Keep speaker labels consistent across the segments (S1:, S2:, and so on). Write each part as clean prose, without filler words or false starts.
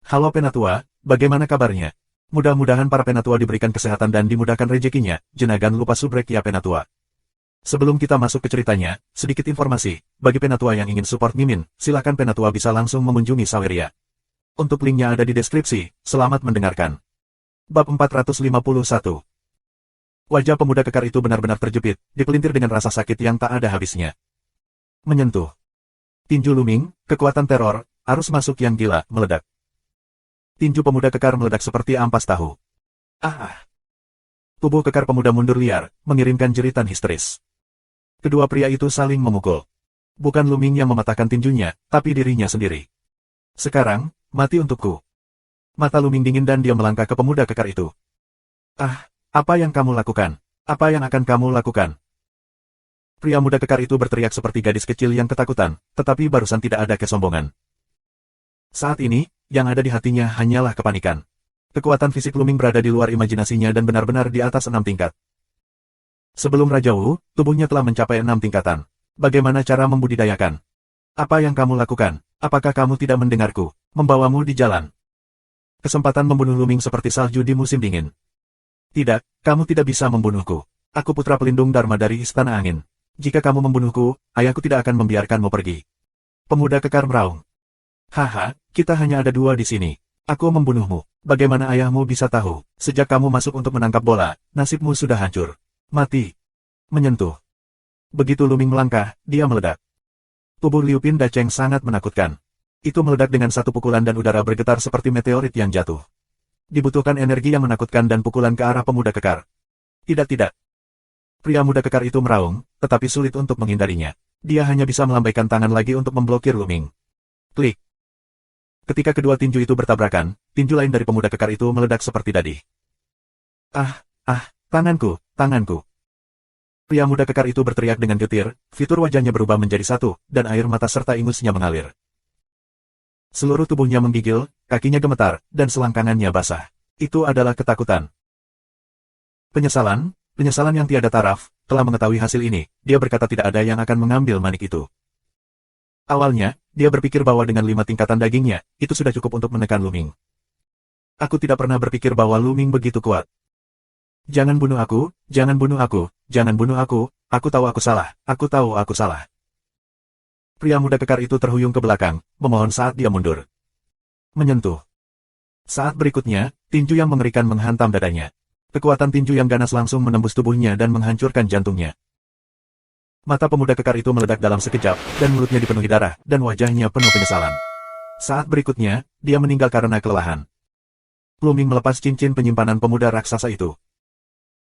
S1: Halo Penatua, bagaimana kabarnya? Mudah-mudahan para Penatua diberikan kesehatan dan dimudahkan rezekinya, Jenagan lupa subrek ya Penatua. Sebelum kita masuk ke ceritanya, sedikit informasi, bagi Penatua yang ingin support Mimin, silakan Penatua bisa langsung mengunjungi Saweria. Untuk linknya ada di deskripsi, selamat mendengarkan. Bab 451. Wajah pemuda kekar itu benar-benar terjepit, dipelintir dengan rasa sakit yang tak ada habisnya. Menyentuh. Tinju Luming, kekuatan teror, arus masuk yang gila, meledak. Tinju pemuda kekar meledak seperti ampas tahu. Ah! Tubuh kekar pemuda mundur liar, mengirimkan jeritan histeris. Kedua pria itu saling memukul. Bukan Luming yang mematahkan tinjunya, tapi dirinya sendiri. Sekarang, mati untukku. Mata Luming dingin dan dia melangkah ke pemuda kekar itu. Ah, apa yang kamu lakukan? Apa yang akan kamu lakukan? Pria muda kekar itu berteriak seperti gadis kecil yang ketakutan, tetapi barusan tidak ada kesombongan. Saat ini, yang ada di hatinya hanyalah kepanikan. Kekuatan fisik Luming berada di luar imajinasinya dan benar-benar di atas 6 tingkat. Sebelum Raja Wu, tubuhnya telah mencapai 6 tingkatan. Bagaimana cara membudidayakan? Apa yang kamu lakukan? Apakah kamu tidak mendengarku? Membawamu di jalan. Kesempatan membunuh Luming seperti salju di musim dingin. Tidak, kamu tidak bisa membunuhku. Aku putra pelindung Dharma dari Istana Angin. Jika kamu membunuhku, ayahku tidak akan membiarkanmu pergi. Pemuda kekar meraung. Haha, kita hanya ada 2 di sini. Aku membunuhmu. Bagaimana ayahmu bisa tahu? Sejak kamu masuk untuk menangkap bola, nasibmu sudah hancur. Mati. Menyentuh. Begitu Luming melangkah, dia meledak. Tubuh Liu Pin Dacheng sangat menakutkan. Itu meledak dengan satu pukulan dan udara bergetar seperti meteorit yang jatuh. Dibutuhkan energi yang menakutkan dan pukulan ke arah pemuda kekar. Tidak. Pria muda kekar itu meraung, tetapi sulit untuk menghindarinya. Dia hanya bisa melambaikan tangan lagi untuk memblokir Luming. Klik. Ketika kedua tinju itu bertabrakan, tinju lain dari pemuda kekar itu meledak seperti dadi. Tanganku. Pria muda kekar itu berteriak dengan getir, fitur wajahnya berubah menjadi satu, dan air mata serta ingusnya mengalir. Seluruh tubuhnya menggigil, kakinya gemetar, dan selangkangannya basah. Itu adalah ketakutan. Penyesalan yang tiada taraf, telah mengetahui hasil ini, dia berkata tidak ada yang akan mengambil manik itu. Awalnya, dia berpikir bahwa dengan 5 tingkatan dagingnya, itu sudah cukup untuk menekan Luming. Aku tidak pernah berpikir bahwa Luming begitu kuat. Jangan bunuh aku, aku tahu aku salah. Pria muda kekar itu terhuyung ke belakang, memohon saat dia mundur. Menyentuh. Saat berikutnya, tinju yang mengerikan menghantam dadanya. Kekuatan tinju yang ganas langsung menembus tubuhnya dan menghancurkan jantungnya. Mata pemuda kekar itu meledak dalam sekejap, dan mulutnya dipenuhi darah, dan wajahnya penuh penyesalan. Saat berikutnya, dia meninggal karena kelelahan. Luming melepas cincin penyimpanan pemuda raksasa itu.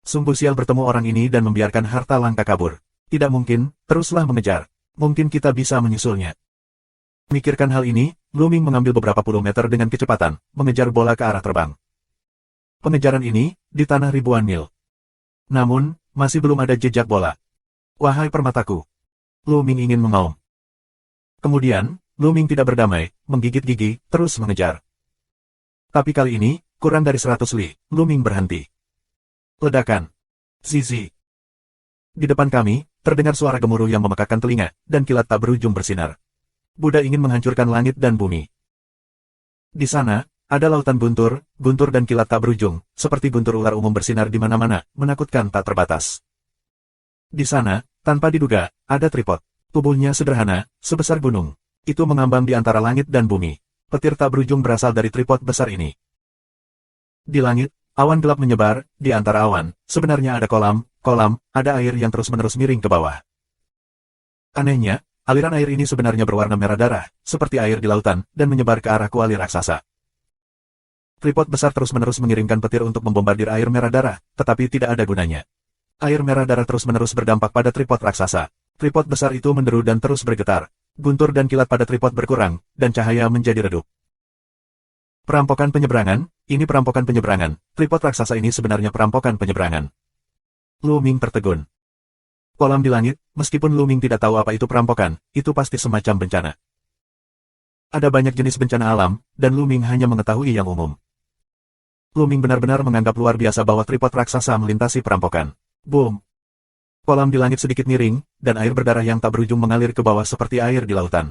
S1: Sungguh sial bertemu orang ini dan membiarkan harta langka kabur. Tidak mungkin, teruslah mengejar. Mungkin kita bisa menyusulnya. Mikirkan hal ini, Luming mengambil beberapa puluh meter dengan kecepatan, mengejar bola ke arah terbang. Pengejaran ini, di tanah ribuan mil. Namun, masih belum ada jejak bola. Wahai permataku. Luming ingin mengaum. Kemudian, Luming tidak berdamai, menggigit gigi, terus mengejar. Tapi kali ini, kurang dari 100 li, Luming berhenti. Ledakan. Zizi. Di depan kami, terdengar suara gemuruh yang memekakkan telinga, dan kilat tak berujung bersinar. Buddha ingin menghancurkan langit dan bumi. Di sana, ada lautan guntur dan kilat tak berujung, seperti guntur ular umum bersinar di mana-mana, menakutkan tak terbatas. Di sana, tanpa diduga, ada tripod. Tubuhnya sederhana, sebesar gunung. Itu mengambang di antara langit dan bumi. Petir tak berujung berasal dari tripod besar ini. Di langit, awan gelap menyebar, di antara awan, sebenarnya ada kolam, ada air yang terus-menerus miring ke bawah. Anehnya, aliran air ini sebenarnya berwarna merah darah, seperti air di lautan, dan menyebar ke arah kuali raksasa. Tripod besar terus-menerus mengirimkan petir untuk membombardir air merah darah, tetapi tidak ada gunanya. Air merah darah terus-menerus berdampak pada tripod raksasa. Tripod besar itu menderu dan terus bergetar. Guntur dan kilat pada tripod berkurang, dan cahaya menjadi redup. Perampokan penyeberangan, ini perampokan penyeberangan. Tripod raksasa ini sebenarnya perampokan penyeberangan. Luming tertegun. Kolam di langit, meskipun Luming tidak tahu apa itu perampokan, itu pasti semacam bencana. Ada banyak jenis bencana alam, dan Luming hanya mengetahui yang umum. Luming benar-benar menganggap luar biasa bahwa tripod raksasa melintasi perampokan. Boom! Kolam di langit sedikit miring, dan air berdarah yang tak berujung mengalir ke bawah seperti air di lautan.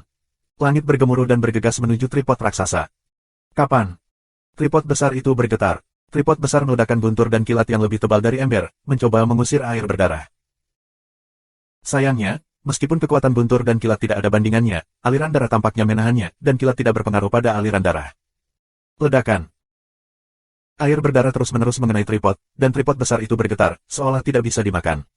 S1: Langit bergemuruh dan bergegas menuju tripod raksasa. Kapan? Tripod besar itu bergetar. Tripod besar meledakkan guntur dan kilat yang lebih tebal dari ember, mencoba mengusir air berdarah. Sayangnya, meskipun kekuatan guntur dan kilat tidak ada bandingannya, aliran darah tampaknya menahannya, dan kilat tidak berpengaruh pada aliran darah. Ledakan. Air berdarah terus-menerus mengenai tripod, dan tripod besar itu bergetar, seolah tidak bisa dimakan.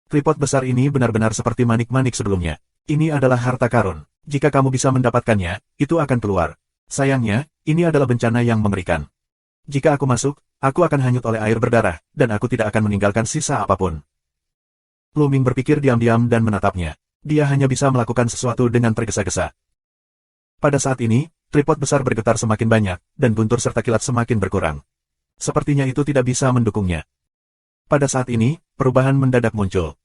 S1: Tripod besar ini benar-benar seperti manik-manik sebelumnya. Ini adalah harta karun. Jika kamu bisa mendapatkannya, itu akan keluar. Sayangnya, ini adalah bencana yang mengerikan. Jika aku masuk, aku akan hanyut oleh air berdarah, dan aku tidak akan meninggalkan sisa apapun. Lu Ming berpikir diam-diam dan menatapnya. Dia hanya bisa melakukan sesuatu dengan tergesa-gesa. Pada saat ini, tripod besar bergetar semakin banyak, dan guntur serta kilat semakin berkurang. Sepertinya itu tidak bisa mendukungnya. Pada saat ini, perubahan mendadak muncul.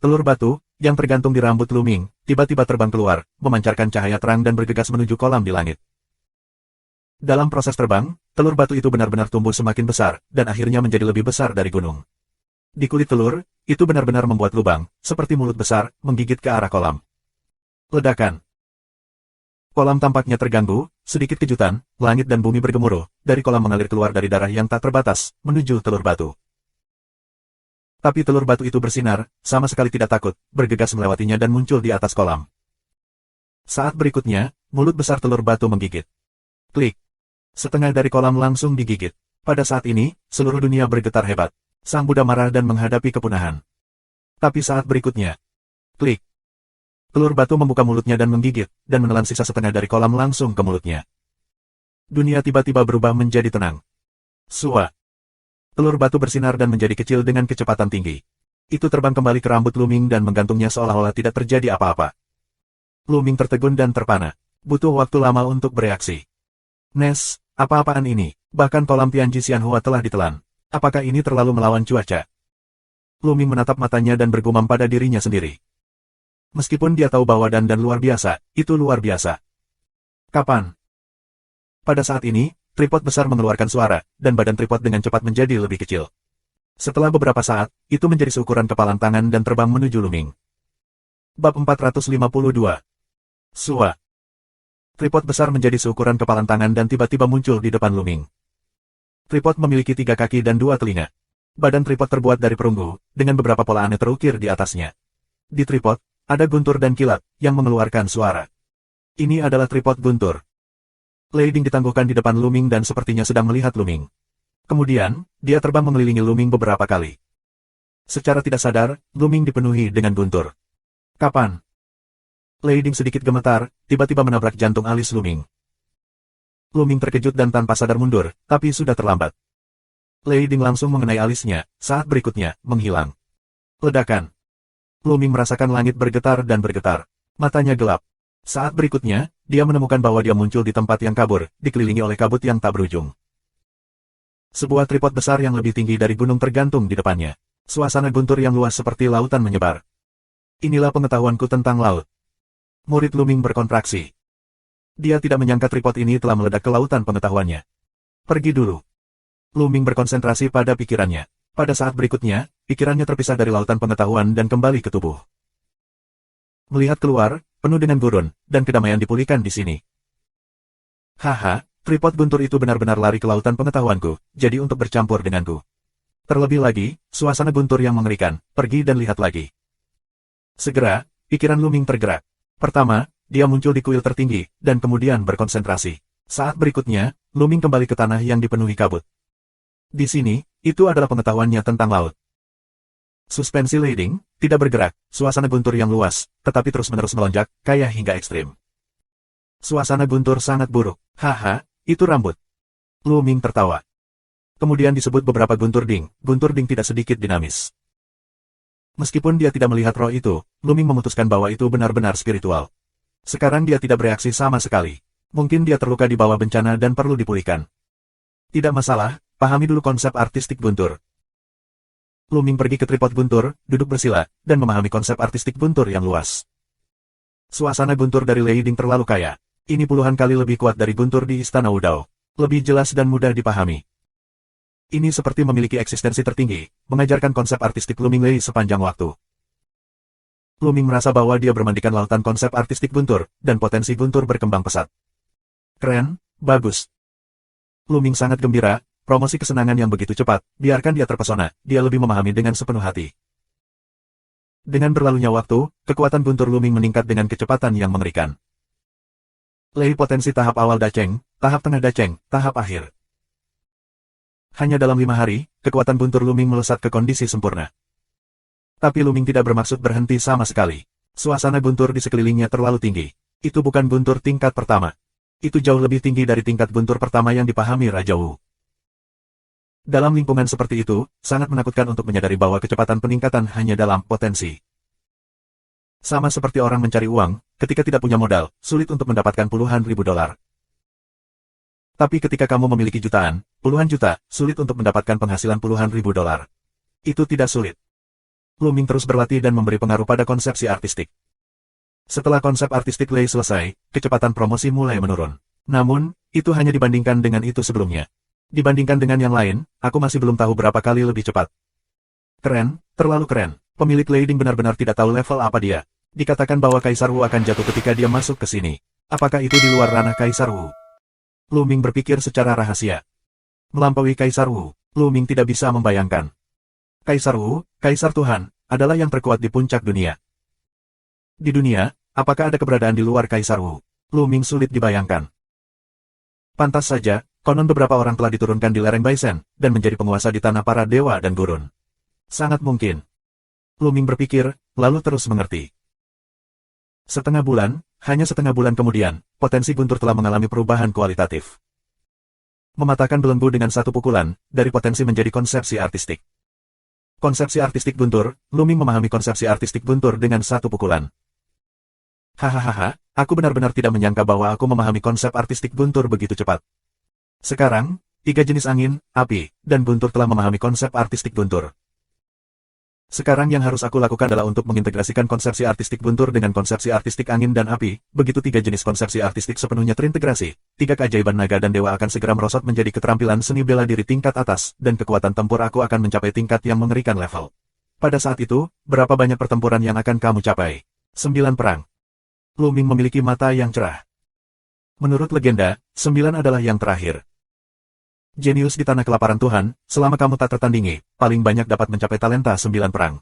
S1: Telur batu, yang tergantung di rambut Lu Ming, tiba-tiba terbang keluar, memancarkan cahaya terang dan bergegas menuju kolam di langit. Dalam proses terbang, telur batu itu benar-benar tumbuh semakin besar, dan akhirnya menjadi lebih besar dari gunung. Di kulit telur, itu benar-benar membuat lubang, seperti mulut besar, menggigit ke arah kolam. Ledakan. Kolam tampaknya terganggu, sedikit kejutan, langit dan bumi bergemuruh, dari kolam mengalir keluar dari darah yang tak terbatas, menuju telur batu. Tapi telur batu itu bersinar, sama sekali tidak takut, bergegas melewatinya dan muncul di atas kolam. Saat berikutnya, mulut besar telur batu menggigit. Klik. Setengah dari kolam langsung digigit. Pada saat ini, seluruh dunia bergetar hebat. Sang Buddha marah dan menghadapi kepunahan. Tapi saat berikutnya, klik. Telur batu membuka mulutnya dan menggigit, dan menelan sisa setengah dari kolam langsung ke mulutnya. Dunia tiba-tiba berubah menjadi tenang. Sua. Telur batu bersinar dan menjadi kecil dengan kecepatan tinggi. Itu terbang kembali ke rambut Lu Ming dan menggantungnya seolah-olah tidak terjadi apa-apa. Lu Ming tertegun dan terpana. Butuh waktu lama untuk bereaksi. Nes, apa-apaan ini? Bahkan kolam Tianji Xianhua telah ditelan. Apakah ini terlalu melawan cuaca? Lu Ming menatap matanya dan bergumam pada dirinya sendiri. Meskipun dia tahu bahwa dan luar biasa, itu luar biasa. Kapan? Pada saat ini, tripod besar mengeluarkan suara, dan badan tripod dengan cepat menjadi lebih kecil. Setelah beberapa saat, itu menjadi seukuran kepalan tangan dan terbang menuju Lu Ming. Bab 452. Sua. Tripod besar menjadi seukuran kepalan tangan dan tiba-tiba muncul di depan Lu Ming. Tripod memiliki 3 kaki dan 2 telinga. Badan tripod terbuat dari perunggu, dengan beberapa pola aneh terukir di atasnya. Di tripod, ada guntur dan kilat, yang mengeluarkan suara. Ini adalah tripod guntur. Lei Ding ditangguhkan di depan Lu Ming dan sepertinya sedang melihat Lu Ming. Kemudian, dia terbang mengelilingi Lu Ming beberapa kali. Secara tidak sadar, Lu Ming dipenuhi dengan guntur. Kapan? Lei Ding sedikit gemetar, tiba-tiba menabrak jantung alis Lu Ming. Lu Ming terkejut dan tanpa sadar mundur, tapi sudah terlambat. Lei Ding langsung mengenai alisnya, saat berikutnya, menghilang. Ledakan. Lu Ming merasakan langit bergetar dan bergetar. Matanya gelap. Saat berikutnya, dia menemukan bahwa dia muncul di tempat yang kabur, dikelilingi oleh kabut yang tak berujung. Sebuah tripod besar yang lebih tinggi dari gunung tergantung di depannya. Suasana guntur yang luas seperti lautan menyebar. Inilah pengetahuanku tentang laut. Murid Lu Ming berkontraksi. Dia tidak menyangka tripod ini telah meledak ke lautan pengetahuannya. Pergi dulu. Lu Ming berkonsentrasi pada pikirannya. Pada saat berikutnya, pikirannya terpisah dari lautan pengetahuan dan kembali ke tubuh. Melihat keluar, penuh dengan gurun, dan kedamaian dipulihkan di sini. Haha, tripod guntur itu benar-benar lari ke lautan pengetahuanku, jadi untuk bercampur denganku. Terlebih lagi, suasana guntur yang mengerikan, pergi dan lihat lagi. Segera, pikiran Lu Ming tergerak. Pertama, dia muncul di kuil tertinggi, dan kemudian berkonsentrasi. Saat berikutnya, Lu Ming kembali ke tanah yang dipenuhi kabut. Di sini, itu adalah pengetahuannya tentang laut. Suspensi Lei Ding tidak bergerak, suasana guntur yang luas, tetapi terus-menerus melonjak, kaya hingga ekstrim. Suasana guntur sangat buruk. Haha, itu rambut. Lu Ming tertawa. Kemudian disebut beberapa guntur ding tidak sedikit dinamis. Meskipun dia tidak melihat roh itu, Lu Ming memutuskan bahwa itu benar-benar spiritual. Sekarang dia tidak bereaksi sama sekali. Mungkin dia terluka di bawah bencana dan perlu dipulihkan. Tidak masalah, pahami dulu konsep artistik guntur. Lu Ming pergi ke tripod guntur, duduk bersila, dan memahami konsep artistik guntur yang luas. Suasana guntur dari Lei Ding terlalu kaya. Ini puluhan kali lebih kuat dari guntur di Istana Wudao. Lebih jelas dan mudah dipahami. Ini seperti memiliki eksistensi tertinggi, mengajarkan konsep artistik Lu Ming Lei sepanjang waktu. Lu Ming merasa bahwa dia bermandikan lautan konsep artistik guntur, dan potensi guntur berkembang pesat. Keren, bagus. Luming sangat gembira, promosi kesenangan yang begitu cepat, biarkan dia terpesona, dia lebih memahami dengan sepenuh hati. Dengan berlalunya waktu, kekuatan guntur Luming meningkat dengan kecepatan yang mengerikan. Lei potensi tahap awal Dacheng, tahap tengah Dacheng, tahap akhir. Hanya dalam 5 hari, kekuatan guntur Luming melesat ke kondisi sempurna. Tapi Luming tidak bermaksud berhenti sama sekali. Suasana guntur di sekelilingnya terlalu tinggi. Itu bukan guntur tingkat pertama. Itu jauh lebih tinggi dari tingkat guntur pertama yang dipahami Raja Wu. Dalam lingkungan seperti itu, sangat menakutkan untuk menyadari bahwa kecepatan peningkatan hanya dalam potensi. Sama seperti orang mencari uang, ketika tidak punya modal, sulit untuk mendapatkan puluhan ribu dolar. Tapi ketika kamu memiliki jutaan, puluhan juta, sulit untuk mendapatkan penghasilan puluhan ribu dolar. Itu tidak sulit. Luming terus berlatih dan memberi pengaruh pada konsepsi artistik. Setelah konsep artistik Lei selesai, kecepatan promosi mulai menurun. Namun, itu hanya dibandingkan dengan itu sebelumnya. Dibandingkan dengan yang lain, aku masih belum tahu berapa kali lebih cepat. Keren, terlalu keren. Pemilik Lei Ding benar-benar tidak tahu level apa dia. Dikatakan bahwa Kaisar Wu akan jatuh ketika dia masuk ke sini. Apakah itu di luar ranah Kaisar Wu? Luming berpikir secara rahasia. Melampaui Kaisar Wu, Luming tidak bisa membayangkan. Kaisar Wu, Kaisar Tuhan, adalah yang terkuat di puncak dunia. Di dunia, apakah ada keberadaan di luar Kaisar Wu? Luming sulit dibayangkan. Pantas saja, konon beberapa orang telah diturunkan di lereng Baisen, dan menjadi penguasa di tanah para dewa dan gurun. Sangat mungkin. Luming berpikir, lalu terus mengerti. Hanya setengah bulan kemudian, potensi guntur telah mengalami perubahan kualitatif. Mematahkan belenggu dengan satu pukulan, dari potensi menjadi konsepsi artistik. Konsepsi artistik guntur, Luming memahami konsepsi artistik guntur dengan satu pukulan. Hahaha, aku benar-benar tidak menyangka bahwa aku memahami konsep artistik guntur begitu cepat. Sekarang, 3 jenis angin, api, dan guntur telah memahami konsep artistik guntur. Sekarang yang harus aku lakukan adalah untuk mengintegrasikan konsepsi artistik guntur dengan konsepsi artistik angin dan api. Begitu 3 jenis konsepsi artistik sepenuhnya terintegrasi, 3 keajaiban naga dan dewa akan segera merosot menjadi keterampilan seni bela diri tingkat atas, dan kekuatan tempur aku akan mencapai tingkat yang mengerikan level. Pada saat itu, berapa banyak pertempuran yang akan kamu capai? 9 perang. Luming memiliki mata yang cerah. Menurut legenda, 9 adalah yang terakhir. Jenius di tanah kelaparan Tuhan, selama kamu tak tertandingi, paling banyak dapat mencapai talenta 9 perang.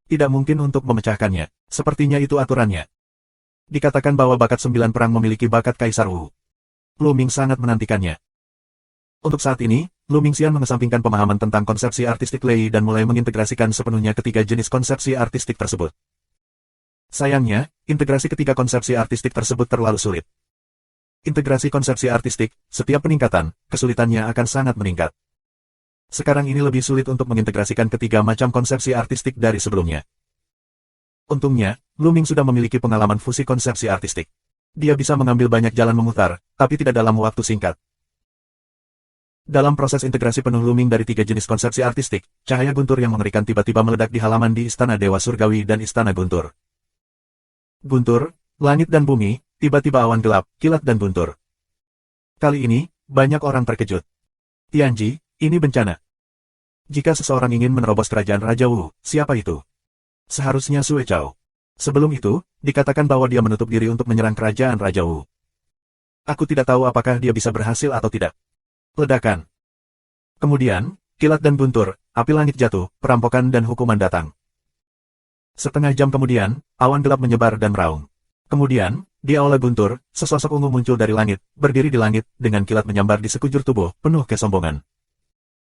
S1: Tidak mungkin untuk memecahkannya, sepertinya itu aturannya. Dikatakan bahwa bakat 9 perang memiliki bakat Kaisar Wu. Luming sangat menantikannya. Untuk saat ini, Luming Xian mengesampingkan pemahaman tentang konsepsi artistik Lei dan mulai mengintegrasikan sepenuhnya ketiga jenis konsepsi artistik tersebut. Sayangnya, integrasi ketiga konsepsi artistik tersebut terlalu sulit. Integrasi konsepsi artistik, setiap peningkatan, kesulitannya akan sangat meningkat. Sekarang ini lebih sulit untuk mengintegrasikan ketiga macam konsepsi artistik dari sebelumnya. Untungnya, Luming sudah memiliki pengalaman fusi konsepsi artistik. Dia bisa mengambil banyak jalan memutar, tapi tidak dalam waktu singkat. Dalam proses integrasi penuh Luming dari 3 jenis konsepsi artistik, cahaya guntur yang mengerikan tiba-tiba meledak di halaman di Istana Dewa Surgawi dan Istana Guntur. Guntur, langit dan bumi, tiba-tiba awan gelap, kilat dan guntur. Kali ini, banyak orang terkejut. Tianji, ini bencana. Jika seseorang ingin menerobos kerajaan Raja Wu, siapa itu? Seharusnya Sue Chao. Sebelum itu, dikatakan bahwa dia menutup diri untuk menyerang kerajaan Raja Wu. Aku tidak tahu apakah dia bisa berhasil atau tidak. Ledakan. Kemudian, kilat dan guntur, api langit jatuh, perampokan dan hukuman datang. Setengah jam kemudian, awan gelap menyebar dan meraung. Kemudian, di aula guntur, sesosok ungu muncul dari langit, berdiri di langit, dengan kilat menyambar di sekujur tubuh, penuh kesombongan.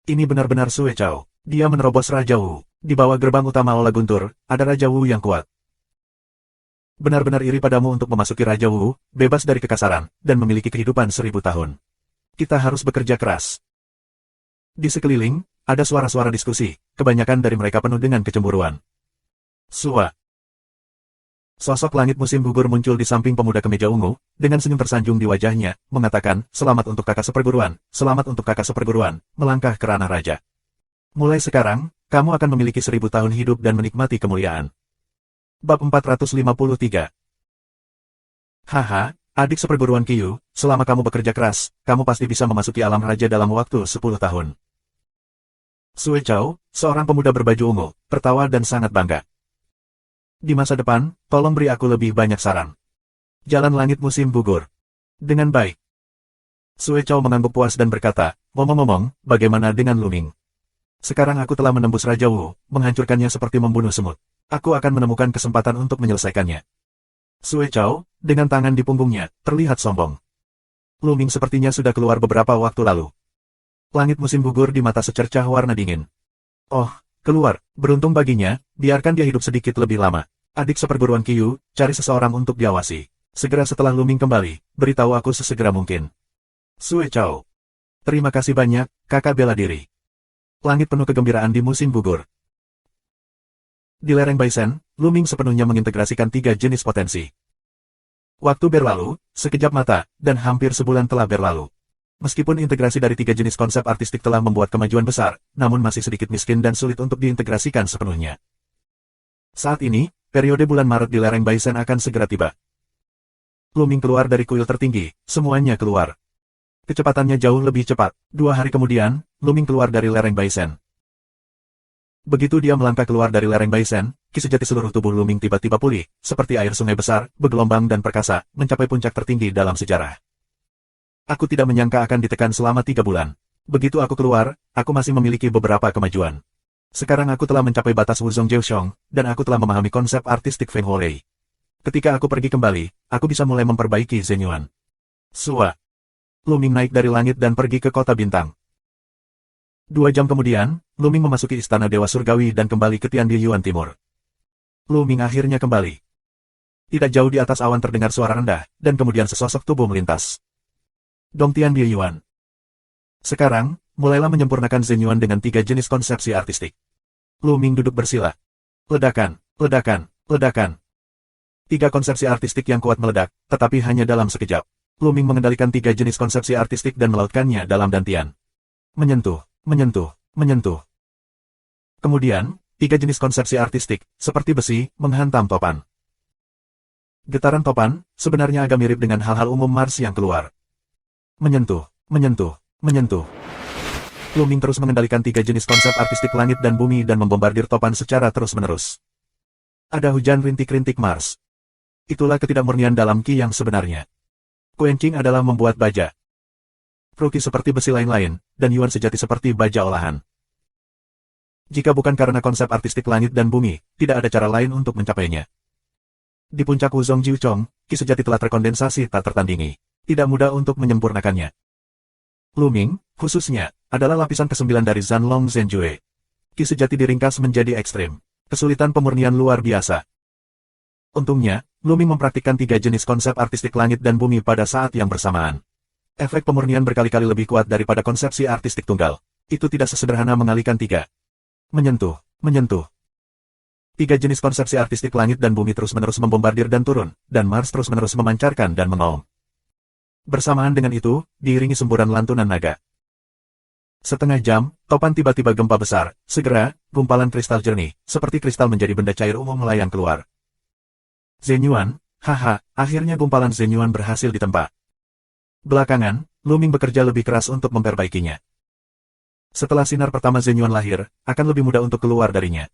S1: Ini benar-benar Sue Chao. Dia menerobos Raja Wu. Di bawah gerbang utama aula guntur, ada Raja Wu yang kuat. Benar-benar iri padamu untuk memasuki Raja Wu, bebas dari kekasaran, dan memiliki kehidupan 1000 tahun. Kita harus bekerja keras. Di sekeliling, ada suara-suara diskusi, kebanyakan dari mereka penuh dengan kecemburuan. Sua. Sosok langit musim gugur muncul di samping pemuda kemeja ungu, dengan senyum tersanjung di wajahnya, mengatakan, selamat untuk kakak seperguruan, melangkah ke ranah raja. Mulai sekarang, kamu akan memiliki 1000 tahun hidup dan menikmati kemuliaan. Bab 453. Haha, adik seperguruan Qiyu, selama kamu bekerja keras, kamu pasti bisa memasuki alam raja dalam waktu 10 tahun. Sue Chao, seorang pemuda berbaju ungu, tertawa dan sangat bangga. Di masa depan, tolong beri aku lebih banyak saran. Jalan langit musim gugur. Dengan baik. Sue Chao mengangguk puas dan berkata, ngomong-ngomong, bagaimana dengan Luming? Sekarang aku telah menembus Raja Wu, menghancurkannya seperti membunuh semut. Aku akan menemukan kesempatan untuk menyelesaikannya. Sue Chao, dengan tangan di punggungnya, terlihat sombong. Luming sepertinya sudah keluar beberapa waktu lalu. Langit musim gugur di mata secercah warna dingin. Oh, keluar, beruntung baginya, biarkan dia hidup sedikit lebih lama. Adik seperguruan Qiyu, cari seseorang untuk diawasi. Segera setelah Luming kembali, beritahu aku sesegera mungkin. Sue Chao. Terima kasih banyak, kakak bela diri. Langit penuh kegembiraan di musim gugur. Di lereng Baisen, Luming sepenuhnya mengintegrasikan 3 jenis potensi. Waktu berlalu, sekejap mata, dan hampir sebulan telah berlalu. Meskipun integrasi dari 3 jenis konsep artistik telah membuat kemajuan besar, namun masih sedikit miskin dan sulit untuk diintegrasikan sepenuhnya. Saat ini, periode bulan Maret di lereng Baisen akan segera tiba. Luming keluar dari kuil tertinggi, semuanya keluar. Kecepatannya jauh lebih cepat. 2 hari kemudian, Luming keluar dari lereng Baisen. Begitu dia melangkah keluar dari lereng Baisen, ki sejati seluruh tubuh Luming tiba-tiba pulih, seperti air sungai besar, bergelombang dan perkasa, mencapai puncak tertinggi dalam sejarah. Aku tidak menyangka akan ditekan selama 3 bulan. Begitu aku keluar, aku masih memiliki beberapa kemajuan. Sekarang aku telah mencapai batas Wuzong Jiuxiong, dan aku telah memahami konsep artistik Feng Huolei. Ketika aku pergi kembali, aku bisa mulai memperbaiki Zhenyuan. Sua. Luming naik dari langit dan pergi ke kota bintang. 2 jam kemudian, Luming memasuki istana Dewa Surgawi dan kembali ke Tiandiuan Timur. Luming akhirnya kembali. Tidak jauh di atas awan terdengar suara rendah, dan kemudian sesosok tubuh melintas. Dong Tiandiuan. Sekarang, mulailah menyempurnakan Zhenyuan dengan 3 jenis konsepsi artistik. Luming duduk bersila. Ledakan, ledakan, ledakan. 3 konsepsi artistik yang kuat meledak, tetapi hanya dalam sekejap. Luming mengendalikan 3 jenis konsepsi artistik dan melautkannya dalam dantian. Menyentuh, menyentuh, menyentuh. Kemudian, 3 jenis konsepsi artistik, seperti besi, menghantam topan. Getaran topan, sebenarnya agak mirip dengan hal-hal umum Mars yang keluar. Menyentuh, menyentuh, menyentuh. Luming terus mengendalikan 3 jenis konsep artistik langit dan bumi dan membombardir topan secara terus-menerus. Ada hujan rintik-rintik Mars. Itulah ketidakmurnian dalam Qi yang sebenarnya. Quenching adalah membuat baja. Ruki seperti besi lain-lain, dan Yuan sejati seperti baja olahan. Jika bukan karena konsep artistik langit dan bumi, tidak ada cara lain untuk mencapainya. Di puncak Wuzong Jiuchong, Qi sejati telah terkondensasi tak tertandingi. Tidak mudah untuk menyempurnakannya. Luming, khususnya, adalah lapisan ke-9 dari Zanlong Zhenjue. Qi sejati diringkas menjadi ekstrim. Kesulitan pemurnian luar biasa. Untungnya, Luming mempraktikkan 3 jenis konsep artistik langit dan bumi pada saat yang bersamaan. Efek pemurnian berkali-kali lebih kuat daripada konsepsi artistik tunggal. Itu tidak sesederhana mengalihkan 3. Menyentuh, menyentuh. 3 jenis konsepsi artistik langit dan bumi terus-menerus membombardir dan turun, dan Mars terus-menerus memancarkan dan mengaum. Bersamaan dengan itu, diiringi semburan lantunan naga. Setengah jam, topan tiba-tiba gempa besar, segera, gumpalan kristal jernih, seperti kristal menjadi benda cair umum melayang keluar. Zhenyuan, haha, akhirnya gumpalan Zhenyuan berhasil ditempa. Belakangan, Luming bekerja lebih keras untuk memperbaikinya. Setelah sinar pertama Zhenyuan lahir, akan lebih mudah untuk keluar darinya.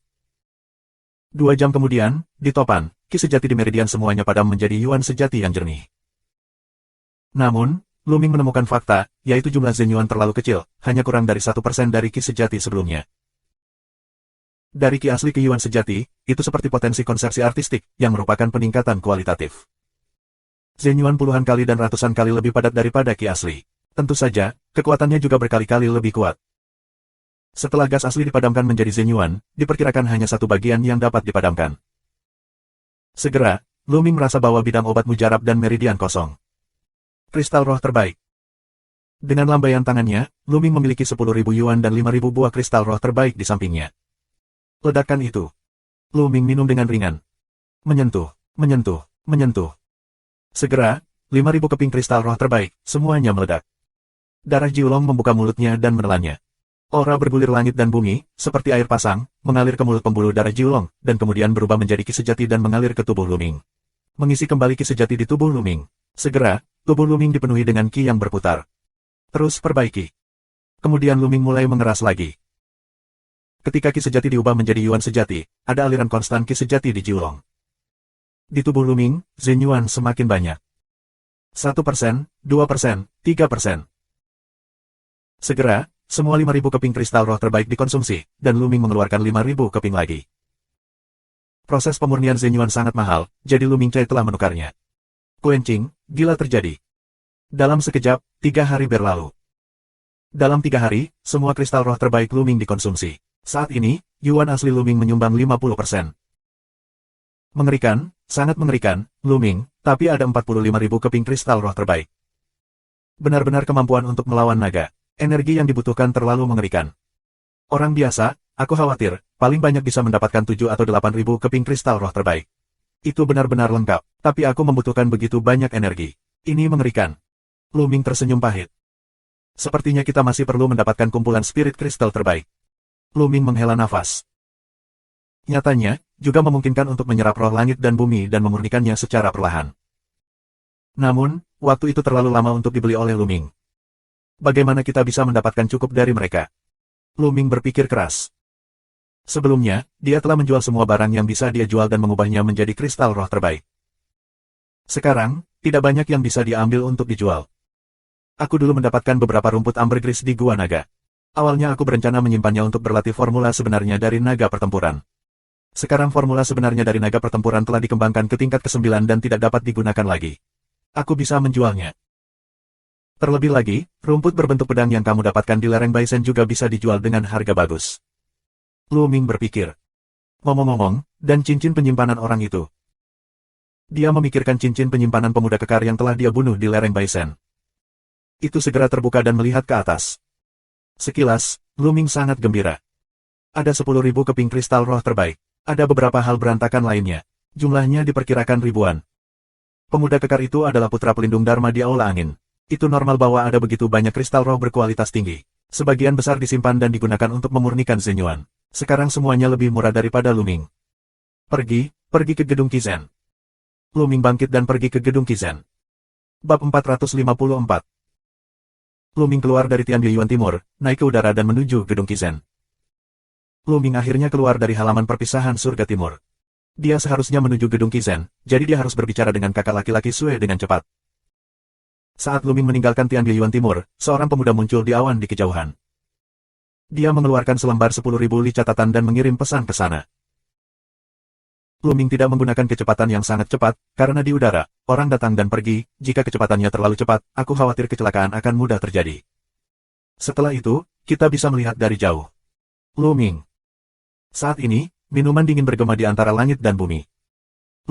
S1: 2 jam kemudian, di topan, Qi sejati di meridian semuanya padam menjadi Yuan sejati yang jernih. Namun, Luming menemukan fakta, yaitu jumlah Zhenyuan terlalu kecil, hanya kurang dari 1% dari Qi sejati sebelumnya. Dari Qi asli ke Yuan sejati, itu seperti potensi konsepsi artistik, yang merupakan peningkatan kualitatif. Zhenyuan puluhan kali dan ratusan kali lebih padat daripada Qi asli. Tentu saja, kekuatannya juga berkali-kali lebih kuat. Setelah gas asli dipadamkan menjadi Zhenyuan, diperkirakan hanya 1 bagian yang dapat dipadamkan. Segera, Luming merasa bahwa bidang obat mujarab dan meridian kosong. Kristal roh terbaik. Dengan lambaian tangannya, Luming memiliki 10.000 Yuan dan 5.000 buah kristal roh terbaik di sampingnya. Ledakan itu. Luming minum dengan ringan. Menyentuh, menyentuh, menyentuh. Segera, 5.000 keping kristal roh terbaik, semuanya meledak. Darah Jiulong membuka mulutnya dan menelannya. Aura bergulir langit dan bumi, seperti air pasang, mengalir ke mulut pembuluh darah Jiulong, dan kemudian berubah menjadi Qi sejati dan mengalir ke tubuh Luming. Mengisi kembali Qi sejati di tubuh Luming. Segera, tubuh Luming dipenuhi dengan Qi yang berputar. Terus perbaiki. Kemudian Luming mulai mengeras lagi. Ketika Qi sejati diubah menjadi Yuan sejati, ada aliran konstan Qi sejati di Jiulong. Di tubuh Luming, Zhenyuan semakin banyak. 1%, 2%, 3%. Segera, semua 5.000 keping kristal roh terbaik dikonsumsi, dan Luming mengeluarkan 5.000 keping lagi. Proses pemurnian Zenyuan sangat mahal, jadi Luming Cai telah menukarnya. Kuencing, gila terjadi. Dalam sekejap, 3 hari berlalu. Dalam 3 hari, semua kristal roh terbaik Luming dikonsumsi. Saat ini, Yuan asli Luming menyumbang 50%. Mengerikan, sangat mengerikan, Luming, tapi ada 45.000 keping kristal roh terbaik. Benar-benar kemampuan untuk melawan naga. Energi yang dibutuhkan terlalu mengerikan. Orang biasa, aku khawatir, paling banyak bisa mendapatkan 7 atau 8.000 keping kristal roh terbaik. Itu benar-benar lengkap, tapi aku membutuhkan begitu banyak energi. Ini mengerikan. Luming tersenyum pahit. Sepertinya kita masih perlu mendapatkan kumpulan spirit kristal terbaik. Luming menghela nafas. Nyatanya, juga memungkinkan untuk menyerap roh langit dan bumi dan memurnikannya secara perlahan. Namun, waktu itu terlalu lama untuk dibeli oleh Luming. Bagaimana kita bisa mendapatkan cukup dari mereka? Luming berpikir keras. Sebelumnya, dia telah menjual semua barang yang bisa dia jual dan mengubahnya menjadi kristal roh terbaik. Sekarang, tidak banyak yang bisa diambil untuk dijual. Aku dulu mendapatkan beberapa rumput ambergris di Gua Naga. Awalnya aku berencana menyimpannya untuk berlatih formula sebenarnya dari naga pertempuran. Sekarang formula sebenarnya dari naga pertempuran telah dikembangkan ke tingkat ke-9 dan tidak dapat digunakan lagi. Aku bisa menjualnya. Terlebih lagi, rumput berbentuk pedang yang kamu dapatkan di lereng Baisen juga bisa dijual dengan harga bagus. Luming berpikir. Ngomong-ngomong, dan cincin penyimpanan orang itu. Dia memikirkan cincin penyimpanan pemuda kekar yang telah dia bunuh di lereng Baisen. Itu segera terbuka dan melihat ke atas. Sekilas, Luming sangat gembira. Ada 10.000 keping kristal roh terbaik. Ada beberapa hal berantakan lainnya. Jumlahnya diperkirakan ribuan. Pemuda kekar itu adalah putra pelindung Dharma di Aula Angin. Itu normal bahwa ada begitu banyak kristal roh berkualitas tinggi. Sebagian besar disimpan dan digunakan untuk memurnikan Zenyuan. Sekarang semuanya lebih murah daripada Luming. Pergi ke gedung Kizen. Luming bangkit dan pergi ke gedung Kizen. Bab 454. Luming keluar dari Tianbiyuan Timur, naik ke udara dan menuju gedung Kizen. Luming akhirnya keluar dari halaman perpisahan surga timur. Dia seharusnya menuju gedung Kizen, jadi dia harus berbicara dengan kakak laki-laki Sue dengan cepat. Saat Luming meninggalkan Tianbiyuan Timur, seorang pemuda muncul di awan di kejauhan. Dia mengeluarkan selembar 10.000 li catatan dan mengirim pesan ke sana. Luming tidak menggunakan kecepatan yang sangat cepat, karena di udara, orang datang dan pergi, jika kecepatannya terlalu cepat, aku khawatir kecelakaan akan mudah terjadi. Setelah itu, kita bisa melihat dari jauh. Luming. Saat ini, minuman dingin bergema di antara langit dan bumi.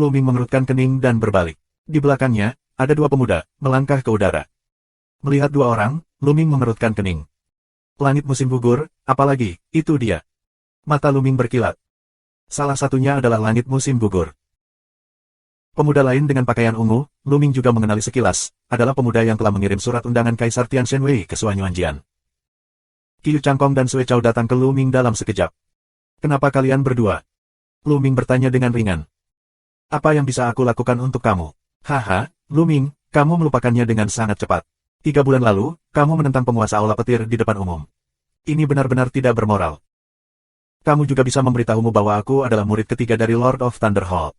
S1: Luming mengerutkan kening dan berbalik. Di belakangnya, ada 2 pemuda, melangkah ke udara. Melihat 2 orang, Luming mengerutkan kening. Langit musim gugur, apalagi, itu dia. Mata Luming berkilat. Salah satunya adalah langit musim gugur. Pemuda lain dengan pakaian ungu, Luming juga mengenali sekilas, adalah pemuda yang telah mengirim surat undangan Kaisar Tian Shenwei ke Suanyuanjian. Qiu Changkong dan Sue Chao datang ke Luming dalam sekejap. Kenapa kalian berdua? Luming bertanya dengan ringan. Apa yang bisa aku lakukan untuk kamu? Haha, Luming, kamu melupakannya dengan sangat cepat. 3 bulan lalu, kamu menentang penguasa Aula Petir di depan umum. Ini benar-benar tidak bermoral. Kamu juga bisa memberitahumu bahwa aku adalah murid ketiga dari Lord of Thunder Hall.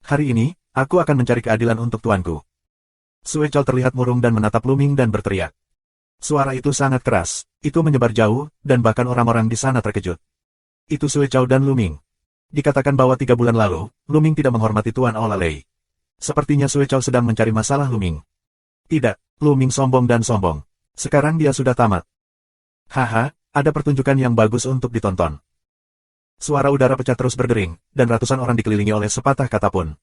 S1: Hari ini, aku akan mencari keadilan untuk tuanku. Sue Chao terlihat murung dan menatap Luming dan berteriak. Suara itu sangat keras, itu menyebar jauh, dan bahkan orang-orang di sana terkejut. Itu Sue Chao dan Luming. Dikatakan bahwa 3 bulan lalu, Luming tidak menghormati Tuan Aula Lei. Sepertinya Sue Chao sedang mencari masalah Luming. Tidak, Luming sombong dan sombong. Sekarang dia sudah tamat. Haha, ada pertunjukan yang bagus untuk ditonton. Suara udara pecah terus berdering, dan ratusan orang dikelilingi oleh sepatah kata pun.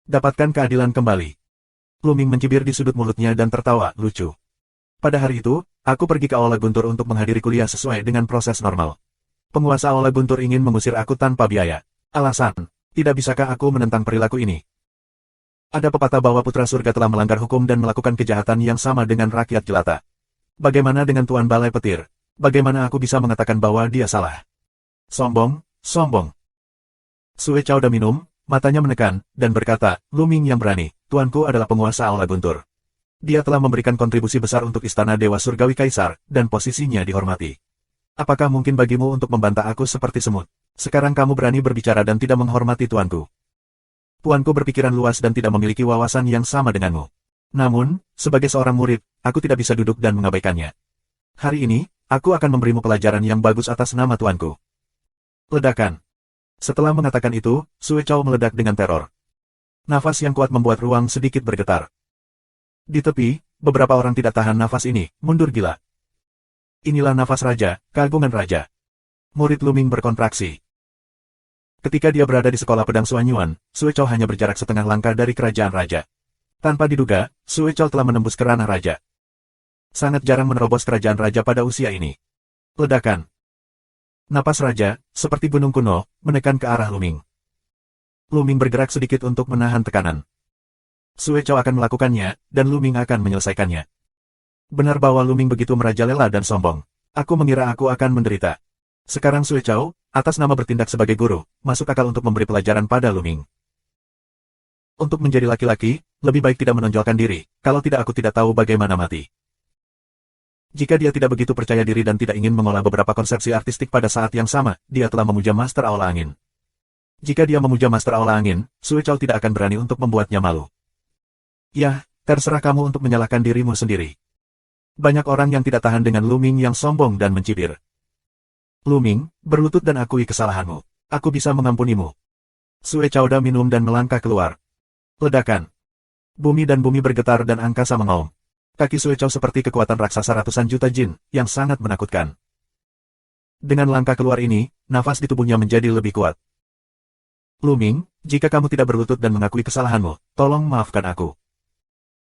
S1: Dapatkan keadilan kembali. Luming mencibir di sudut mulutnya dan tertawa, lucu. Pada hari itu, aku pergi ke Aula Guntur untuk menghadiri kuliah sesuai dengan proses normal. Penguasa Aula Guntur ingin mengusir aku tanpa biaya. Alasan, tidak bisakah aku menentang perilaku ini? Ada pepatah bahwa putra surga telah melanggar hukum dan melakukan kejahatan yang sama dengan rakyat jelata. Bagaimana dengan Tuan Balai Petir? Bagaimana aku bisa mengatakan bahwa dia salah? Sombong, sombong. Sue Chao minum, matanya menekan, dan berkata, Luming yang berani, tuanku adalah penguasa Aula Guntur. Dia telah memberikan kontribusi besar untuk Istana Dewa Surgawi Kaisar, dan posisinya dihormati. Apakah mungkin bagimu untuk membantah aku seperti semut? Sekarang kamu berani berbicara dan tidak menghormati tuanku. Tuanku berpikiran luas dan tidak memiliki wawasan yang sama denganmu. Namun, sebagai seorang murid, aku tidak bisa duduk dan mengabaikannya. Hari ini, aku akan memberimu pelajaran yang bagus atas nama tuanku. Ledakan. Setelah mengatakan itu, Sue Chow meledak dengan teror. Nafas yang kuat membuat ruang sedikit bergetar. Di tepi, beberapa orang tidak tahan nafas ini, mundur gila. Inilah nafas raja, keagungan raja. Murid Luming berkontraksi. Ketika dia berada di sekolah pedang Suanyuan, Sue Chow hanya berjarak setengah langkah dari kerajaan raja. Tanpa diduga, Sue Chow telah menembus ke ranah raja. Sangat jarang menerobos kerajaan raja pada usia ini. Ledakan. Napas raja, seperti gunung kuno, menekan ke arah Luming. Luming bergerak sedikit untuk menahan tekanan. Sue Chow akan melakukannya, dan Luming akan menyelesaikannya. Benar bahwa Luming begitu merajalela dan sombong. Aku mengira aku akan menderita. Sekarang Sue Chow, atas nama bertindak sebagai guru, masuk akal untuk memberi pelajaran pada Luming. Untuk menjadi laki-laki, lebih baik tidak menonjolkan diri, kalau tidak aku tidak tahu bagaimana mati. Jika dia tidak begitu percaya diri dan tidak ingin mengolah beberapa konsepsi artistik pada saat yang sama, dia telah memuja Master Aula Angin. Jika dia memuja Master Aula Angin, Sue Chow tidak akan berani untuk membuatnya malu. Yah, terserah kamu untuk menyalahkan dirimu sendiri. Banyak orang yang tidak tahan dengan Luming yang sombong dan mencibir. Luming, berlutut dan akui kesalahanmu. Aku bisa mengampunimu. Sue Chow minum dan melangkah keluar. Ledakan. Bumi dan bumi bergetar dan angkasa mengaum. Kaki Sue Chow seperti kekuatan raksasa ratusan juta jin, yang sangat menakutkan. Dengan langkah keluar ini, nafas di tubuhnya menjadi lebih kuat. Luming, jika kamu tidak berlutut dan mengakui kesalahanmu, tolong maafkan aku.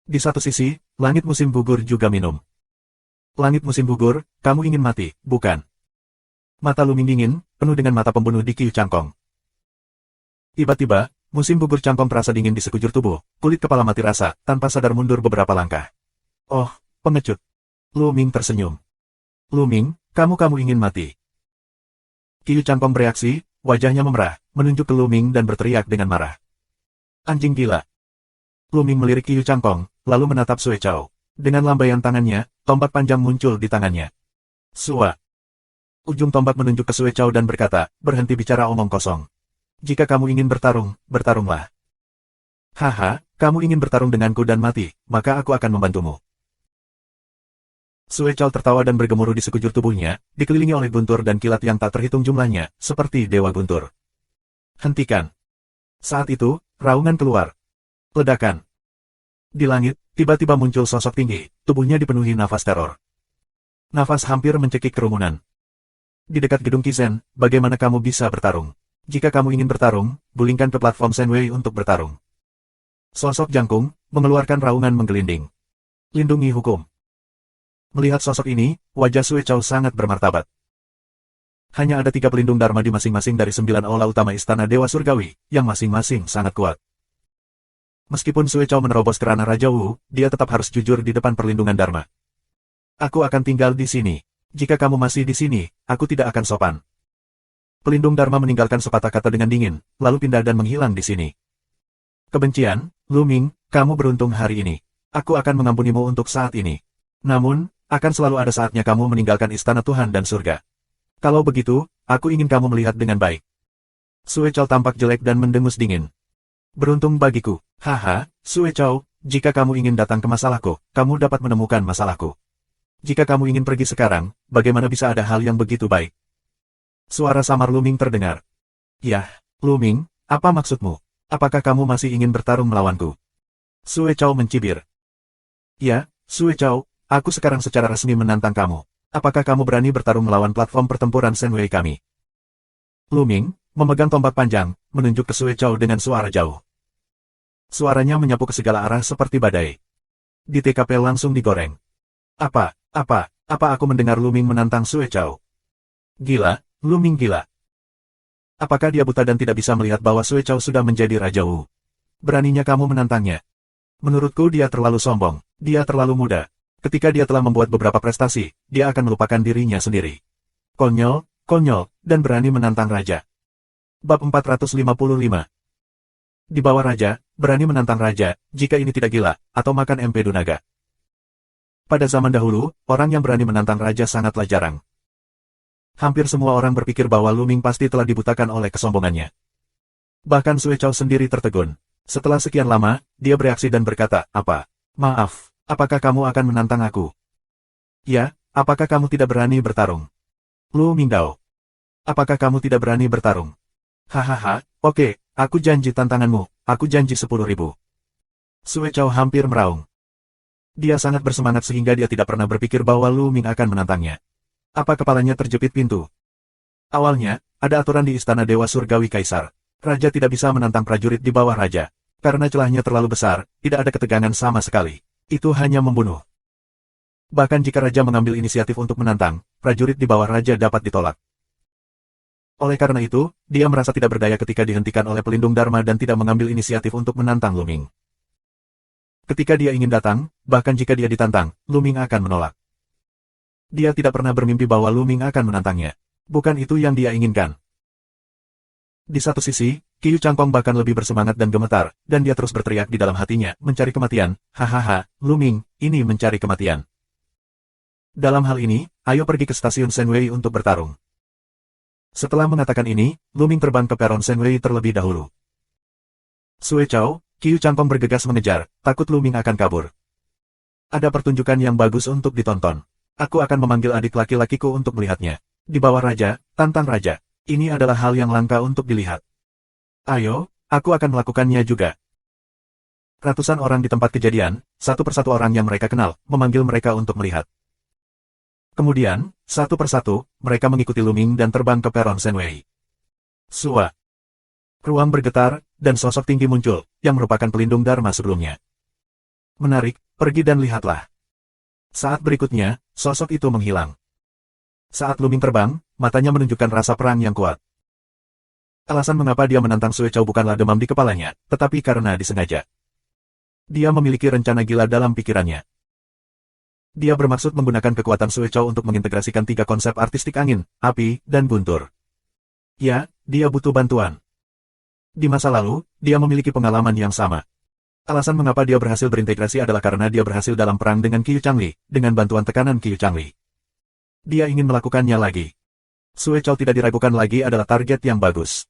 S1: Di satu sisi, langit musim gugur juga minum. Langit musim gugur, kamu ingin mati, bukan? Mata Luming dingin, penuh dengan mata pembunuh di Qiu Cangkong. Tiba-tiba, musim gugur Cangkong terasa dingin di sekujur tubuh, kulit kepala mati rasa, tanpa sadar mundur beberapa langkah. Oh, pengecut. Luming tersenyum. Luming, kamu ingin mati. Qiu Cangkong bereaksi, wajahnya memerah, menunjuk ke Luming dan berteriak dengan marah. Anjing gila. Luming melirik Qiu Cangkong, lalu menatap Sue Chow. Dengan lambaian tangannya, tombak panjang muncul di tangannya. Sua. Ujung tombak menunjuk ke Sue Chow dan berkata, berhenti bicara omong kosong. Jika kamu ingin bertarung, bertarunglah. Haha, kamu ingin bertarung denganku dan mati, maka aku akan membantumu. Sue Chow tertawa dan bergemuruh di sekujur tubuhnya, dikelilingi oleh guntur dan kilat yang tak terhitung jumlahnya, seperti dewa guntur. Hentikan. Saat itu, raungan keluar. Ledakan. Di langit, tiba-tiba muncul sosok tinggi, tubuhnya dipenuhi nafas teror. Nafas hampir mencekik kerumunan. Di dekat gedung Kizen, bagaimana kamu bisa bertarung? Jika kamu ingin bertarung, gulingkan ke platform Senwei untuk bertarung. Sosok jangkung, mengeluarkan raungan menggelinding. Lindungi hukum. Melihat sosok ini, wajah Sue Chow sangat bermartabat. Hanya ada 3 pelindung Dharma di masing-masing dari 9 aula utama Istana Dewa Surgawi, yang masing-masing sangat kuat. Meskipun Sue Chow menerobos ke ranah Raja Wu, dia tetap harus jujur di depan perlindungan Dharma. Aku akan tinggal di sini. Jika kamu masih di sini, aku tidak akan sopan. Pelindung Dharma meninggalkan sepatah kata dengan dingin, lalu pindah dan menghilang di sini. Kebencian, Luming, kamu beruntung hari ini. Aku akan mengampunimu untuk saat ini. Namun, akan selalu ada saatnya kamu meninggalkan istana Tuhan dan surga. Kalau begitu, aku ingin kamu melihat dengan baik. Sue Chow tampak jelek dan mendengus dingin. Beruntung bagiku. Haha, Sue Chow, jika kamu ingin datang ke masalahku, kamu dapat menemukan masalahku. Jika kamu ingin pergi sekarang, bagaimana bisa ada hal yang begitu baik? Suara samar Luming terdengar. Yah, Luming, apa maksudmu? Apakah kamu masih ingin bertarung melawanku? Sue Chow mencibir. Ya, Sue Chow, aku sekarang secara resmi menantang kamu. Apakah kamu berani bertarung melawan platform pertempuran Senwei kami? Luming, memegang tombak panjang, menunjuk ke Sue Chow dengan suara jauh. Suaranya menyapu ke segala arah seperti badai. Di TKP langsung digoreng. Apa aku mendengar Luming menantang Sue Chow? Gila, Luming gila. Apakah dia buta dan tidak bisa melihat bahwa Sue Chow sudah menjadi Raja Wu? Beraninya kamu menantangnya? Menurutku dia terlalu sombong, dia terlalu muda. Ketika dia telah membuat beberapa prestasi, dia akan melupakan dirinya sendiri. Konyol, dan berani menantang Raja. Bab 455. Di bawah Raja, berani menantang Raja, jika ini tidak gila, atau makan empedu naga. Pada zaman dahulu, orang yang berani menantang Raja sangatlah jarang. Hampir semua orang berpikir bahwa Luming pasti telah dibutakan oleh kesombongannya. Bahkan Sue Chow sendiri tertegun. Setelah sekian lama, dia bereaksi dan berkata, Maaf, apakah kamu akan menantang aku? Ya, apakah kamu tidak berani bertarung? Lu Mingdao. Apakah kamu tidak berani bertarung? Hahaha, oke, aku janji tantanganmu, aku janji 10.000. Sue Chow hampir meraung. Dia sangat bersemangat sehingga dia tidak pernah berpikir bahwa Lu Ming akan menantangnya. Apa kepalanya terjepit pintu? Awalnya, ada aturan di Istana Dewa Surgawi Kaisar. Raja tidak bisa menantang prajurit di bawah raja. Karena celahnya terlalu besar, tidak ada ketegangan sama sekali. Itu hanya membunuh. Bahkan jika raja mengambil inisiatif untuk menantang, prajurit di bawah raja dapat ditolak. Oleh karena itu, dia merasa tidak berdaya ketika dihentikan oleh pelindung Dharma dan tidak mengambil inisiatif untuk menantang Lu Ming. Ketika dia ingin datang, bahkan jika dia ditantang, Lu Ming akan menolak. Dia tidak pernah bermimpi bahwa Lu Ming akan menantangnya. Bukan itu yang dia inginkan. Di satu sisi, Qiu Changpong bahkan lebih bersemangat dan gemetar, dan dia terus berteriak di dalam hatinya, mencari kematian, hahaha, Lu Ming, ini mencari kematian. Dalam hal ini, ayo pergi ke stasiun Senwei untuk bertarung. Setelah mengatakan ini, Lu Ming terbang ke peron Senwei terlebih dahulu. Sue Chow, Qiu Changpong bergegas mengejar, takut Lu Ming akan kabur. Ada pertunjukan yang bagus untuk ditonton. Aku akan memanggil adik laki-lakiku untuk melihatnya. Di bawah raja, tantang raja. Ini adalah hal yang langka untuk dilihat. Ayo, aku akan melakukannya juga. Ratusan orang di tempat kejadian, satu persatu orang yang mereka kenal, memanggil mereka untuk melihat. Kemudian, satu persatu, mereka mengikuti Lu Ming dan terbang ke peron Senwei. Sua. Ruang bergetar, dan sosok tinggi muncul, yang merupakan pelindung Dharma sebelumnya. Menarik, pergi dan lihatlah. Saat berikutnya, sosok itu menghilang. Saat Lu Ming terbang, matanya menunjukkan rasa perang yang kuat. Alasan mengapa dia menantang Sue Chow bukanlah demam di kepalanya, tetapi karena disengaja. Dia memiliki rencana gila dalam pikirannya. Dia bermaksud menggunakan kekuatan Sue Chow untuk mengintegrasikan 3 konsep artistik angin, api, dan guntur. Ya, dia butuh bantuan. Di masa lalu, dia memiliki pengalaman yang sama. Alasan mengapa dia berhasil berintegrasi adalah karena dia berhasil dalam perang dengan Qiu Changli, dengan bantuan tekanan Qiu Changli. Dia ingin melakukannya lagi. Sue Chow tidak diragukan lagi adalah target yang bagus.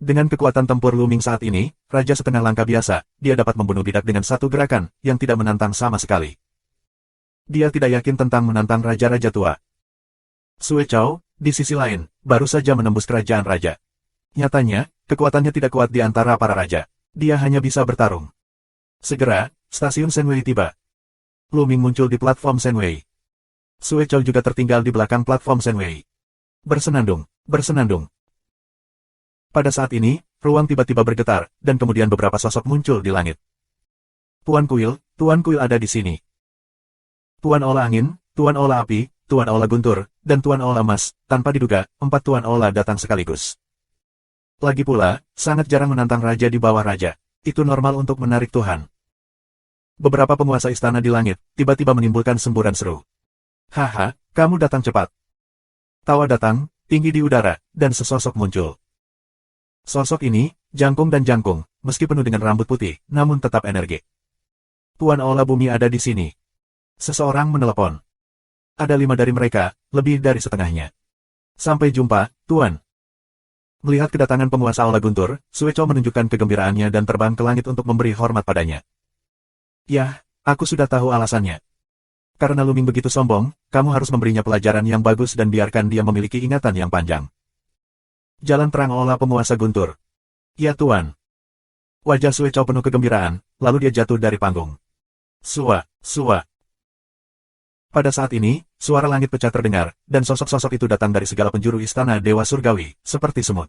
S1: Dengan kekuatan tempur Lu Ming saat ini, raja setengah langka biasa, dia dapat membunuh bidak dengan satu gerakan, yang tidak menantang sama sekali. Dia tidak yakin tentang menantang raja-raja tua. Sue Chow, di sisi lain, baru saja menembus kerajaan raja. Nyatanya, kekuatannya tidak kuat di antara para raja. Dia hanya bisa bertarung. Segera, stasiun Senwei tiba. Lu Ming muncul di platform Senwei. Sue Chow juga tertinggal di belakang platform Senwei. Bersenandung, bersenandung. Pada saat ini, ruang tiba-tiba bergetar, dan kemudian beberapa sosok muncul di langit. Tuan Kuil ada di sini. Tuan Ola Angin, Tuan Ola Api, Tuan Ola Guntur, dan Tuan Ola Emas, tanpa diduga, 4 Tuan Ola datang sekaligus. Lagi pula, sangat jarang menantang raja di bawah raja. Itu normal untuk menarik Tuhan. Beberapa penguasa istana di langit, tiba-tiba menimbulkan semburan seru. Haha, kamu datang cepat. Tawa datang, tinggi di udara, dan sesosok muncul. Sosok ini, jangkung dan jangkung, meski penuh dengan rambut putih, namun tetap energi. Tuan Ola Bumi ada di sini. Seseorang menelepon. Ada 5 dari mereka, lebih dari setengahnya. Sampai jumpa, Tuan. Melihat kedatangan penguasa Ola Guntur, Sue Chow menunjukkan kegembiraannya dan terbang ke langit untuk memberi hormat padanya. Yah, aku sudah tahu alasannya. Karena Lu Ming begitu sombong, kamu harus memberinya pelajaran yang bagus dan biarkan dia memiliki ingatan yang panjang. Jalan terang Ola penguasa Guntur. Ya Tuan. Wajah Sue Chow penuh kegembiraan, lalu dia jatuh dari panggung. Sua. Pada saat ini, suara langit pecah terdengar, dan sosok-sosok itu datang dari segala penjuru istana Dewa Surgawi, seperti semut.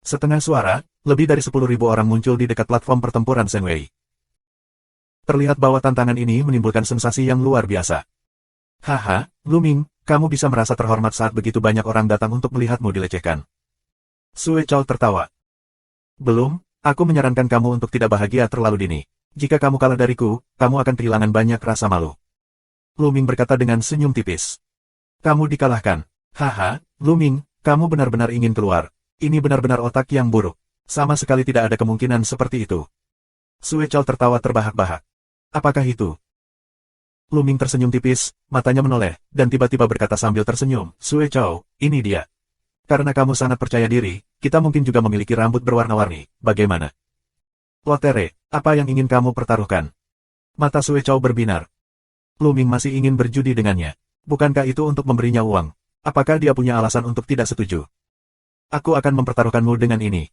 S1: Setengah suara, lebih dari 10.000 orang muncul di dekat platform pertempuran Senwei. Terlihat bahwa tantangan ini menimbulkan sensasi yang luar biasa. Haha, Lu Ming, kamu bisa merasa terhormat saat begitu banyak orang datang untuk melihatmu dilecehkan. Sue Chow tertawa. Belum, aku menyarankan kamu untuk tidak bahagia terlalu dini. Jika kamu kalah dariku, kamu akan kehilangan banyak rasa malu. Lu Ming berkata dengan senyum tipis. Kamu dikalahkan. Haha, Lu Ming, kamu benar-benar ingin keluar. Ini benar-benar otak yang buruk. Sama sekali tidak ada kemungkinan seperti itu. Sue Chow tertawa terbahak-bahak. Apakah itu? Lu Ming tersenyum tipis, matanya menoleh, dan tiba-tiba berkata sambil tersenyum, Sue Chow, ini dia. Karena kamu sangat percaya diri, kita mungkin juga memiliki rambut berwarna-warni, bagaimana? Lotere, apa yang ingin kamu pertaruhkan? Mata Sue Chow berbinar. Lu Ming masih ingin berjudi dengannya. Bukankah itu untuk memberinya uang? Apakah dia punya alasan untuk tidak setuju? Aku akan mempertaruhkanmu dengan ini.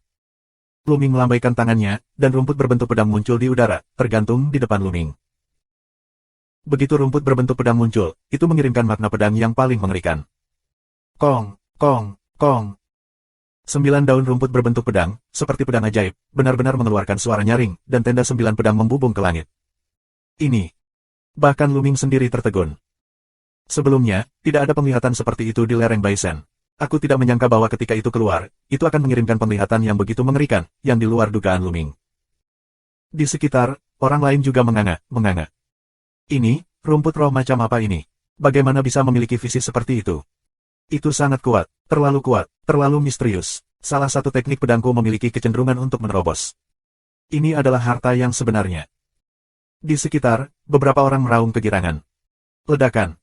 S1: Lu Ming melambaikan tangannya, dan rumput berbentuk pedang muncul di udara, tergantung di depan Lu Ming. Begitu rumput berbentuk pedang muncul, itu mengirimkan makna pedang yang paling mengerikan. Kong, kong, kong. 9 daun rumput berbentuk pedang, seperti pedang ajaib, benar-benar mengeluarkan suara nyaring, dan tenda 9 pedang membubung ke langit. Ini. Bahkan Lu Ming sendiri tertegun. Sebelumnya, tidak ada penglihatan seperti itu di lereng Baisen. Aku tidak menyangka bahwa ketika itu keluar, itu akan mengirimkan penglihatan yang begitu mengerikan, yang di luar dugaan Lu Ming. Di sekitar, orang lain juga menganga. Ini, rumput roh macam apa ini? Bagaimana bisa memiliki visi seperti itu? Itu sangat kuat, terlalu misterius. Salah satu teknik pedangku memiliki kecenderungan untuk menerobos. Ini adalah harta yang sebenarnya. Di sekitar, beberapa orang meraung kegirangan. Ledakan.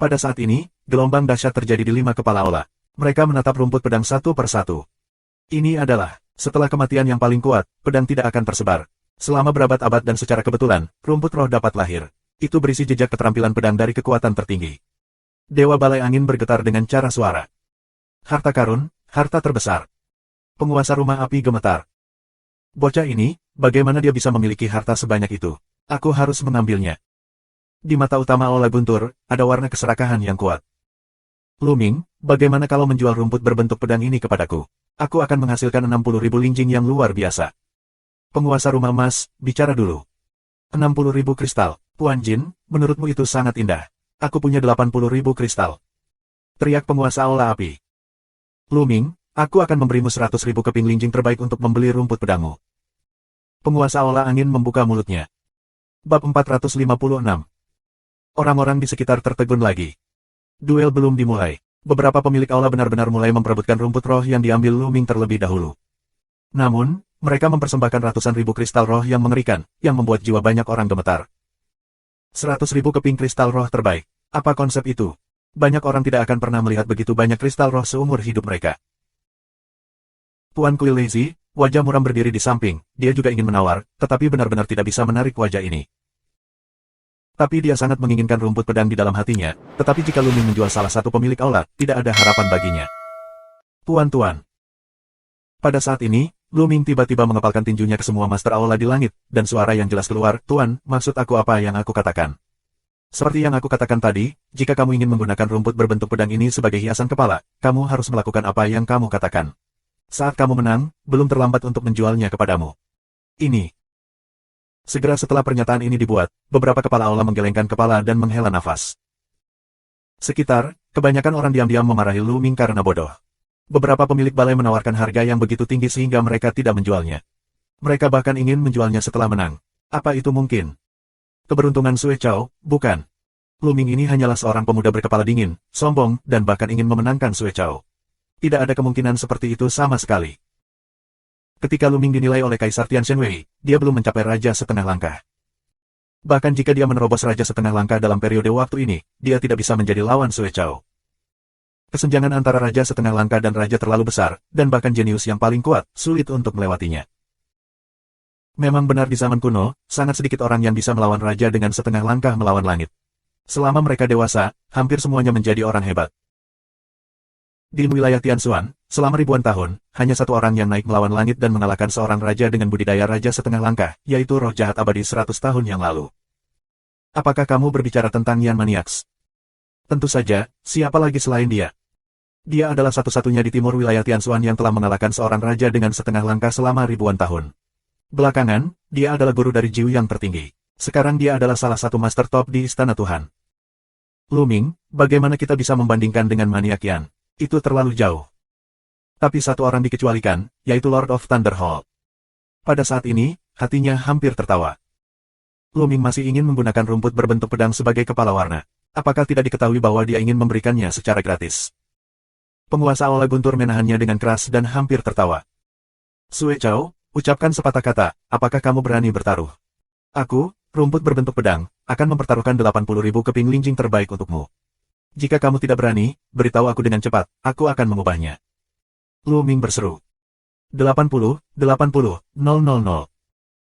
S1: Pada saat ini, gelombang dahsyat terjadi di 5 kepala olah. Mereka menatap rumput pedang satu per satu. Ini adalah, setelah kematian yang paling kuat, pedang tidak akan tersebar. Selama berabad-abad dan secara kebetulan, rumput roh dapat lahir. Itu berisi jejak keterampilan pedang dari kekuatan tertinggi. Dewa Balai Angin bergetar dengan cara suara. Harta karun, harta terbesar. Penguasa rumah api gemetar. Bocah ini, bagaimana dia bisa memiliki harta sebanyak itu? Aku harus mengambilnya. Di mata utama Ola Guntur, ada warna keserakahan yang kuat. Lu Ming, bagaimana kalau menjual rumput berbentuk pedang ini kepadaku? Aku akan menghasilkan 60.000 linjing yang luar biasa. Penguasa rumah emas, bicara dulu. 60.000 kristal. Puan Jin, menurutmu itu sangat indah. Aku punya 80.000 kristal. Teriak penguasa Ola Api. Lu Ming, aku akan memberimu 100.000 keping linjing terbaik untuk membeli rumput pedangmu. Penguasa Ola Angin membuka mulutnya. Bab 456. Orang-orang di sekitar tertegun lagi. Duel belum dimulai. Beberapa pemilik aula benar-benar mulai memperebutkan rumput roh yang diambil Lu Ming terlebih dahulu. Namun, mereka mempersembahkan ratusan ribu kristal roh yang mengerikan, yang membuat jiwa banyak orang gemetar. 100.000 keping kristal roh terbaik. Apa konsep itu? Banyak orang tidak akan pernah melihat begitu banyak kristal roh seumur hidup mereka. Tuan Kuil Lazy, wajah muram berdiri di samping, dia juga ingin menawar, tetapi benar-benar tidak bisa menarik wajah ini. Tapi dia sangat menginginkan rumput pedang di dalam hatinya, tetapi jika Lu Ming menjual salah satu pemilik aula, tidak ada harapan baginya. Tuan. Pada saat ini, Lu Ming tiba-tiba mengepalkan tinjunya ke semua master aula di langit, dan suara yang jelas keluar, Tuan, maksud aku apa yang aku katakan? Seperti yang aku katakan tadi, jika kamu ingin menggunakan rumput berbentuk pedang ini sebagai hiasan kepala, kamu harus melakukan apa yang kamu katakan. Saat kamu menang, belum terlambat untuk menjualnya kepadamu. Ini. Segera setelah pernyataan ini dibuat, beberapa kepala aula menggelengkan kepala dan menghela nafas. Sekitar, kebanyakan orang diam-diam memarahi Lu Ming karena bodoh. Beberapa pemilik balai menawarkan harga yang begitu tinggi sehingga mereka tidak menjualnya. Mereka bahkan ingin menjualnya setelah menang. Apa itu mungkin? Keberuntungan Sue Chao, bukan. Lu Ming ini hanyalah seorang pemuda berkepala dingin, sombong, dan bahkan ingin memenangkan Sue Chao. Tidak ada kemungkinan seperti itu sama sekali. Ketika Lu Ming dinilai oleh Kaisar Tian Shenwei, dia belum mencapai Raja Setengah Langkah. Bahkan jika dia menerobos Raja Setengah Langkah dalam periode waktu ini, dia tidak bisa menjadi lawan Sue Chao. Kesenjangan antara Raja Setengah Langkah dan Raja terlalu besar, dan bahkan jenius yang paling kuat, sulit untuk melewatinya. Memang benar di zaman kuno, sangat sedikit orang yang bisa melawan Raja dengan setengah langkah melawan langit. Selama mereka dewasa, hampir semuanya menjadi orang hebat. Di wilayah Tianxuan, selama ribuan tahun, hanya satu orang yang naik melawan langit dan mengalahkan seorang raja dengan budidaya Raja Setengah Langkah, yaitu roh jahat abadi 100 tahun yang lalu. Apakah kamu berbicara tentang Yan Maniax? Tentu saja, siapa lagi selain dia? Dia adalah satu-satunya di timur wilayah Tianxuan yang telah mengalahkan seorang raja dengan setengah langkah selama ribuan tahun. Belakangan, dia adalah guru dari Jiu yang tertinggi. Sekarang dia adalah salah satu master top di Istana Tuhan. Lu Ming, bagaimana kita bisa membandingkan dengan maniak Yan? Itu terlalu jauh. Tapi satu orang dikecualikan, yaitu Lord of Thunderhold. Pada saat ini, hatinya hampir tertawa. Lu Ming masih ingin menggunakan rumput berbentuk pedang sebagai kepala warna. Apakah tidak diketahui bahwa dia ingin memberikannya secara gratis? Penguasa Aula Guntur menahannya dengan keras dan hampir tertawa. Sue Chao, ucapkan sepatah kata, apakah kamu berani bertaruh? Aku, rumput berbentuk pedang, akan mempertaruhkan 80.000 keping linjing terbaik untukmu. Jika kamu tidak berani, beritahu aku dengan cepat, aku akan mengubahnya. Lu Ming berseru. 80, 000.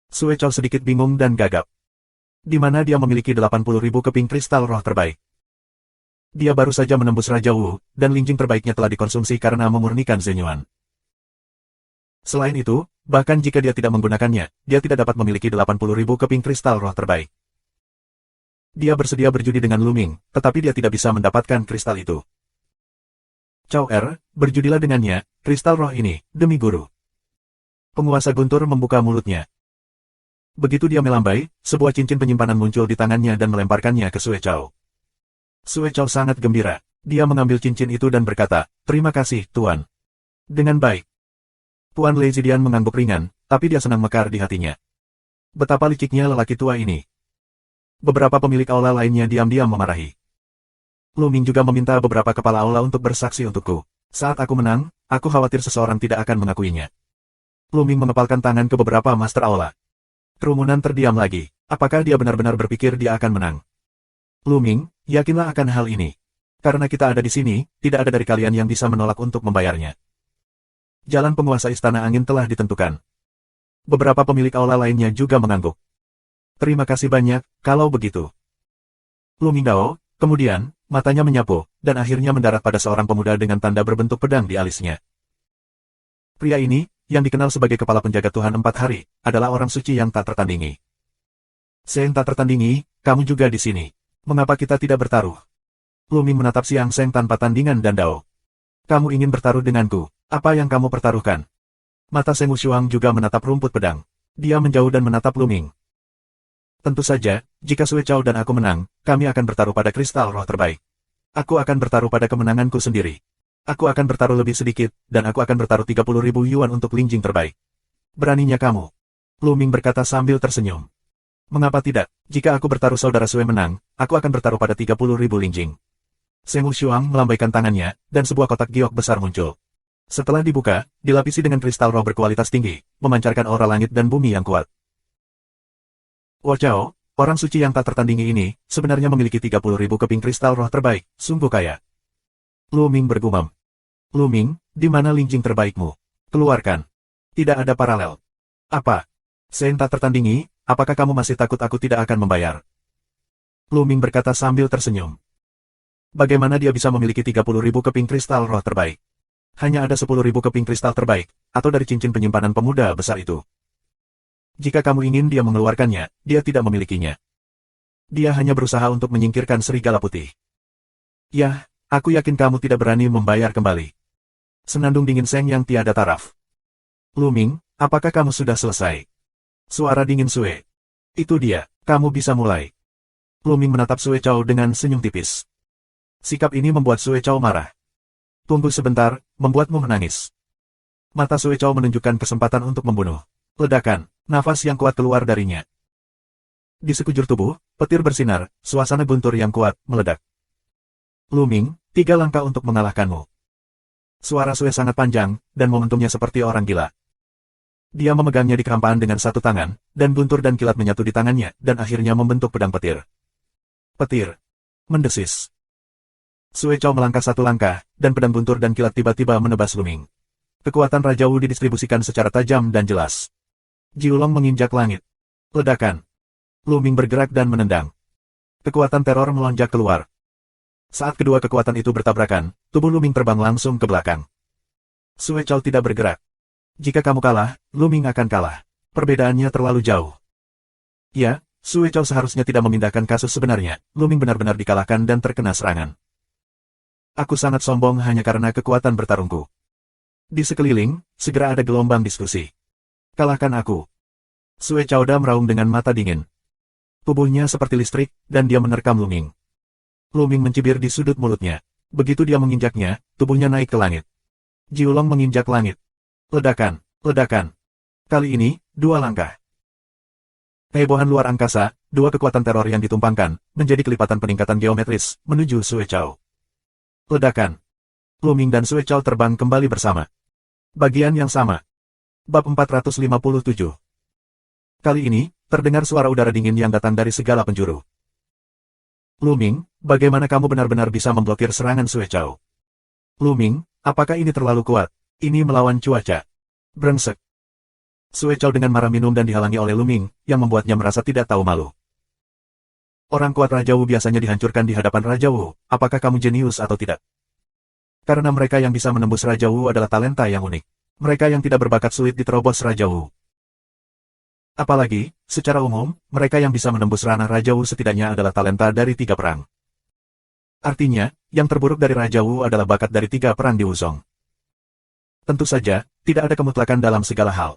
S1: Sue Chao sedikit bingung dan gagap. di mana dia memiliki 80.000 keping kristal roh terbaik. Dia baru saja menembus Raja Wu, dan linjing terbaiknya telah dikonsumsi karena memurnikan Zenyuan. Selain itu, bahkan jika dia tidak menggunakannya, dia tidak dapat memiliki 80.000 keping kristal roh terbaik. Dia bersedia berjudi dengan Lu Ming, tetapi dia tidak bisa mendapatkan kristal itu. Cao Er, berjudilah dengannya, kristal roh ini, demi guru. Penguasa guntur membuka mulutnya. Begitu dia melambai, sebuah cincin penyimpanan muncul di tangannya dan melemparkannya ke Sue Chao. Sue Chao sangat gembira. Dia mengambil cincin itu dan berkata, "Terima kasih, Tuan." Dengan baik. Tuan Lei Zidian mengangguk ringan, tapi dia senang mekar di hatinya. Betapa liciknya lelaki tua ini. Beberapa pemilik aula lainnya diam-diam memarahi. Lu Ming juga meminta beberapa kepala aula untuk bersaksi untukku. Saat aku menang, aku khawatir seseorang tidak akan mengakuinya. Lu Ming mengepalkan tangan ke beberapa master aula. Kerumunan terdiam lagi. Apakah dia benar-benar berpikir dia akan menang? Lu Ming, yakinlah akan hal ini. Karena kita ada di sini, tidak ada dari kalian yang bisa menolak untuk membayarnya. Jalan penguasa Istana Angin telah ditentukan. Beberapa pemilik aula lainnya juga mengangguk. Terima kasih banyak, kalau begitu. Lu Ming Dao, kemudian, matanya menyapu, dan akhirnya mendarat pada seorang pemuda dengan tanda berbentuk pedang di alisnya. Pria ini, yang dikenal sebagai kepala penjaga Tuhan 4 hari, adalah orang suci yang tak tertandingi. Seng tak tertandingi, kamu juga di sini. Mengapa kita tidak bertaruh? Lu Ming menatap Siang Seng tanpa tandingan dan Dao. Kamu ingin bertaruh denganku, apa yang kamu pertaruhkan? Mata Seng Wushuang juga menatap rumput pedang. Dia menjauh dan menatap Lu Ming. Tentu saja, jika Sue Chao dan aku menang, kami akan bertaruh pada kristal roh terbaik. Aku akan bertaruh pada kemenanganku sendiri. Aku akan bertaruh lebih sedikit, dan aku akan bertaruh 30.000 yuan untuk linjing terbaik. Beraninya kamu? Lu Ming berkata sambil tersenyum. Mengapa tidak? Jika aku bertaruh saudara Sue menang, aku akan bertaruh pada 30.000 linjing. Seng Wushuang melambaikan tangannya, dan sebuah kotak giok besar muncul. Setelah dibuka, dilapisi dengan kristal roh berkualitas tinggi, memancarkan aura langit dan bumi yang kuat. Wo Chao, orang suci yang tak tertandingi ini, sebenarnya memiliki 30.000 keping kristal roh terbaik, sungguh kaya. Lu Ming bergumam. Lu Ming, di mana linjing terbaikmu? Keluarkan. Tidak ada paralel. Apa? Seng tak tertandingi, apakah kamu masih takut aku tidak akan membayar? Lu Ming berkata sambil tersenyum. Bagaimana dia bisa memiliki 30.000 keping kristal roh terbaik? Hanya ada 10.000 keping kristal terbaik, atau dari cincin penyimpanan pemuda besar itu. Jika kamu ingin dia mengeluarkannya, dia tidak memilikinya. Dia hanya berusaha untuk menyingkirkan serigala putih. Yah, aku yakin kamu tidak berani membayar kembali. Senandung dingin Seng yang tiada taraf. Lu Ming, apakah kamu sudah selesai? Suara dingin Sue. Itu dia, kamu bisa mulai. Lu Ming menatap Sue Chao dengan senyum tipis. Sikap ini membuat Sue Chao marah. Tunggu sebentar, membuatmu menangis. Mata Sue Chao menunjukkan kesempatan untuk membunuh. Ledakan. Nafas yang kuat keluar darinya. Di sekujur tubuh, petir bersinar, suasana guntur yang kuat, meledak. Lu Ming, 3 langkah untuk mengalahkanmu. Suara Sue sangat panjang, dan momentumnya seperti orang gila. Dia memegangnya di kehampaan dengan satu tangan, dan guntur dan kilat menyatu di tangannya, dan akhirnya membentuk pedang petir. Petir. Mendesis. Sue Chao melangkah 1 langkah, dan pedang guntur dan kilat tiba-tiba menebas Lu Ming. Kekuatan Raja Wu didistribusikan secara tajam dan jelas. Jiulong menginjak langit. Ledakan. Lu Ming bergerak dan menendang. Kekuatan teror melonjak keluar. Saat kedua kekuatan itu bertabrakan, tubuh Lu Ming terbang langsung ke belakang. Sue Chao tidak bergerak. Jika kamu kalah, Lu Ming akan kalah. Perbedaannya terlalu jauh. Ya, Sue Chao seharusnya tidak memindahkan kasus sebenarnya. Lu Ming benar-benar dikalahkan dan terkena serangan. Aku sangat sombong hanya karena kekuatan bertarungku. Di sekeliling, segera ada gelombang diskusi. Kalahkan aku. Sue Chao meraung dengan mata dingin. Tubuhnya seperti listrik, dan dia menerkam Lu Ming. Lu Ming mencibir di sudut mulutnya. Begitu dia menginjaknya, tubuhnya naik ke langit. Jiulong menginjak langit. Ledakan, ledakan. Kali ini, 2 langkah. Kehebohan luar angkasa, 2 kekuatan teror yang ditumpangkan, menjadi kelipatan peningkatan geometris, menuju Sue Chao. Ledakan. Lu Ming dan Sue Chao terbang kembali bersama. Bagian yang sama. Bab 457. Kali ini, terdengar suara udara dingin yang datang dari segala penjuru. Lu Ming, bagaimana kamu benar-benar bisa memblokir serangan Sue Chao? Lu Ming, apakah ini terlalu kuat? Ini melawan cuaca. Brengsek. Sue Chao dengan marah minum dan dihalangi oleh Lu Ming, yang membuatnya merasa tidak tahu malu. Orang kuat Raja Wu biasanya dihancurkan di hadapan Raja Wu, apakah kamu jenius atau tidak? Karena mereka yang bisa menembus Raja Wu adalah talenta yang unik. Mereka yang tidak berbakat sulit diterobos Raja Wu. Apalagi, secara umum, mereka yang bisa menembus ranah Raja Wu setidaknya adalah talenta dari 3 perang. Artinya, yang terburuk dari Raja Wu adalah bakat dari 3 perang di Wuzong. Tentu saja, tidak ada kemutlakan dalam segala hal.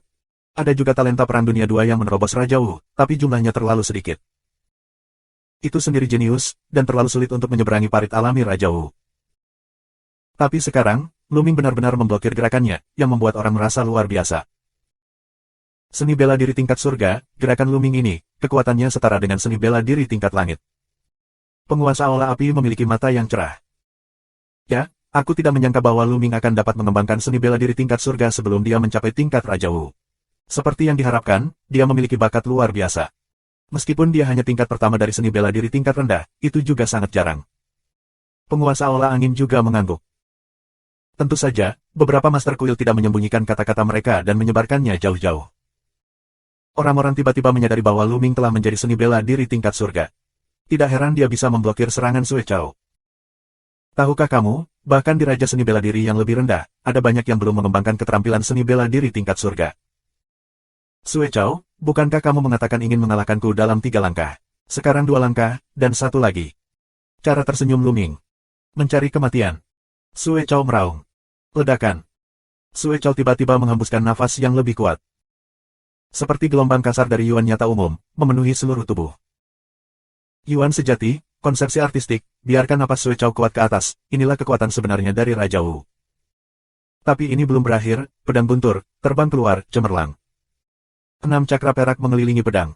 S1: Ada juga talenta Perang Dunia II yang menerobos Raja Wu, tapi jumlahnya terlalu sedikit. Itu sendiri jenius, dan terlalu sulit untuk menyeberangi parit alami Raja Wu. Tapi sekarang, Luming benar-benar memblokir gerakannya, yang membuat orang merasa luar biasa. Seni bela diri tingkat surga, gerakan Luming ini, kekuatannya setara dengan seni bela diri tingkat langit. Penguasa aula api memiliki mata yang cerah. Ya, aku tidak menyangka bahwa Luming akan dapat mengembangkan seni bela diri tingkat surga sebelum dia mencapai tingkat Raja Wu. Seperti yang diharapkan, dia memiliki bakat luar biasa. Meskipun dia hanya tingkat pertama dari seni bela diri tingkat rendah, itu juga sangat jarang. Penguasa aula angin juga mengangguk. Tentu saja, beberapa Master Kuil tidak menyembunyikan kata-kata mereka dan menyebarkannya jauh-jauh. Orang-orang tiba-tiba menyadari bahwa Luming telah menjadi seni bela diri tingkat surga. Tidak heran dia bisa memblokir serangan Sue Chao. Tahukah kamu, bahkan di Raja Seni Bela Diri yang lebih rendah, ada banyak yang belum mengembangkan keterampilan seni bela diri tingkat surga. Sue Chao, bukankah kamu mengatakan ingin mengalahkanku dalam 3 langkah? Sekarang 2 langkah, dan 1 lagi. Cara tersenyum Luming. Mencari kematian. Sue Chao meraung. Ledakan. Sue Chao tiba-tiba menghembuskan nafas yang lebih kuat. Seperti gelombang kasar dari Yuan nyata umum, memenuhi seluruh tubuh. Yuan sejati, konsepsi artistik, biarkan napas Sue Chao kuat ke atas, inilah kekuatan sebenarnya dari Raja Wu. Tapi ini belum berakhir, pedang guntur, terbang keluar, cemerlang. 6 cakra perak mengelilingi pedang.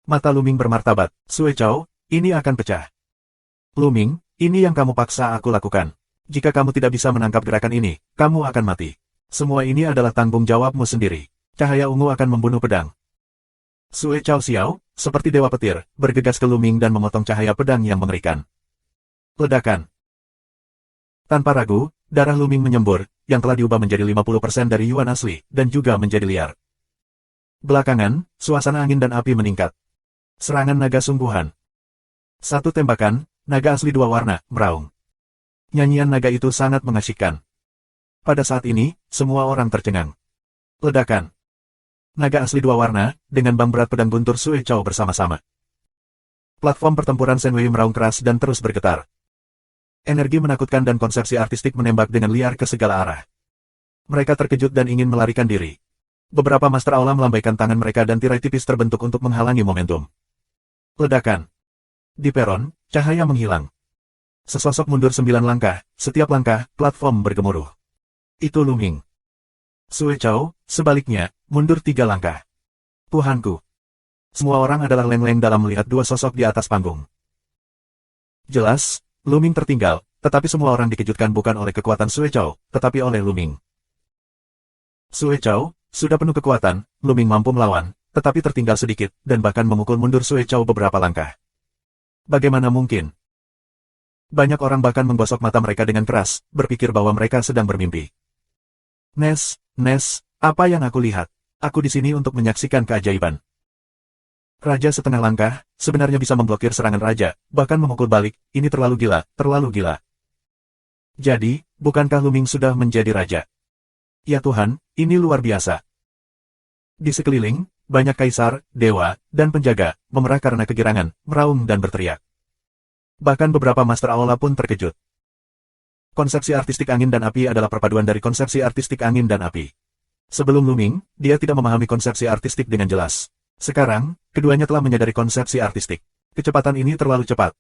S1: Mata Luming bermartabat, Sue Chao, ini akan pecah. Luming, ini yang kamu paksa aku lakukan. Jika kamu tidak bisa menangkap gerakan ini, kamu akan mati. Semua ini adalah tanggung jawabmu sendiri. Cahaya ungu akan membunuh pedang. Sue Chao Xiao, seperti dewa petir, bergegas ke Luming dan memotong cahaya pedang yang mengerikan. Ledakan. Tanpa ragu, darah Luming menyembur, yang telah diubah menjadi 50% dari Yuan asli, dan juga menjadi liar. Belakangan, suasana angin dan api meningkat. Serangan naga sungguhan. 1 tembakan, naga asli 2 warna, meraung. Nyanyian naga itu sangat mengasyikkan. Pada saat ini, semua orang tercengang. Ledakan. Naga asli 2 warna, dengan bang berat pedang guntur Sue Chao bersama-sama. Platform pertempuran Shenwei meraung keras dan terus bergetar. Energi menakutkan dan konsepsi artistik menembak dengan liar ke segala arah. Mereka terkejut dan ingin melarikan diri. Beberapa Master Aula melambaikan tangan mereka dan tirai tipis terbentuk untuk menghalangi momentum. Ledakan. Di peron, cahaya menghilang. Sesosok mundur 9 langkah, setiap langkah, platform bergemuruh. Itu Luming. Sue Chao, sebaliknya, mundur 3 langkah. Tuhanku. Semua orang adalah leng-leng dalam melihat 2 sosok di atas panggung. Jelas, Luming tertinggal, tetapi semua orang dikejutkan bukan oleh kekuatan Sue Chao, tetapi oleh Luming. Sue Chao, sudah penuh kekuatan, Luming mampu melawan, tetapi tertinggal sedikit, dan bahkan memukul mundur Sue Chao beberapa langkah. Bagaimana mungkin? Banyak orang bahkan menggosok mata mereka dengan keras, berpikir bahwa mereka sedang bermimpi. Nes, apa yang aku lihat? Aku di sini untuk menyaksikan keajaiban. Raja setengah langkah, sebenarnya bisa memblokir serangan raja, bahkan memukul balik, ini terlalu gila, terlalu gila. Jadi, bukankah Luming sudah menjadi raja? Ya Tuhan, ini luar biasa. Di sekeliling, banyak kaisar, dewa, dan penjaga, memerah karena kegirangan, meraung dan berteriak. Bahkan beberapa Master Aula pun terkejut. Konsepsi artistik angin dan api adalah perpaduan dari konsepsi artistik angin dan api. Sebelum Luming, dia tidak memahami konsepsi artistik dengan jelas. Sekarang, keduanya telah menyadari konsepsi artistik. Kecepatan ini terlalu cepat.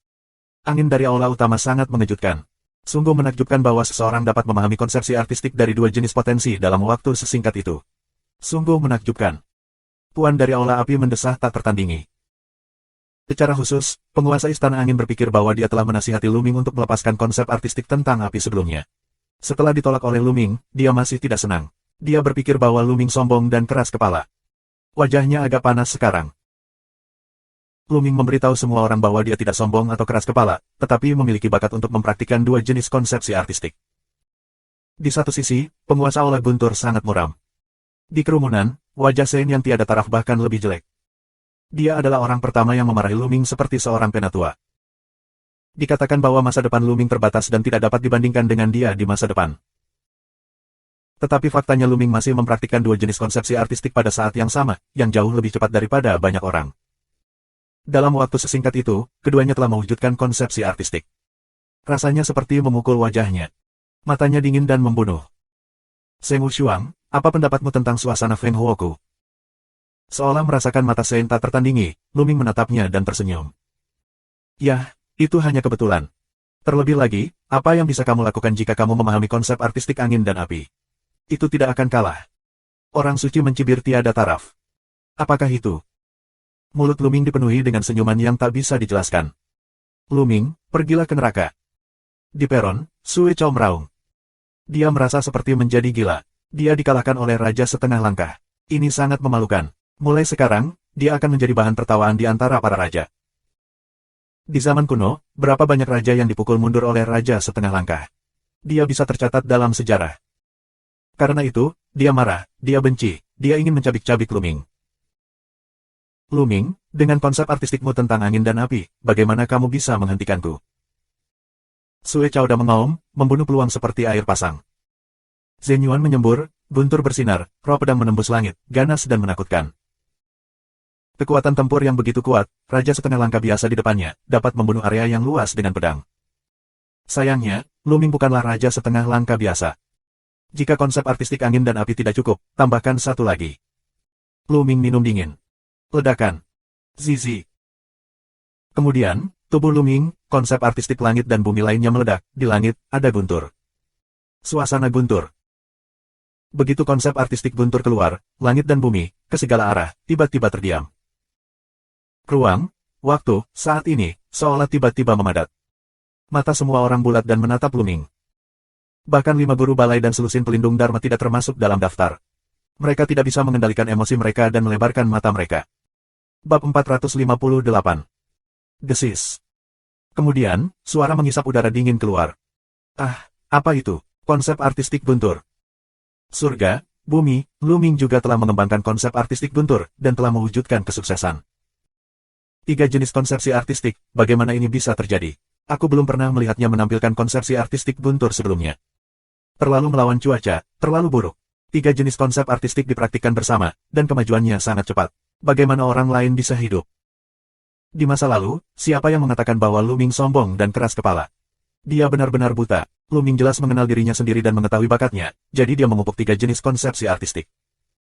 S1: Angin dari aula utama sangat mengejutkan. Sungguh menakjubkan bahwa seseorang dapat memahami konsepsi artistik dari 2 jenis potensi dalam waktu sesingkat itu. Sungguh menakjubkan. Tuan dari aula api mendesah tak tertandingi. Secara khusus, penguasa Istana Angin berpikir bahwa dia telah menasihati Luming untuk melepaskan konsep artistik tentang api sebelumnya. Setelah ditolak oleh Luming, dia masih tidak senang. Dia berpikir bahwa Luming sombong dan keras kepala. Wajahnya agak panas sekarang. Luming memberitahu semua orang bahwa dia tidak sombong atau keras kepala, tetapi memiliki bakat untuk mempraktikkan 2 jenis konsepsi artistik. Di satu sisi, penguasa aula guntur sangat muram. Di kerumunan, wajah Shen yang tiada taraf bahkan lebih jelek. Dia adalah orang pertama yang memarahi Luming seperti seorang penatua. Dikatakan bahwa masa depan Luming terbatas dan tidak dapat dibandingkan dengan dia di masa depan. Tetapi faktanya Luming masih mempraktikkan dua jenis konsepsi artistik pada saat yang sama, yang jauh lebih cepat daripada banyak orang. Dalam waktu sesingkat itu, keduanya telah mewujudkan konsepsi artistik. Rasanya seperti memukul wajahnya. Matanya dingin dan membunuh. Seng Wushuang, apa pendapatmu tentang suasana Feng Huoku? Seolah merasakan mata Seng tak tertandingi, Luming menatapnya dan tersenyum. Yah, itu hanya kebetulan. Terlebih lagi, apa yang bisa kamu lakukan jika kamu memahami konsep artistik angin dan api? Itu tidak akan kalah. Orang suci mencibir tiada taraf. Apakah itu? Mulut Luming dipenuhi dengan senyuman yang tak bisa dijelaskan. Luming, pergilah ke neraka. Di peron, Sue Chao meraung. Dia merasa seperti menjadi gila. Dia dikalahkan oleh raja setengah langkah. Ini sangat memalukan. Mulai sekarang, dia akan menjadi bahan tertawaan di antara para raja. Di zaman kuno, berapa banyak raja yang dipukul mundur oleh raja setengah langkah? Dia bisa tercatat dalam sejarah. Karena itu, dia marah, dia benci, dia ingin mencabik-cabik Luming. Luming, dengan konsep artistikmu tentang angin dan api, bagaimana kamu bisa menghentikanku? Sue Chao mengaum, membunuh peluang seperti air pasang. Zhen Yuan menyembur, guntur bersinar, roh pedang menembus langit, ganas dan menakutkan. Kekuatan tempur yang begitu kuat, raja setengah langkah biasa di depannya, dapat membunuh area yang luas dengan pedang. Sayangnya, Luming bukanlah raja setengah langkah biasa. Jika konsep artistik angin dan api tidak cukup, tambahkan satu lagi. Luming minum dingin. Ledakan. Zizi. Kemudian, tubuh Luming, konsep artistik langit dan bumi lainnya meledak, di langit, ada guntur. Suasana guntur. Begitu konsep artistik guntur keluar, langit dan bumi, ke segala arah, tiba-tiba terdiam. Ruang, waktu, saat ini, seolah tiba-tiba memadat. Mata semua orang bulat dan menatap Luming. Bahkan 5 guru balai dan selusin pelindung Dharma tidak termasuk dalam daftar. Mereka tidak bisa mengendalikan emosi mereka dan melebarkan mata mereka. Bab 458. Desis. Kemudian, suara mengisap udara dingin keluar. Ah, apa itu? Konsep artistik guntur. Surga, bumi, Luming juga telah mengembangkan konsep artistik guntur, dan telah mewujudkan kesuksesan. 3 jenis konsepsi artistik, bagaimana ini bisa terjadi? Aku belum pernah melihatnya menampilkan konsepsi artistik guntur sebelumnya. Terlalu melawan cuaca, terlalu buruk. 3 jenis konsep artistik dipraktikkan bersama, dan kemajuannya sangat cepat. Bagaimana orang lain bisa hidup? Di masa lalu, siapa yang mengatakan bahwa Luming sombong dan keras kepala? Dia benar-benar buta. Luming jelas mengenal dirinya sendiri dan mengetahui bakatnya, jadi dia memupuk 3 jenis konsepsi artistik.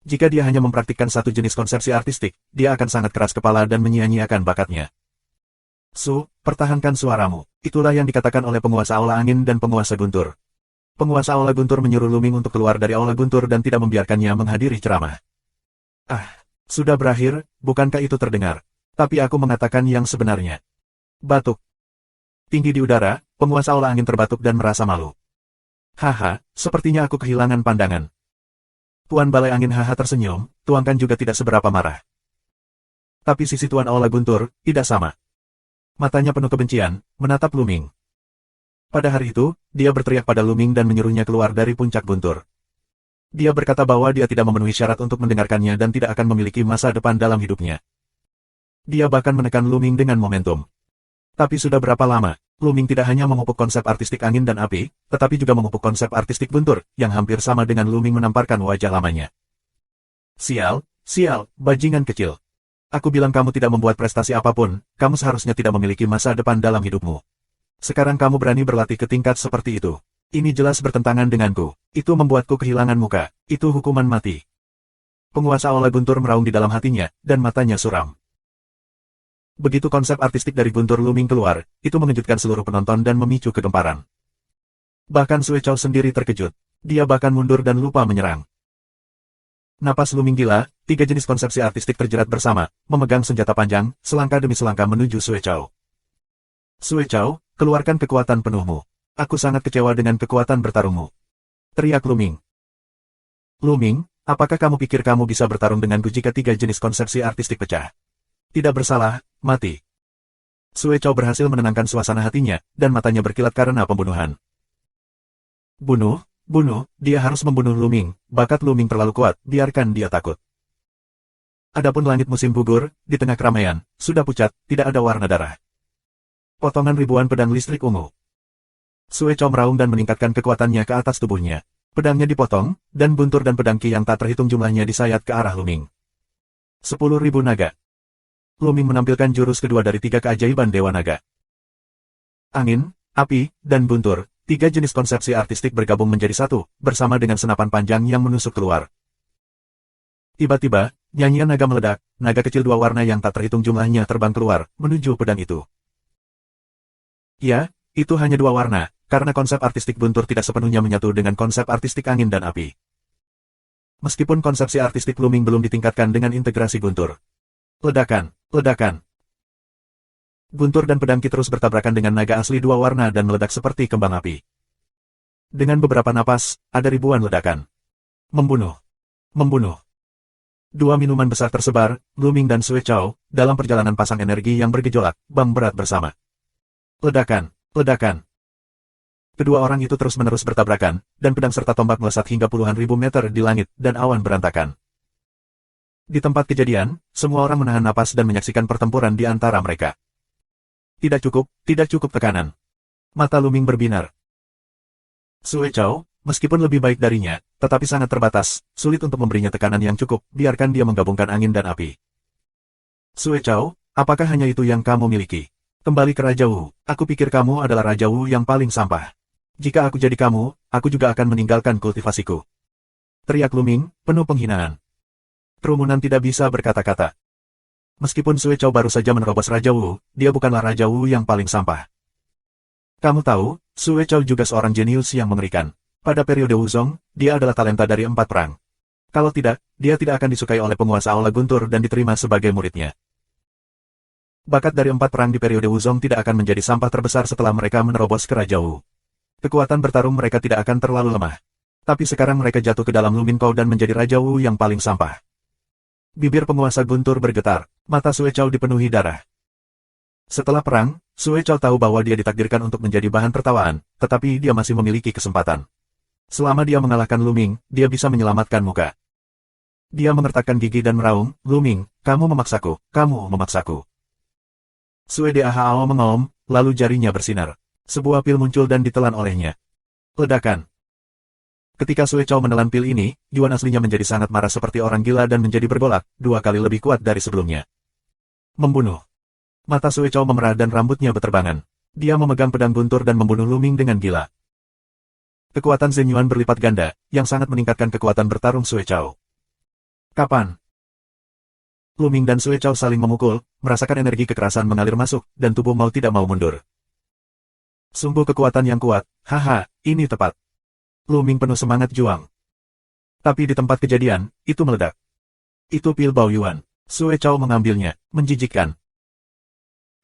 S1: Jika dia hanya mempraktikkan satu jenis konsepsi artistik, dia akan sangat keras kepala dan menyia-nyiakan bakatnya. Su, pertahankan suaramu. Itulah yang dikatakan oleh penguasa Aula Angin dan penguasa Guntur. Penguasa Aula Guntur menyuruh Luming untuk keluar dari Aula Guntur dan tidak membiarkannya menghadiri ceramah. Ah, sudah berakhir, bukankah itu terdengar? Tapi aku mengatakan yang sebenarnya. Batuk. Tinggi di udara, penguasa Aula Angin terbatuk dan merasa malu. Haha, sepertinya aku kehilangan pandangan. Tuan Balai Angin haha tersenyum, tuangkan juga tidak seberapa marah. Tapi sisi Tuan Aula Guntur, tidak sama. Matanya penuh kebencian, menatap Luming. Pada hari itu, dia berteriak pada Luming dan menyuruhnya keluar dari puncak guntur. Dia berkata bahwa dia tidak memenuhi syarat untuk mendengarkannya dan tidak akan memiliki masa depan dalam hidupnya. Dia bahkan menekan Luming dengan momentum. Tapi sudah berapa lama, Luming tidak hanya memupuk konsep artistik angin dan api, tetapi juga memupuk konsep artistik guntur, yang hampir sama dengan Luming menamparkan wajah lamanya. Sial, sial, bajingan kecil. Aku bilang kamu tidak membuat prestasi apapun, kamu seharusnya tidak memiliki masa depan dalam hidupmu. Sekarang kamu berani berlatih ke tingkat seperti itu. Ini jelas bertentangan denganku. Itu membuatku kehilangan muka. Itu hukuman mati. Penguasa Aula Guntur meraung di dalam hatinya, dan matanya suram. Begitu konsep artistik dari Guntur Luming keluar, itu mengejutkan seluruh penonton dan memicu kegemparan. Bahkan Sue Chao sendiri terkejut. Dia bahkan mundur dan lupa menyerang. Napas Luming gila, 3 jenis konsepsi artistik terjerat bersama, memegang senjata panjang, selangkah demi selangkah menuju Sue Chao. Sue Chao, keluarkan kekuatan penuhmu. Aku sangat kecewa dengan kekuatan bertarungmu. Teriak Luming. Luming, apakah kamu pikir kamu bisa bertarung denganku jika 3 jenis konsepsi artistik pecah? Tidak bersalah, mati. Sue Chao berhasil menenangkan suasana hatinya, dan matanya berkilat karena pembunuhan. Bunuh, bunuh, dia harus membunuh Luming. Bakat Luming terlalu kuat, biarkan dia takut. Adapun langit musim gugur, di tengah keramaian, sudah pucat, tidak ada warna darah. Potongan ribuan pedang listrik ungu. Sue Chow meraung dan meningkatkan kekuatannya ke atas tubuhnya. Pedangnya dipotong, dan buntur dan pedang ki yang tak terhitung jumlahnya disayat ke arah Luming. 10.000 naga. Luming menampilkan jurus kedua dari 3 keajaiban Dewa Naga. Angin, api, dan buntur, 3 jenis konsepsi artistik bergabung menjadi satu, bersama dengan senapan panjang yang menusuk keluar. Tiba-tiba, nyanyian naga meledak, naga kecil 2 warna yang tak terhitung jumlahnya terbang keluar, menuju pedang itu. Ya, itu hanya 2 warna, karena konsep artistik buntur tidak sepenuhnya menyatu dengan konsep artistik angin dan api. Meskipun konsepsi artistik Luming belum ditingkatkan dengan integrasi buntur. Ledakan, ledakan. Buntur dan pedang ki terus bertabrakan dengan naga asli 2 warna dan meledak seperti kembang api. Dengan beberapa napas, ada ribuan ledakan. Membunuh. Membunuh. 2 minuman besar tersebar, Luming dan Sue Chow, dalam perjalanan pasang energi yang bergejolak, bang berat bersama. Ledakan, ledakan. Kedua orang itu terus-menerus bertabrakan, dan pedang serta tombak melesat hingga puluhan ribu meter di langit, dan awan berantakan. Di tempat kejadian, semua orang menahan napas dan menyaksikan pertempuran di antara mereka. Tidak cukup tekanan. Mata Luming berbinar. Sue Chow, meskipun lebih baik darinya, tetapi sangat terbatas, sulit untuk memberinya tekanan yang cukup, biarkan dia menggabungkan angin dan api. Sue Chow, apakah hanya itu yang kamu miliki? Kembali ke Raja Wu, aku pikir kamu adalah Raja Wu yang paling sampah. Jika aku jadi kamu, aku juga akan meninggalkan kultivasiku. Teriak Luming, penuh penghinaan. Kerumunan tidak bisa berkata-kata. Meskipun Sue Chow baru saja menerobos Raja Wu, dia bukanlah Raja Wu yang paling sampah. Kamu tahu, Sue Chow juga seorang jenius yang mengerikan. Pada periode Wuzong, dia adalah talenta dari 4 perang. Kalau tidak, dia tidak akan disukai oleh penguasa Aula Guntur dan diterima sebagai muridnya. Bakat dari 4 perang di periode Wuzong tidak akan menjadi sampah terbesar setelah mereka menerobos ke Raja Wu. Kekuatan bertarung mereka tidak akan terlalu lemah. Tapi sekarang mereka jatuh ke dalam Lumin Kou dan menjadi Raja Wu yang paling sampah. Bibir penguasa Guntur bergetar, mata Sue Chow dipenuhi darah. Setelah perang, Sue Chow tahu bahwa dia ditakdirkan untuk menjadi bahan tertawaan, tetapi dia masih memiliki kesempatan. Selama dia mengalahkan Luming, dia bisa menyelamatkan muka. Dia mengertakkan gigi dan meraung, Luming, kamu memaksaku, kamu memaksaku. Sue Dahao mengaum, lalu jarinya bersinar. Sebuah pil muncul dan ditelan olehnya. Ledakan. Ketika Sue Chow menelan pil ini, Yuan aslinya menjadi sangat marah seperti orang gila dan menjadi bergolak, 2 kali lebih kuat dari sebelumnya. Membunuh. Mata Sue Chow memerah dan rambutnya beterbangan. Dia memegang pedang guntur dan membunuh Luming dengan gila. Kekuatan Zhen Yuan berlipat ganda, yang sangat meningkatkan kekuatan bertarung Sue Chow. Kapan? Luming dan Sue Chow saling memukul, merasakan energi kekerasan mengalir masuk, dan tubuh mau tidak mau mundur. Sumbu kekuatan yang kuat, haha, ini tepat. Luming penuh semangat juang. Tapi di tempat kejadian, itu meledak. Itu pil Bao Yuan. Sue Chow mengambilnya, menjijikkan.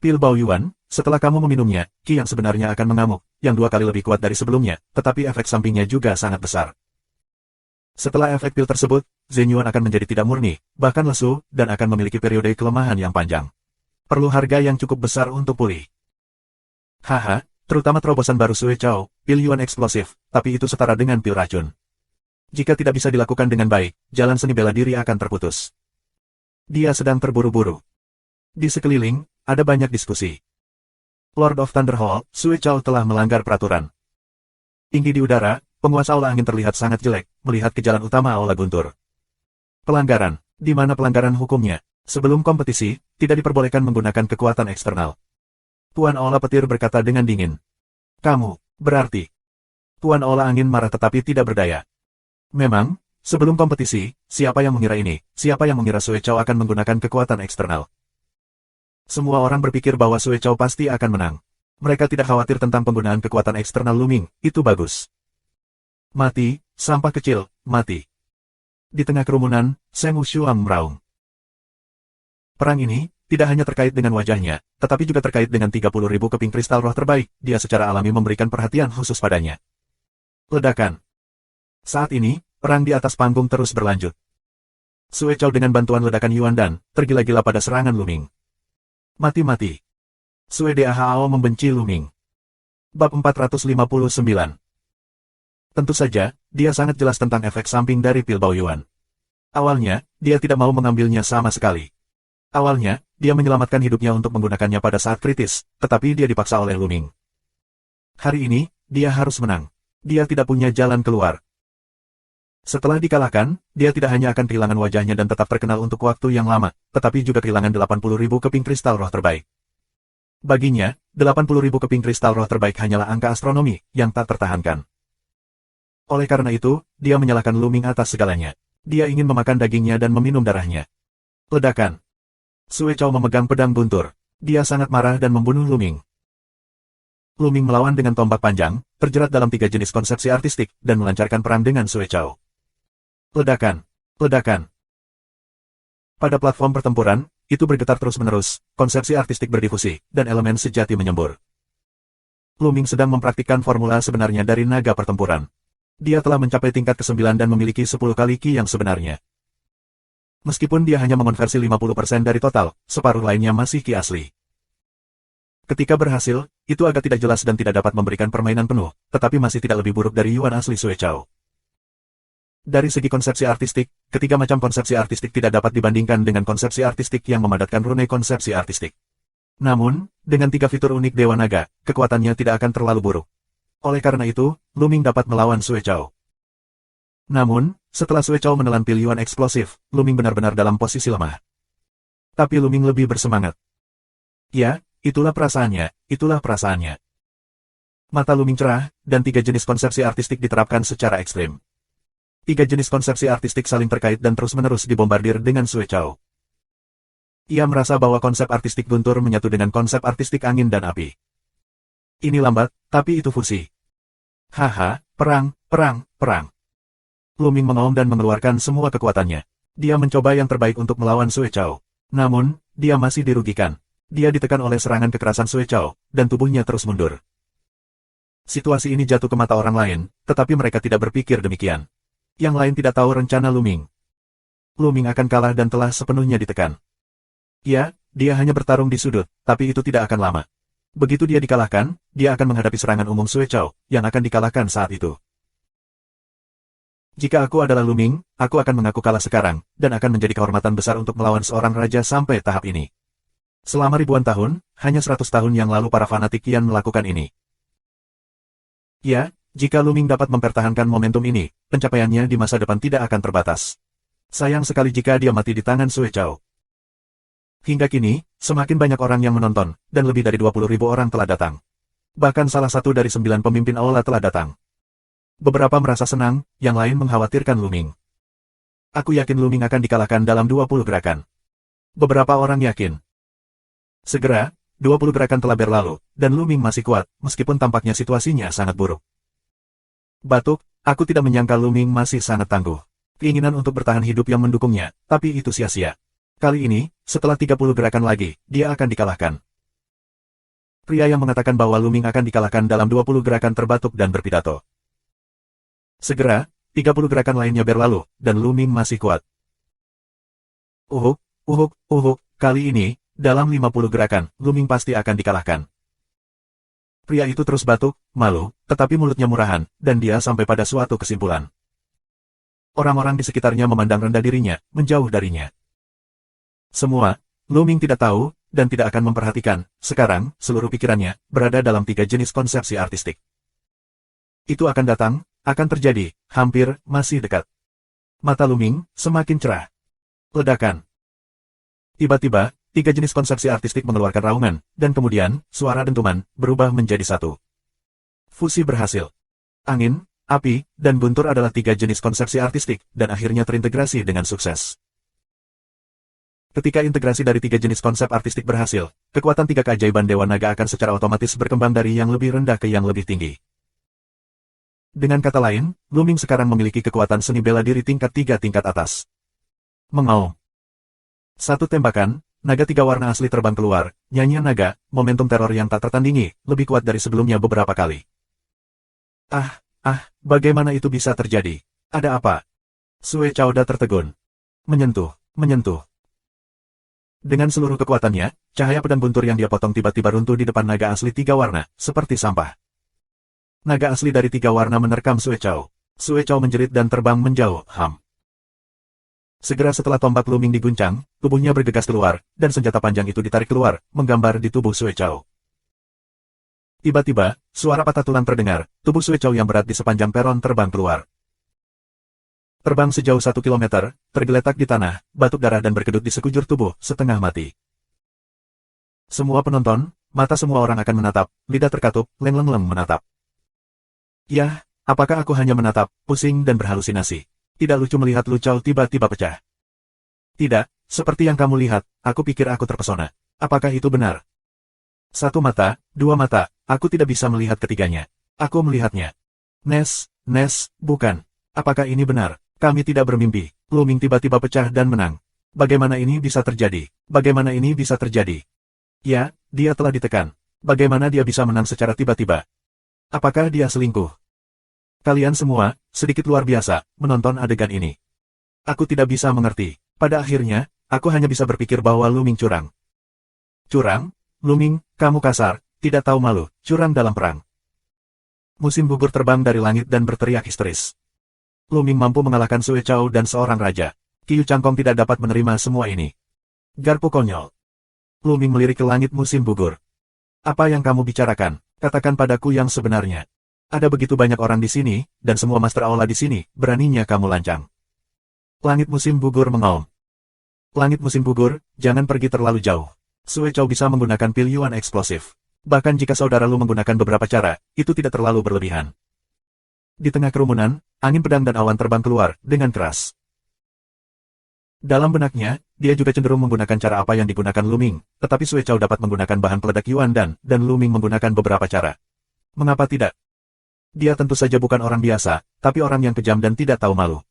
S1: Pil Bao Yuan, setelah kamu meminumnya, ki yang sebenarnya akan mengamuk, yang 2 kali lebih kuat dari sebelumnya, tetapi efek sampingnya juga sangat besar. Setelah efek pil tersebut, Zhen Yuan akan menjadi tidak murni, bahkan lesu, dan akan memiliki periode kelemahan yang panjang. Perlu harga yang cukup besar untuk pulih. Haha. Terutama terobosan baru Sue Chow, pil Yuan eksplosif, tapi itu setara dengan pil racun. Jika tidak bisa dilakukan dengan baik, jalan seni bela diri akan terputus. Dia sedang terburu-buru. Di sekeliling, ada banyak diskusi. Lord of Thunder Hall, Sue Chow telah melanggar peraturan. Tinggi di udara, penguasa aula angin terlihat sangat jelek, melihat ke jalan utama aula guntur. Pelanggaran, di mana pelanggaran hukumnya? Sebelum kompetisi, tidak diperbolehkan menggunakan kekuatan eksternal. Tuan Aula Petir berkata dengan dingin. Kamu, berarti. Tuan Aula Angin marah tetapi tidak berdaya. Memang, sebelum kompetisi, siapa yang mengira ini? Siapa yang mengira Sue Chow akan menggunakan kekuatan eksternal? Semua orang berpikir bahwa Sue Chow pasti akan menang. Mereka tidak khawatir tentang penggunaan kekuatan eksternal Luming, itu bagus. Mati, sampah kecil, mati. Di tengah kerumunan, Seng Wushuang meraung. Perang ini, tidak hanya terkait dengan wajahnya, tetapi juga terkait dengan 30.000 keping kristal roh terbaik, dia secara alami memberikan perhatian khusus padanya. Ledakan. Saat ini, perang di atas panggung terus berlanjut. Sue Chow dengan bantuan ledakan Yuan Dan, tergila-gila pada serangan Luming. Mati-mati. Sue Dahao membenci Luming. Bab 459. Tentu saja, dia sangat jelas tentang efek samping dari pil Bao Yuan. Awalnya, dia tidak mau mengambilnya sama sekali. Awalnya, dia menyelamatkan hidupnya untuk menggunakannya pada saat kritis, tetapi dia dipaksa oleh Luming. Hari ini, dia harus menang. Dia tidak punya jalan keluar. Setelah dikalahkan, dia tidak hanya akan kehilangan wajahnya dan tetap terkenal untuk waktu yang lama, tetapi juga kehilangan 80.000 keping kristal roh terbaik. Baginya, 80.000 keping kristal roh terbaik hanyalah angka astronomi yang tak tertahankan. Oleh karena itu, dia menyalahkan Luming atas segalanya. Dia ingin memakan dagingnya dan meminum darahnya. Ledakan. Sue Chow memegang pedang guntur. Dia sangat marah dan membunuh Luming. Luming melawan dengan tombak panjang, terjerat dalam 3 jenis konsepsi artistik, dan melancarkan perang dengan Sue Chow. Ledakan. Ledakan. Pada platform pertempuran, itu bergetar terus-menerus, konsepsi artistik berdifusi, dan elemen sejati menyembur. Luming sedang mempraktikkan formula sebenarnya dari naga pertempuran. Dia telah mencapai tingkat ke-9 dan memiliki 10 kali ki yang sebenarnya. Meskipun dia hanya mengonversi 50% dari total, separuh lainnya masih ki asli. Ketika berhasil, itu agak tidak jelas dan tidak dapat memberikan permainan penuh, tetapi masih tidak lebih buruk dari Yuan asli Sue Chow. Dari segi konsepsi artistik, ketiga macam konsepsi artistik tidak dapat dibandingkan dengan konsepsi artistik yang memadatkan rune konsepsi artistik. Namun, dengan 3 fitur unik Dewa Naga, kekuatannya tidak akan terlalu buruk. Oleh karena itu, Luming dapat melawan Sue Chow. Namun, setelah Sue Chow menelan pil Yuan eksplosif, Luming benar-benar dalam posisi lemah. Tapi Luming lebih bersemangat. Ya, itulah perasaannya, itulah perasaannya. Mata Luming cerah, dan 3 jenis konsepsi artistik diterapkan secara ekstrim. 3 jenis konsepsi artistik saling terkait dan terus-menerus dibombardir dengan Sue Chow. Ia merasa bahwa konsep artistik guntur menyatu dengan konsep artistik angin dan api. Ini lambat, tapi itu fusi. Haha, perang, perang, perang. Luming mengaum dan mengeluarkan semua kekuatannya. Dia mencoba yang terbaik untuk melawan Sue Chow. Namun, dia masih dirugikan. Dia ditekan oleh serangan kekerasan Sue Chow, dan tubuhnya terus mundur. Situasi ini jatuh ke mata orang lain, tetapi mereka tidak berpikir demikian. Yang lain tidak tahu rencana Luming. Luming akan kalah dan telah sepenuhnya ditekan. Ya, dia hanya bertarung di sudut, tapi itu tidak akan lama. Begitu dia dikalahkan, dia akan menghadapi serangan umum Sue Chow, yang akan dikalahkan saat itu. Jika aku adalah Luming, aku akan mengaku kalah sekarang, dan akan menjadi kehormatan besar untuk melawan seorang raja sampai tahap ini. Selama ribuan tahun, hanya 100 tahun yang lalu para fanatik Qian melakukan ini. Ya, jika Luming dapat mempertahankan momentum ini, pencapaiannya di masa depan tidak akan terbatas. Sayang sekali jika dia mati di tangan Sue Chow. Hingga kini, semakin banyak orang yang menonton, dan lebih dari 20.000 orang telah datang. Bahkan salah satu dari 9 pemimpin aula telah datang. Beberapa merasa senang, yang lain mengkhawatirkan Luming. Aku yakin Luming akan dikalahkan dalam 20 gerakan. Beberapa orang yakin. Segera, 20 gerakan telah berlalu, dan Luming masih kuat, meskipun tampaknya situasinya sangat buruk. Batuk, aku tidak menyangka Luming masih sangat tangguh. Keinginan untuk bertahan hidup yang mendukungnya, tapi itu sia-sia. Kali ini, setelah 30 gerakan lagi, dia akan dikalahkan. Pria yang mengatakan bahwa Luming akan dikalahkan dalam 20 gerakan terbatuk dan berpidato. Segera, 30 gerakan lainnya berlalu, dan Luming masih kuat. Kali ini, dalam 50 gerakan, Luming pasti akan dikalahkan. Pria itu terus batuk, malu, tetapi mulutnya murahan, dan dia sampai pada suatu kesimpulan. Orang-orang di sekitarnya memandang rendah dirinya, menjauh darinya. Semua, Luming tidak tahu, dan tidak akan memperhatikan, sekarang, seluruh pikirannya, berada dalam 3 jenis konsepsi artistik. Itu akan datang, akan terjadi, hampir, masih dekat. Mata Luming, semakin cerah. Ledakan. Tiba-tiba, 3 jenis konsepsi artistik mengeluarkan raungan, dan kemudian, suara dentuman, berubah menjadi satu. Fusi berhasil. Angin, api, dan guntur adalah 3 jenis konsepsi artistik, dan akhirnya terintegrasi dengan sukses. Ketika integrasi dari 3 jenis konsep artistik berhasil, kekuatan 3 keajaiban Dewa Naga akan secara otomatis berkembang dari yang lebih rendah ke yang lebih tinggi. Dengan kata lain, Luming sekarang memiliki kekuatan seni bela diri tingkat 3 tingkat atas. Mengaum. Satu tembakan, naga 3 warna asli terbang keluar, nyanyian naga, momentum teror yang tak tertandingi, lebih kuat dari sebelumnya beberapa kali. Bagaimana itu bisa terjadi? Ada apa? Sue Chow tertegun. Menyentuh. Dengan seluruh kekuatannya, cahaya pedang guntur yang dia potong tiba-tiba runtuh di depan naga asli 3 warna, seperti sampah. Naga asli dari 3 warna menerkam Sue Chow. Sue Chow menjerit dan terbang menjauh, Segera setelah tombak Luming diguncang, tubuhnya bergegas keluar, dan senjata panjang itu ditarik keluar, menggambar di tubuh Sue Chow. Tiba-tiba, suara patah tulang terdengar, tubuh Sue Chow yang berat di sepanjang peron terbang keluar. Terbang sejauh 1 kilometer, tergeletak di tanah, batuk darah dan berkedut di sekujur tubuh, setengah mati. Semua penonton, mata semua orang akan menatap, lidah terkatup, Leng menatap. Yah, apakah aku hanya menatap, pusing dan berhalusinasi? Tidak lucu melihat Lu Chao tiba-tiba pecah. Tidak, seperti yang kamu lihat, aku pikir aku terpesona. Apakah itu benar? 1 mata, 2 mata, aku tidak bisa melihat ketiganya. Aku melihatnya. Nes, bukan. Apakah ini benar? Kami tidak bermimpi. Luming tiba-tiba pecah dan menang. Bagaimana ini bisa terjadi? Bagaimana ini bisa terjadi? Ya, dia telah ditekan. Bagaimana dia bisa menang secara tiba-tiba? Apakah dia selingkuh? Kalian semua, sedikit luar biasa, menonton adegan ini. Aku tidak bisa mengerti. Pada akhirnya, aku hanya bisa berpikir bahwa Luming curang. Curang? Luming, kamu kasar, tidak tahu malu, curang dalam perang. Musim gugur terbang dari langit dan berteriak histeris. Luming mampu mengalahkan Sue Chow dan seorang raja. Qiu Changkong tidak dapat menerima semua ini. Garpu konyol. Luming melirik ke langit musim gugur. Apa yang kamu bicarakan? Katakan padaku yang sebenarnya. Ada begitu banyak orang di sini, dan semua master aula di sini, beraninya kamu lancang. Langit musim gugur mengaum. Langit musim gugur, jangan pergi terlalu jauh. Sue Chow bisa menggunakan pil Yuan eksplosif. Bahkan jika saudara Lu menggunakan beberapa cara, itu tidak terlalu berlebihan. Di tengah kerumunan, angin pedang dan awan terbang keluar, dengan keras. Dalam benaknya, dia juga cenderung menggunakan cara apa yang digunakan Luming, tetapi Sue Chow dapat menggunakan bahan peledak Yuan dan Luming menggunakan beberapa cara. Mengapa tidak? Dia tentu saja bukan orang biasa, tapi orang yang kejam dan tidak tahu malu.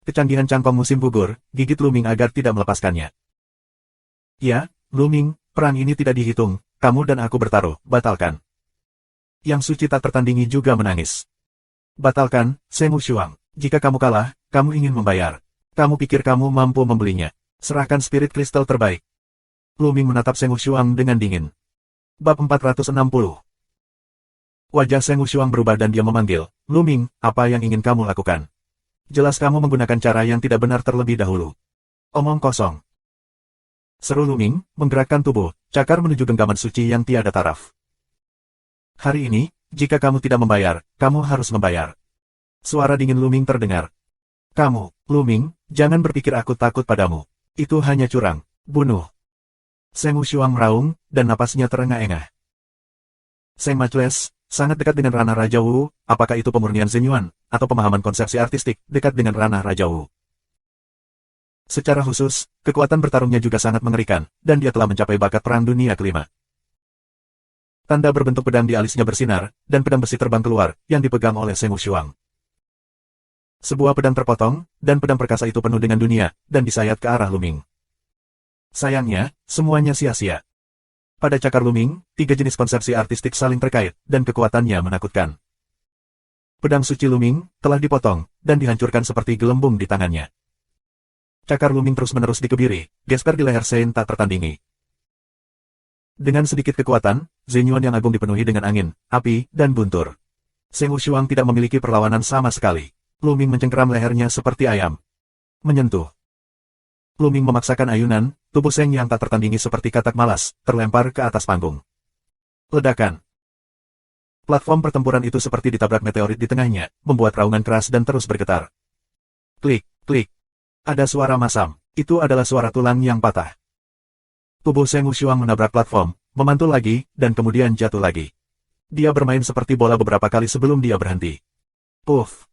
S1: Kecanggihan Cangkong musim gugur, gigit Luming agar tidak melepaskannya. Ya, Luming, perang ini tidak dihitung, kamu dan aku bertaruh, batalkan. Yang suci tak tertandingi juga menangis. Batalkan, Seng Wushuang. Jika kamu kalah, kamu ingin membayar. Kamu pikir kamu mampu membelinya. Serahkan spirit kristal terbaik. Luming menatap Seng Wushuang dengan dingin. Bab 460. Wajah Seng Wushuang berubah dan dia memanggil, Luming, apa yang ingin kamu lakukan? Jelas kamu menggunakan cara yang tidak benar terlebih dahulu. Omong kosong. Seru Luming, menggerakkan tubuh, cakar menuju genggaman suci yang tiada taraf. Hari ini, jika kamu tidak membayar, kamu harus membayar. Suara dingin Luming terdengar. Kamu, Luming, jangan berpikir aku takut padamu. Itu hanya curang, bunuh. Seng Wushuang meraung, dan napasnya terengah-engah. Seng Majles, sangat dekat dengan ranah Raja Wu, apakah itu pemurnian Zenyuan, atau pemahaman konsepsi artistik, dekat dengan ranah Raja Wu. Secara khusus, kekuatan bertarungnya juga sangat mengerikan, dan dia telah mencapai bakat perang dunia kelima. Tanda berbentuk pedang di alisnya bersinar, dan pedang besi terbang keluar, yang dipegang oleh Seng Wushuang. Sebuah pedang terpotong, dan pedang perkasa itu penuh dengan dunia, dan disayat ke arah Luming. Sayangnya, semuanya sia-sia. Pada cakar Luming, 3 jenis konsepsi artistik saling terkait, dan kekuatannya menakutkan. Pedang suci Luming telah dipotong, dan dihancurkan seperti gelembung di tangannya. Cakar Luming terus-menerus dikebiri, gesper di leher Sein tak tertandingi. Dengan sedikit kekuatan, Zenyuan yang agung dipenuhi dengan angin, api, dan buntur. Seng Wushuang tidak memiliki perlawanan sama sekali. Luming mencengkeram lehernya seperti ayam. Menyentuh. Luming memaksakan ayunan, tubuh Seng yang tak tertandingi seperti katak malas, terlempar ke atas panggung. Ledakan. Platform pertempuran itu seperti ditabrak meteorit di tengahnya, membuat raungan keras dan terus bergetar. Klik, klik. Ada suara masam. Itu adalah suara tulang yang patah. Tubuh Seng Wushuang menabrak platform, memantul lagi, dan kemudian jatuh lagi. Dia bermain seperti bola beberapa kali sebelum dia berhenti. Puff.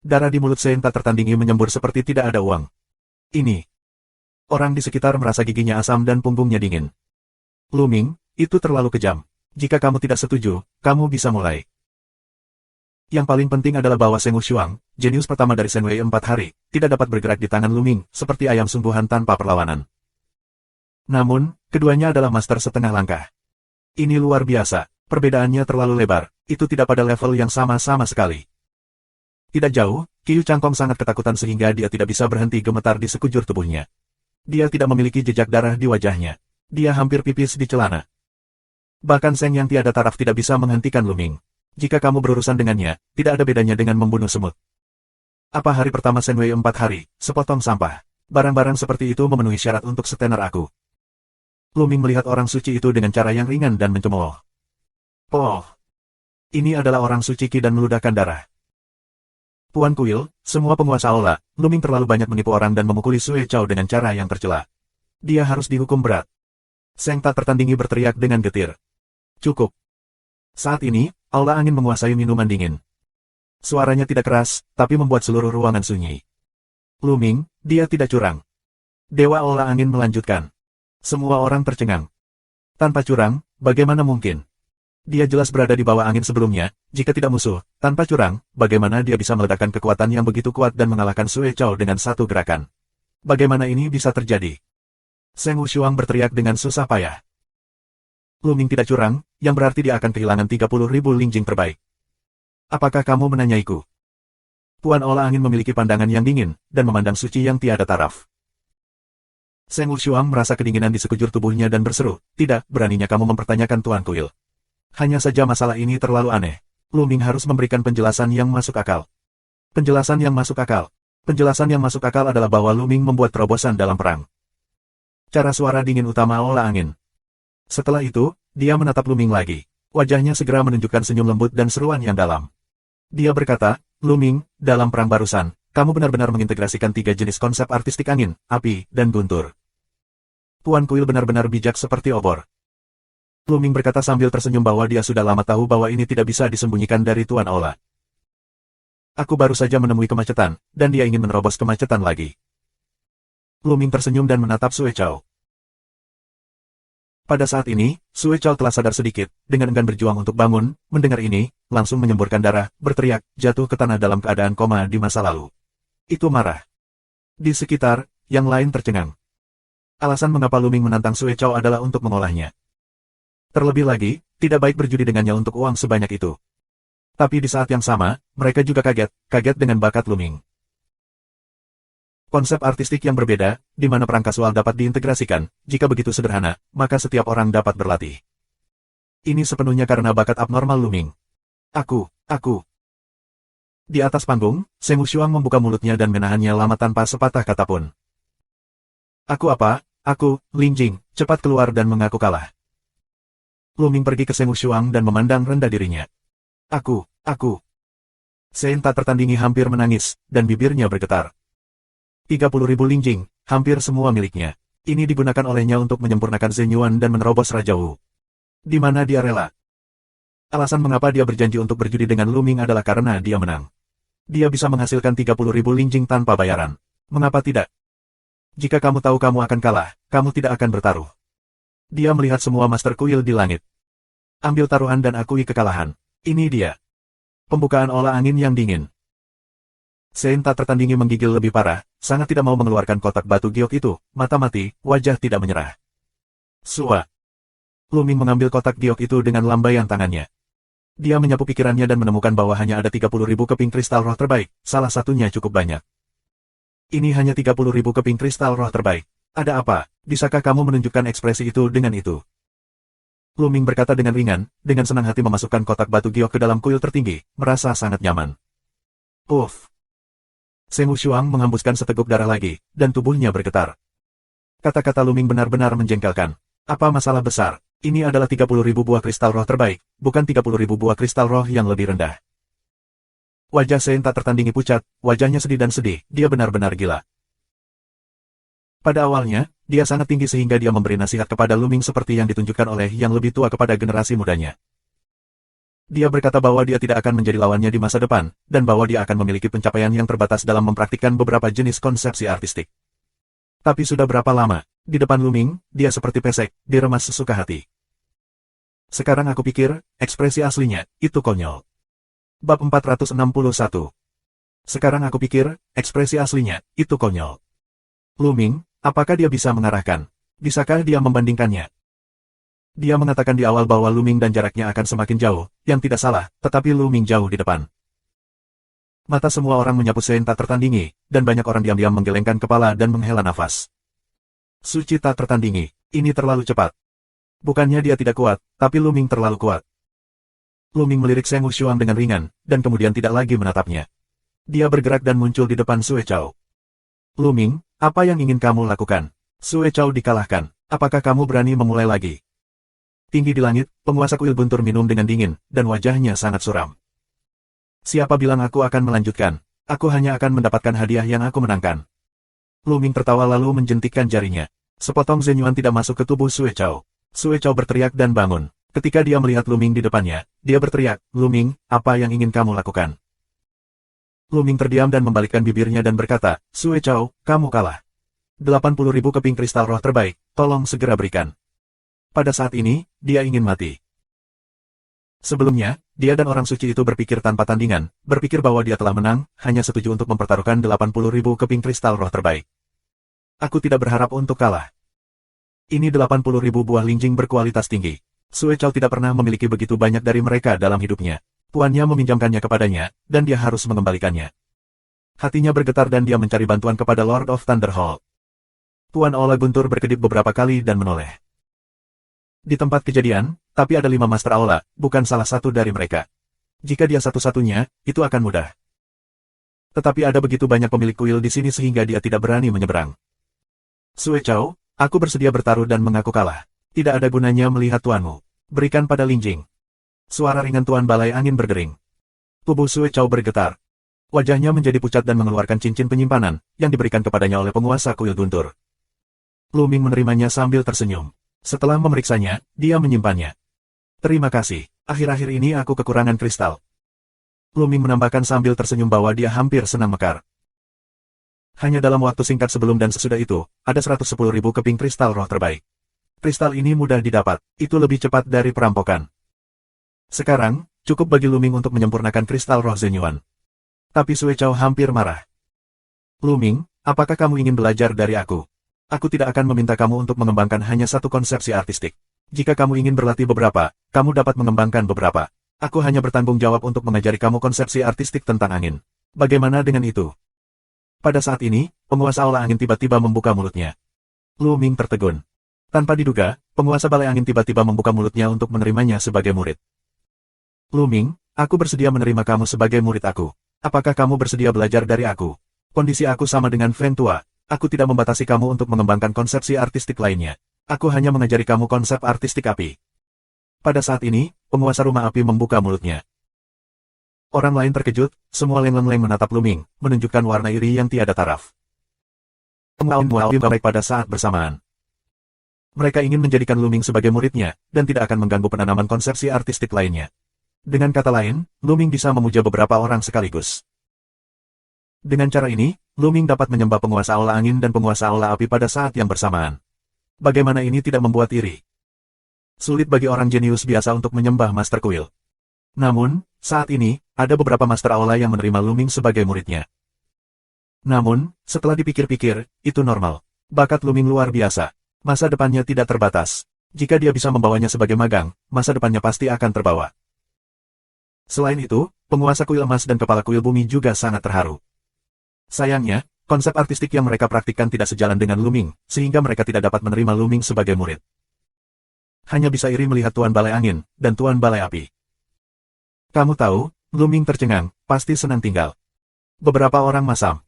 S1: Darah di mulut Sein tak tertandingi menyembur seperti tidak ada uang. Ini. Orang di sekitar merasa giginya asam dan punggungnya dingin. Luming, itu terlalu kejam. Jika kamu tidak setuju, kamu bisa mulai. Yang paling penting adalah bahwa Seng Wushuang, jenius pertama dari Shen Wei 4 hari, tidak dapat bergerak di tangan Luming, seperti ayam sungguhan tanpa perlawanan. Namun, keduanya adalah master setengah langkah. Ini luar biasa, perbedaannya terlalu lebar, itu tidak pada level yang sama-sama sekali. Tidak jauh, Qiu Changkong sangat ketakutan sehingga dia tidak bisa berhenti gemetar di sekujur tubuhnya. Dia tidak memiliki jejak darah di wajahnya. Dia hampir pipis di celana. Bahkan Seng yang tiada taraf tidak bisa menghentikan Luming. Jika kamu berurusan dengannya, tidak ada bedanya dengan membunuh semut. Apa hari pertama Senwei 4 hari, sepotong sampah. Barang-barang seperti itu memenuhi syarat untuk setenar aku. Lu Ming melihat orang suci itu dengan cara yang ringan dan mencemooh. Oh, ini adalah orang suci Qi dan meludahkan darah. Tuan Kuil, semua penguasa aula, Lu Ming terlalu banyak menipu orang dan memukuli Sue Chao dengan cara yang tercela. Dia harus dihukum berat. Seng tak tertandingi berteriak dengan getir. Cukup. Saat ini, aula angin menguasai minuman dingin. Suaranya tidak keras, tapi membuat seluruh ruangan sunyi. Lu Ming, dia tidak curang. Dewa aula angin melanjutkan. Semua orang tercengang. Tanpa curang, bagaimana mungkin? Dia jelas berada di bawah angin sebelumnya, jika tidak musuh, tanpa curang, bagaimana dia bisa meledakkan kekuatan yang begitu kuat dan mengalahkan Sue Chao dengan satu gerakan? Bagaimana ini bisa terjadi? Seng Wushuang berteriak dengan susah payah. Lu Ming tidak curang, yang berarti dia akan kehilangan 30.000 lingjing terbaik. Apakah kamu menanyaiku? Tuan Aula Angin memiliki pandangan yang dingin, dan memandang suci yang tiada taraf. Seng Wushuang merasa kedinginan di sekujur tubuhnya dan berseru, tidak, beraninya kamu mempertanyakan Tuan Kuil. Hanya saja masalah ini terlalu aneh. Lu Ming harus memberikan penjelasan yang masuk akal. Penjelasan yang masuk akal. Penjelasan yang masuk akal adalah bahwa Lu Ming membuat terobosan dalam perang. Cara suara dingin utama Aula Angin. Setelah itu, dia menatap Lu Ming lagi. Wajahnya segera menunjukkan senyum lembut dan seruan yang dalam. Dia berkata, Lu Ming, dalam perang barusan, kamu benar-benar mengintegrasikan 3 jenis konsep artistik angin, api, dan guntur. Tuan Kuil benar-benar bijak seperti obor. Lu Ming berkata sambil tersenyum bahwa dia sudah lama tahu bahwa ini tidak bisa disembunyikan dari Tuan Aula. Aku baru saja menemui kemacetan, dan dia ingin menerobos kemacetan lagi. Lu Ming tersenyum dan menatap Sue Chao. Pada saat ini, Sue Chao telah sadar sedikit, dengan enggan berjuang untuk bangun, mendengar ini, langsung menyemburkan darah, berteriak, jatuh ke tanah dalam keadaan koma di masa lalu. Itu marah. Di sekitar, yang lain tercengang. Alasan mengapa Lu Ming menantang Sue Chao adalah untuk mengolahnya. Terlebih lagi, tidak baik berjudi dengannya untuk uang sebanyak itu. Tapi di saat yang sama, mereka juga kaget dengan bakat Lu Ming. Konsep artistik yang berbeda, di mana perang kasual dapat diintegrasikan, jika begitu sederhana, maka setiap orang dapat berlatih. Ini sepenuhnya karena bakat abnormal Lu Ming. Aku. Di atas panggung, Seng Wushuang membuka mulutnya dan menahannya lama tanpa sepatah kata pun. Aku, Lin Jing, cepat keluar dan mengaku kalah. Lu Ming pergi ke Seng Wushuang dan memandang rendah dirinya. Aku. Sen tak tertandingi hampir menangis, dan bibirnya bergetar. 30.000 lingjing, hampir semua miliknya. Ini digunakan olehnya untuk menyempurnakan Zhen Yuan dan menerobos Raja Wu. Di mana dia rela? Alasan mengapa dia berjanji untuk berjudi dengan Lu Ming adalah karena dia menang. Dia bisa menghasilkan 30.000 lingjing tanpa bayaran. Mengapa tidak? Jika kamu tahu kamu akan kalah, kamu tidak akan bertaruh. Dia melihat semua master kuil di langit. Ambil taruhan dan akui kekalahan. Ini dia. Pembukaan olah angin yang dingin. Sen tak tertandingi menggigil lebih parah, sangat tidak mau mengeluarkan kotak batu giok itu, mata mati, wajah tidak menyerah. Sua. Lu Ming mengambil kotak giok itu dengan lambaian tangannya. Dia menyapu pikirannya dan menemukan bahwa hanya ada 30.000 keping kristal roh terbaik, salah satunya cukup banyak. Ini hanya 30.000 keping kristal roh terbaik. Ada apa? Bisakah kamu menunjukkan ekspresi itu dengan itu? Lu Ming berkata dengan ringan, dengan senang hati memasukkan kotak batu giok ke dalam kuil tertinggi, merasa sangat nyaman. Uff. Seng Wushuang menghembuskan seteguk darah lagi, dan tubuhnya bergetar. Kata-kata Lu Ming benar-benar menjengkelkan. Apa masalah besar? Ini adalah 30.000 buah kristal roh terbaik, bukan 30.000 buah kristal roh yang lebih rendah. Wajah Sen tak tertandingi pucat, wajahnya sedih dan sedih, dia benar-benar gila. Pada awalnya, dia sangat tinggi sehingga dia memberi nasihat kepada Lu Ming seperti yang ditunjukkan oleh yang lebih tua kepada generasi mudanya. Dia berkata bahwa dia tidak akan menjadi lawannya di masa depan, dan bahwa dia akan memiliki pencapaian yang terbatas dalam mempraktikkan beberapa jenis konsepsi artistik. Tapi sudah berapa lama, di depan Lu Ming, dia seperti pesek, diremas sesuka hati. Sekarang aku pikir, ekspresi aslinya, itu konyol. Bab 461. Sekarang aku pikir, ekspresi aslinya, itu konyol. Lu Ming, apakah dia bisa mengarahkan? Bisakah dia membandingkannya? Dia mengatakan di awal bahwa Lu Ming dan jaraknya akan semakin jauh, yang tidak salah, tetapi Lu Ming jauh di depan. Mata semua orang menyapu Sen tak tertandingi, dan banyak orang diam-diam menggelengkan kepala dan menghela nafas. Suci tak tertandingi, ini terlalu cepat. Bukannya dia tidak kuat, tapi Lu Ming terlalu kuat. Lu Ming melirik Seng Wushuang dengan ringan, dan kemudian tidak lagi menatapnya. Dia bergerak dan muncul di depan Sue Chao. Lu Ming, apa yang ingin kamu lakukan? Sue Chao dikalahkan. Apakah kamu berani memulai lagi? Tinggi di langit, penguasa kuil buntur minum dengan dingin, dan wajahnya sangat suram. Siapa bilang aku akan melanjutkan? Aku hanya akan mendapatkan hadiah yang aku menangkan. Lu Ming tertawa lalu menjentikkan jarinya. Sepotong Zenyuan tidak masuk ke tubuh Sue Chao. Sue Chao berteriak dan bangun. Ketika dia melihat Lu Ming di depannya, dia berteriak, Lu Ming, apa yang ingin kamu lakukan? Lu Ming terdiam dan membalikkan bibirnya dan berkata, Sue Chao, kamu kalah. 80.000 keping kristal roh terbaik, tolong segera berikan. Pada saat ini, dia ingin mati. Sebelumnya, dia dan orang suci itu berpikir tanpa tandingan, berpikir bahwa dia telah menang, hanya setuju untuk mempertaruhkan 80.000 keping kristal roh terbaik. Aku tidak berharap untuk kalah. Ini 80.000 buah linjing berkualitas tinggi. Sue Chao tidak pernah memiliki begitu banyak dari mereka dalam hidupnya. Tuannya meminjamkannya kepadanya, dan dia harus mengembalikannya. Hatinya bergetar dan dia mencari bantuan kepada Lord of Thunderhall. Tuan Aula Guntur berkedip beberapa kali dan menoleh. Di tempat kejadian, tapi ada 5 Master Aula, bukan salah satu dari mereka. Jika dia satu-satunya, itu akan mudah. Tetapi ada begitu banyak pemilik kuil di sini sehingga dia tidak berani menyeberang. Sue Chao, aku bersedia bertaruh dan mengaku kalah. Tidak ada gunanya melihat tuanmu. Berikan pada Linjing. Suara ringan Tuan Balai Angin berdering. Tubuh Sue Chao bergetar. Wajahnya menjadi pucat dan mengeluarkan cincin penyimpanan, yang diberikan kepadanya oleh penguasa kuil guntur. Lu Ming menerimanya sambil tersenyum. Setelah memeriksanya, dia menyimpannya. Terima kasih, akhir-akhir ini aku kekurangan kristal. Lu Ming menambahkan sambil tersenyum bahwa dia hampir senang mekar. Hanya dalam waktu singkat sebelum dan sesudah itu, ada 110.000 keping kristal roh terbaik. Kristal ini mudah didapat, itu lebih cepat dari perampokan. Sekarang, cukup bagi Lu Ming untuk menyempurnakan kristal roh Zenyuan. Tapi Sue Chao hampir marah. Lu Ming, apakah kamu ingin belajar dari aku? Aku tidak akan meminta kamu untuk mengembangkan hanya satu konsepsi artistik. Jika kamu ingin berlatih beberapa, kamu dapat mengembangkan beberapa. Aku hanya bertanggung jawab untuk mengajari kamu konsepsi artistik tentang angin. Bagaimana dengan itu? Pada saat ini, penguasa aula angin tiba-tiba membuka mulutnya. Lu Ming tertegun. Tanpa diduga, penguasa balai angin tiba-tiba membuka mulutnya untuk menerimanya sebagai murid. Lu Ming, aku bersedia menerima kamu sebagai murid aku. Apakah kamu bersedia belajar dari aku? Kondisi aku sama dengan Fen Tua. Aku tidak membatasi kamu untuk mengembangkan konsepsi artistik lainnya. Aku hanya mengajari kamu konsep artistik api. Pada saat ini, penguasa rumah api membuka mulutnya. Orang lain terkejut, semua leng-leng menatap Lu Ming, menunjukkan warna iri yang tiada taraf. Penguasa api baik pada saat bersamaan. Mereka ingin menjadikan Lu Ming sebagai muridnya, dan tidak akan mengganggu penanaman konsepsi artistik lainnya. Dengan kata lain, Lu Ming bisa memuja beberapa orang sekaligus. Dengan cara ini, Lu Ming dapat menyembah penguasa aula angin dan penguasa aula api pada saat yang bersamaan. Bagaimana ini tidak membuat iri? Sulit bagi orang jenius biasa untuk menyembah Master Kuil. Namun, saat ini, ada beberapa Master Aula yang menerima Lu Ming sebagai muridnya. Namun, setelah dipikir-pikir, itu normal. Bakat Lu Ming luar biasa. Masa depannya tidak terbatas. Jika dia bisa membawanya sebagai magang, masa depannya pasti akan terbawa. Selain itu, penguasa kuil emas dan kepala kuil bumi juga sangat terharu. Sayangnya, konsep artistik yang mereka praktikkan tidak sejalan dengan Lu Ming, sehingga mereka tidak dapat menerima Lu Ming sebagai murid. Hanya bisa iri melihat Tuan Balai Angin, dan Tuan Balai Api. Kamu tahu, Lu Ming tercengang, pasti senang tinggal. Beberapa orang masam.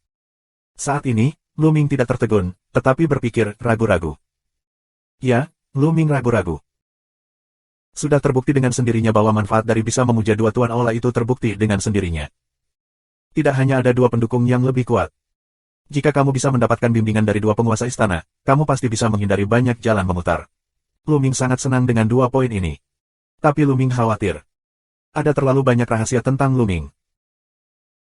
S1: Saat ini, Lu Ming tidak tertegun, tetapi berpikir ragu-ragu. Ya, Lu Ming ragu-ragu. Sudah terbukti dengan sendirinya bahwa manfaat dari bisa memuja dua Tuan Aula itu terbukti dengan sendirinya. Tidak hanya ada dua pendukung yang lebih kuat. Jika kamu bisa mendapatkan bimbingan dari dua penguasa istana, kamu pasti bisa menghindari banyak jalan memutar. Lu Ming sangat senang dengan dua poin ini. Tapi Lu Ming khawatir. Ada terlalu banyak rahasia tentang Lu Ming.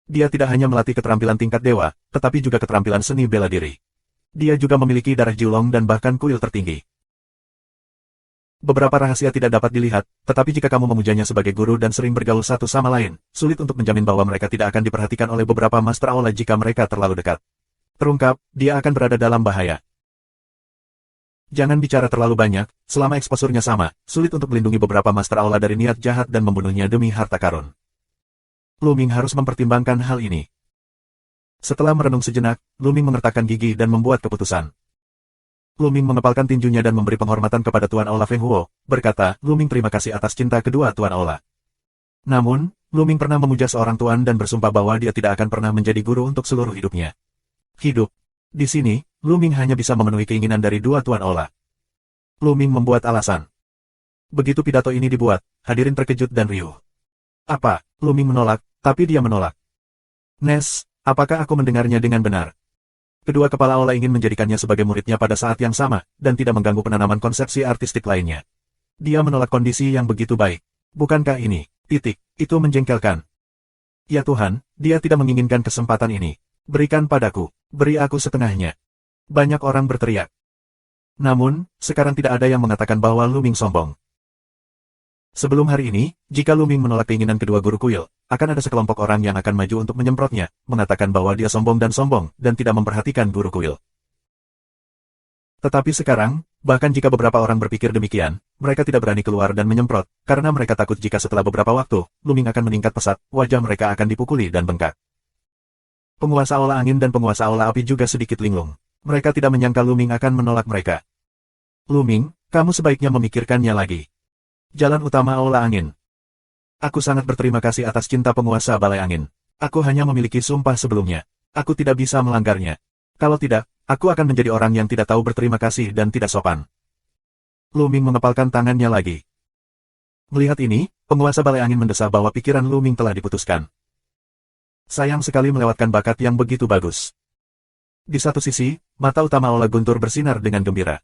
S1: Dia tidak hanya melatih keterampilan tingkat dewa, tetapi juga keterampilan seni bela diri. Dia juga memiliki darah Jiulong dan bahkan kuil tertinggi. Beberapa rahasia tidak dapat dilihat, tetapi jika kamu memujanya sebagai guru dan sering bergaul satu sama lain, sulit untuk menjamin bahwa mereka tidak akan diperhatikan oleh beberapa Master Aula jika mereka terlalu dekat. Terungkap, dia akan berada dalam bahaya. Jangan bicara terlalu banyak, selama eksposurnya sama, sulit untuk melindungi beberapa Master Aula dari niat jahat dan membunuhnya demi harta karun. Lu Ming harus mempertimbangkan hal ini. Setelah merenung sejenak, Lu Ming mengertakkan gigi dan membuat keputusan. Lu Ming mengepalkan tinjunya dan memberi penghormatan kepada Tuan Aula Feng Huo, berkata, Lu Ming terima kasih atas cinta kedua Tuan Aula. Namun, Luming pernah memuja seorang tuan dan bersumpah bahwa dia tidak akan pernah menjadi guru untuk seluruh hidupnya. Hidup. Di sini, Luming hanya bisa memenuhi keinginan dari dua tuan Aula. Luming membuat alasan. Begitu pidato ini dibuat, hadirin terkejut dan riuh. Apa? Luming menolak, tapi dia menolak. Nes, apakah aku mendengarnya dengan benar? Kedua kepala Aula ingin menjadikannya sebagai muridnya pada saat yang sama, dan tidak mengganggu penanaman konsepsi artistik lainnya. Dia menolak kondisi yang begitu baik. Bukankah ini? Itu menjengkelkan. Ya Tuhan, dia tidak menginginkan kesempatan ini. Berikan padaku, beri aku setengahnya. Banyak orang berteriak. Namun, sekarang tidak ada yang mengatakan bahwa Luming sombong. Sebelum hari ini, jika Luming menolak keinginan kedua guru kuil, akan ada sekelompok orang yang akan maju untuk menyemprotnya, mengatakan bahwa dia sombong, dan tidak memperhatikan guru kuil. Tetapi sekarang, bahkan jika beberapa orang berpikir demikian, mereka tidak berani keluar dan menyemprot, karena mereka takut jika setelah beberapa waktu, Luming akan meningkat pesat, wajah mereka akan dipukuli dan bengkak. Penguasa Aula Angin dan penguasa Aula Api juga sedikit linglung. Mereka tidak menyangka Luming akan menolak mereka. Luming, kamu sebaiknya memikirkannya lagi. Jalan utama Aula Angin. Aku sangat berterima kasih atas cinta penguasa Balai Angin. Aku hanya memiliki sumpah sebelumnya. Aku tidak bisa melanggarnya. Kalau tidak, aku akan menjadi orang yang tidak tahu berterima kasih dan tidak sopan. Luming mengepalkan tangannya lagi. Melihat ini, penguasa Balai Angin mendesak bahwa pikiran Luming telah diputuskan. Sayang sekali melewatkan bakat yang begitu bagus. Di satu sisi, mata utama Aula Guntur bersinar dengan gembira.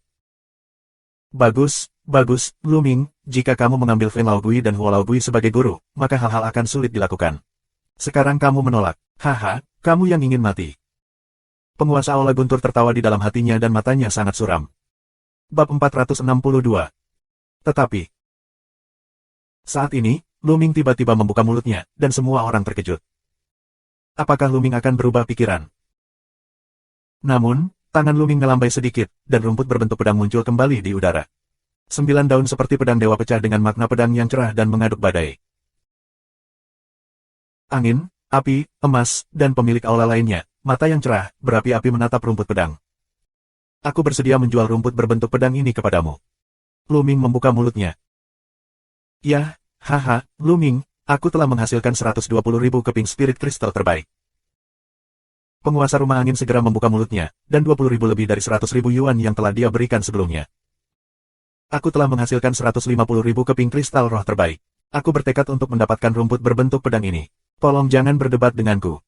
S1: Bagus, Luming, jika kamu mengambil Fen Lao Gui dan Huo Lao Gui sebagai guru, maka hal-hal akan sulit dilakukan. Sekarang kamu menolak. Haha, kamu yang ingin mati. Penguasa Aula Guntur tertawa di dalam hatinya dan matanya sangat suram. Bab 462. Tetapi, saat ini, Luming tiba-tiba membuka mulutnya, dan semua orang terkejut. Apakah Luming akan berubah pikiran? Namun, tangan Luming melambai sedikit, dan rumput berbentuk pedang muncul kembali di udara. 9 daun seperti pedang dewa pecah dengan makna pedang yang cerah dan mengaduk badai. Angin, api, emas, dan pemilik aula lainnya, mata yang cerah, berapi-api menatap rumput pedang. Aku bersedia menjual rumput berbentuk pedang ini kepadamu. Luming membuka mulutnya. Ya, haha, Luming, aku telah menghasilkan 120.000 keping spirit kristal terbaik. Penguasa rumah angin segera membuka mulutnya, dan 20.000 lebih dari 100.000 yuan yang telah dia berikan sebelumnya. Aku telah menghasilkan 150.000 keping kristal roh terbaik. Aku bertekad untuk mendapatkan rumput berbentuk pedang ini. Tolong jangan berdebat denganku.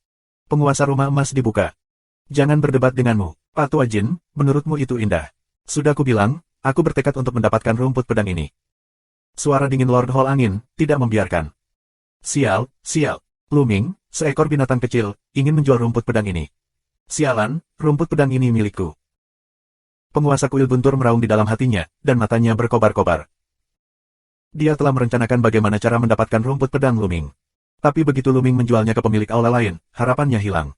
S1: Penguasa rumah emas dibuka. Jangan berdebat denganmu, Pak Tua Jin, menurutmu itu indah. Sudah kubilang, aku bertekad untuk mendapatkan rumput pedang ini. Suara dingin Lord Hall Angin, tidak membiarkan. Sial, Luming, seekor binatang kecil, ingin menjual rumput pedang ini. Sialan, rumput pedang ini milikku. Penguasa kuil Guntur meraung di dalam hatinya, dan matanya berkobar-kobar. Dia telah merencanakan bagaimana cara mendapatkan rumput pedang Luming. Tapi begitu Luming menjualnya ke pemilik aula lain, harapannya hilang.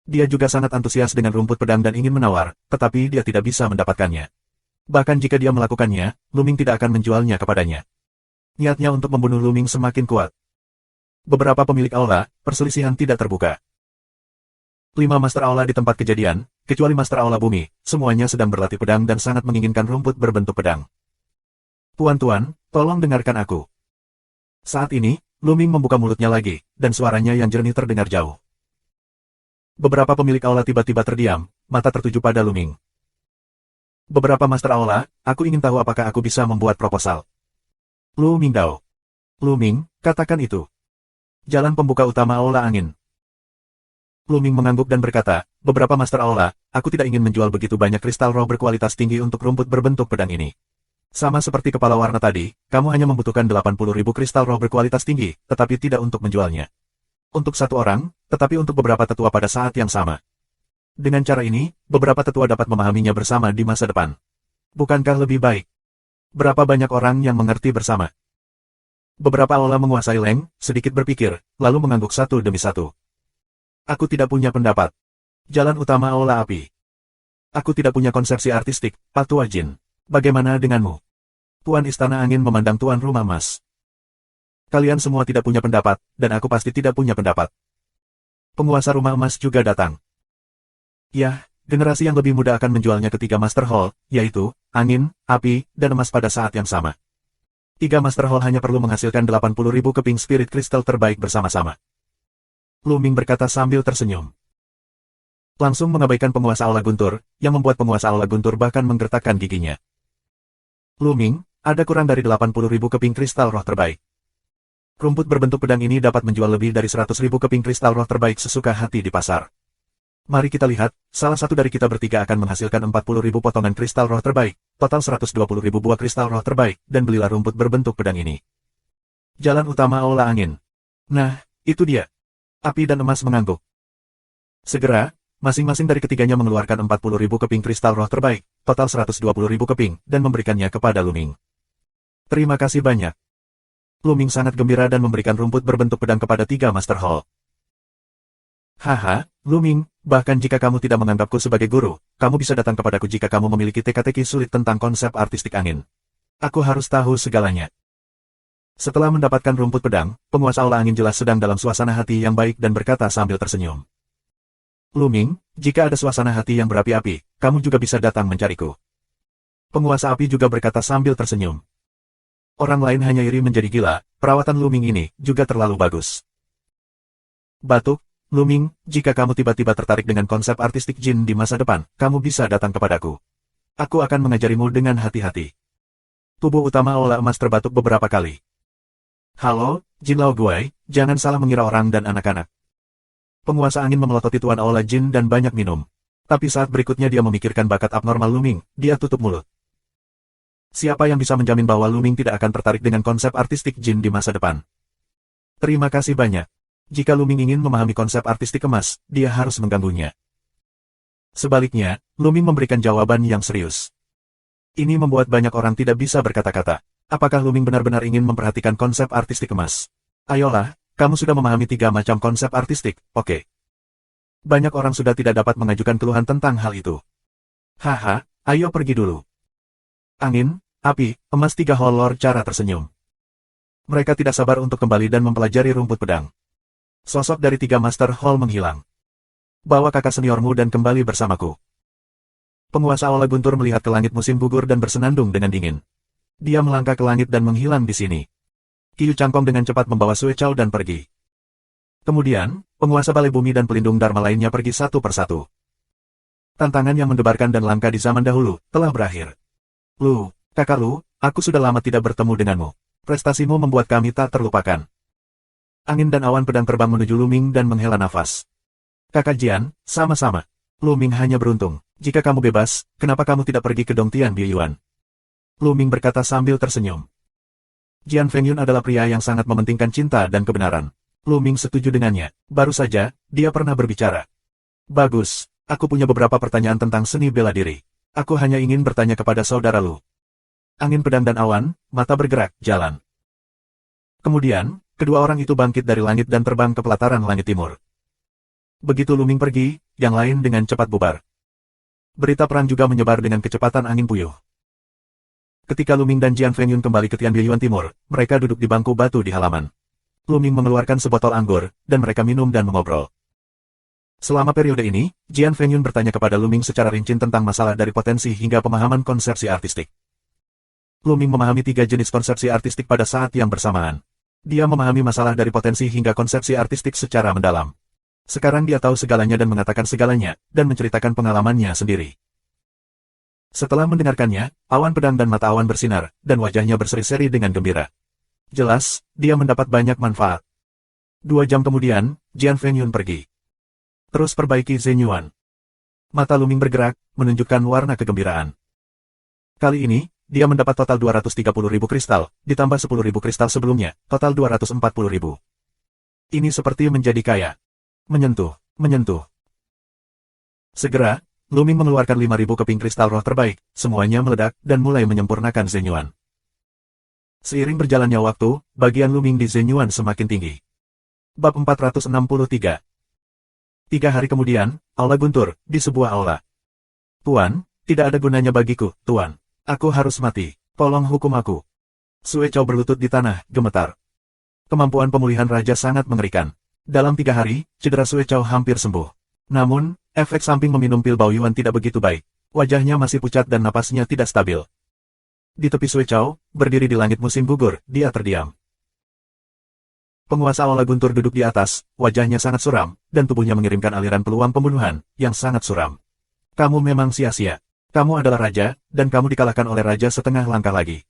S1: Dia juga sangat antusias dengan rumput pedang dan ingin menawar, tetapi dia tidak bisa mendapatkannya. Bahkan jika dia melakukannya, Luming tidak akan menjualnya kepadanya. Niatnya untuk membunuh Luming semakin kuat. Beberapa pemilik aula, perselisihan tidak terbuka. 5 master aula di tempat kejadian, kecuali master aula bumi, semuanya sedang berlatih pedang dan sangat menginginkan rumput berbentuk pedang. Tuan-tuan, tolong dengarkan aku. Saat ini, Luming membuka mulutnya lagi, dan suaranya yang jernih terdengar jauh. Beberapa pemilik aula tiba-tiba terdiam, mata tertuju pada Luming. Beberapa master aula, aku ingin tahu apakah aku bisa membuat proposal. Luming Dao. Luming, katakan itu. Jalan pembuka utama aula angin. Luming mengangguk dan berkata, beberapa master aula, aku tidak ingin menjual begitu banyak kristal roh berkualitas tinggi untuk rumput berbentuk pedang ini. Sama seperti kepala warna tadi, kamu hanya membutuhkan 80.000 kristal roh berkualitas tinggi, tetapi tidak untuk menjualnya. Untuk satu orang, tetapi untuk beberapa tetua pada saat yang sama. Dengan cara ini, beberapa tetua dapat memahaminya bersama di masa depan. Bukankah lebih baik? Berapa banyak orang yang mengerti bersama? Beberapa aula menguasai Leng, sedikit berpikir, lalu mengangguk satu demi satu. Aku tidak punya pendapat. Jalan utama aula api. Aku tidak punya konsepsi artistik, Pak Tua Jin. Bagaimana denganmu? Tuan Istana Angin memandang Tuan Rumah Emas. Kalian semua tidak punya pendapat, dan aku pasti tidak punya pendapat. Penguasa Rumah Emas juga datang. Ya, generasi yang lebih muda akan menjualnya ke 3 Master Hall, yaitu, Angin, Api, dan Emas pada saat yang sama. Tiga Master Hall hanya perlu menghasilkan 80.000 keping spirit kristal terbaik bersama-sama. Lu Ming berkata sambil tersenyum. Langsung mengabaikan penguasa Aula Guntur, yang membuat penguasa Aula Guntur bahkan menggertakkan giginya. Lu Ming, ada kurang dari 80.000 keping kristal roh terbaik. Rumput berbentuk pedang ini dapat menjual lebih dari 100.000 keping kristal roh terbaik sesuka hati di pasar. Mari kita lihat, salah satu dari kita bertiga akan menghasilkan 40.000 potongan kristal roh terbaik, total 120.000 buah kristal roh terbaik, dan belilah rumput berbentuk pedang ini. Jalan utama Aula Angin. Nah, itu dia. Api dan emas mengangguk. Segera, masing-masing dari ketiganya mengeluarkan 40.000 keping kristal roh terbaik, total 120.000 keping, dan memberikannya kepada Lu Ming. Terima kasih banyak. Lu Ming sangat gembira dan memberikan rumput berbentuk pedang kepada tiga Master Hall. Haha, Lu Ming, bahkan jika kamu tidak menganggapku sebagai guru, kamu bisa datang kepadaku jika kamu memiliki teka-teki sulit tentang konsep artistik angin. Aku harus tahu segalanya. Setelah mendapatkan rumput pedang, penguasa Aula Angin jelas sedang dalam suasana hati yang baik dan berkata sambil tersenyum. Lu Ming, jika ada suasana hati yang berapi-api, kamu juga bisa datang mencariku. Penguasa api juga berkata sambil tersenyum. Orang lain hanya iri menjadi gila, perawatan Lu Ming ini juga terlalu bagus. Batuk, Lu Ming, jika kamu tiba-tiba tertarik dengan konsep artistik jin di masa depan, kamu bisa datang kepadaku. Aku akan mengajarimu dengan hati-hati. Tubuh utama Aula Emas terbatuk beberapa kali. Halo, Jin Lao Guai, jangan salah mengira orang dan anak-anak. Penguasa angin memelototi Tuan Aula Jin dan banyak minum. Tapi saat berikutnya dia memikirkan bakat abnormal Lu Ming, dia tutup mulut. Siapa yang bisa menjamin bahwa Lu Ming tidak akan tertarik dengan konsep artistik jin di masa depan? Terima kasih banyak. Jika Lu Ming ingin memahami konsep artistik emas, dia harus mengganggunya. Sebaliknya, Lu Ming memberikan jawaban yang serius. Ini membuat banyak orang tidak bisa berkata-kata. Apakah Lu Ming benar-benar ingin memperhatikan konsep artistik emas? Ayolah. Kamu sudah memahami 3 macam konsep artistik, oke. Banyak orang sudah tidak dapat mengajukan keluhan tentang hal itu. Haha, ayo pergi dulu. Angin, api, emas 3 Hall Lord cara tersenyum. Mereka tidak sabar untuk kembali dan mempelajari rumput pedang. Sosok dari 3 Master Hall menghilang. Bawa kakak seniormu dan kembali bersamaku. Penguasa Aula Guntur melihat ke langit musim gugur dan bersenandung dengan dingin. Dia melangkah ke langit dan menghilang di sini. Qiu Cangkong dengan cepat membawa Sue Chao dan pergi. Kemudian, penguasa Balai Bumi dan pelindung Dharma lainnya pergi satu persatu. Tantangan yang mendebarkan dan langka di zaman dahulu, telah berakhir. Lu, kakak Lu, aku sudah lama tidak bertemu denganmu. Prestasimu membuat kami tak terlupakan. Angin dan awan pedang terbang menuju Lu Ming dan menghela nafas. Kakak Jian, sama-sama. Lu Ming hanya beruntung. Jika kamu bebas, kenapa kamu tidak pergi ke Dongtian Biuyuan? Lu Ming berkata sambil tersenyum. Jian Fengyun adalah pria yang sangat mementingkan cinta dan kebenaran. Lu Ming setuju dengannya. Baru saja, dia pernah berbicara. Bagus, aku punya beberapa pertanyaan tentang seni bela diri. Aku hanya ingin bertanya kepada saudara Lu. Angin pedang dan awan, mata bergerak, jalan. Kemudian, kedua orang itu bangkit dari langit dan terbang ke pelataran langit timur. Begitu Lu Ming pergi, yang lain dengan cepat bubar. Berita perang juga menyebar dengan kecepatan angin puyuh. Ketika Lu Ming dan Jian Fengyun kembali ke Tian Biuyuan Timur, mereka duduk di bangku batu di halaman. Lu Ming mengeluarkan sebotol anggur, dan mereka minum dan mengobrol. Selama periode ini, Jian Fengyun bertanya kepada Lu Ming secara rinci tentang masalah dari potensi hingga pemahaman konsepsi artistik. Lu Ming memahami 3 jenis konsepsi artistik pada saat yang bersamaan. Dia memahami masalah dari potensi hingga konsepsi artistik secara mendalam. Sekarang dia tahu segalanya dan mengatakan segalanya, dan menceritakan pengalamannya sendiri. Setelah mendengarkannya, awan pedang dan mata awan bersinar, dan wajahnya berseri-seri dengan gembira. Jelas, dia mendapat banyak manfaat. 2 jam kemudian, Jian Fengyun pergi. Terus perbaiki Zhen Yuan. Mata Lu Ming bergerak, menunjukkan warna kegembiraan. Kali ini, dia mendapat total 230.000 kristal, ditambah 10.000 kristal sebelumnya, total 240.000. Ini seperti menjadi kaya. Menyentuh. Segera, Lu Ming mengeluarkan 5.000 keping kristal roh terbaik, semuanya meledak, dan mulai menyempurnakan Zhen Yuan. Seiring berjalannya waktu, bagian Lu Ming di Zhen Yuan semakin tinggi. Bab 463. 3 hari kemudian, Aula Guntur, di sebuah aula. Tuan, tidak ada gunanya bagiku, Tuan. Aku harus mati, tolong hukum aku. Sue Chao berlutut di tanah, gemetar. Kemampuan pemulihan raja sangat mengerikan. Dalam 3 hari, cedera Sue Chao hampir sembuh. Namun, efek samping meminum pil Baoyuan tidak begitu baik. Wajahnya masih pucat dan napasnya tidak stabil. Di tepi Sui Chao, berdiri di langit musim gugur, dia terdiam. Penguasa Aula Guntur duduk di atas, wajahnya sangat suram, dan tubuhnya mengirimkan aliran peluang pembunuhan, yang sangat suram. Kamu memang sia-sia. Kamu adalah raja, dan kamu dikalahkan oleh raja setengah langkah lagi.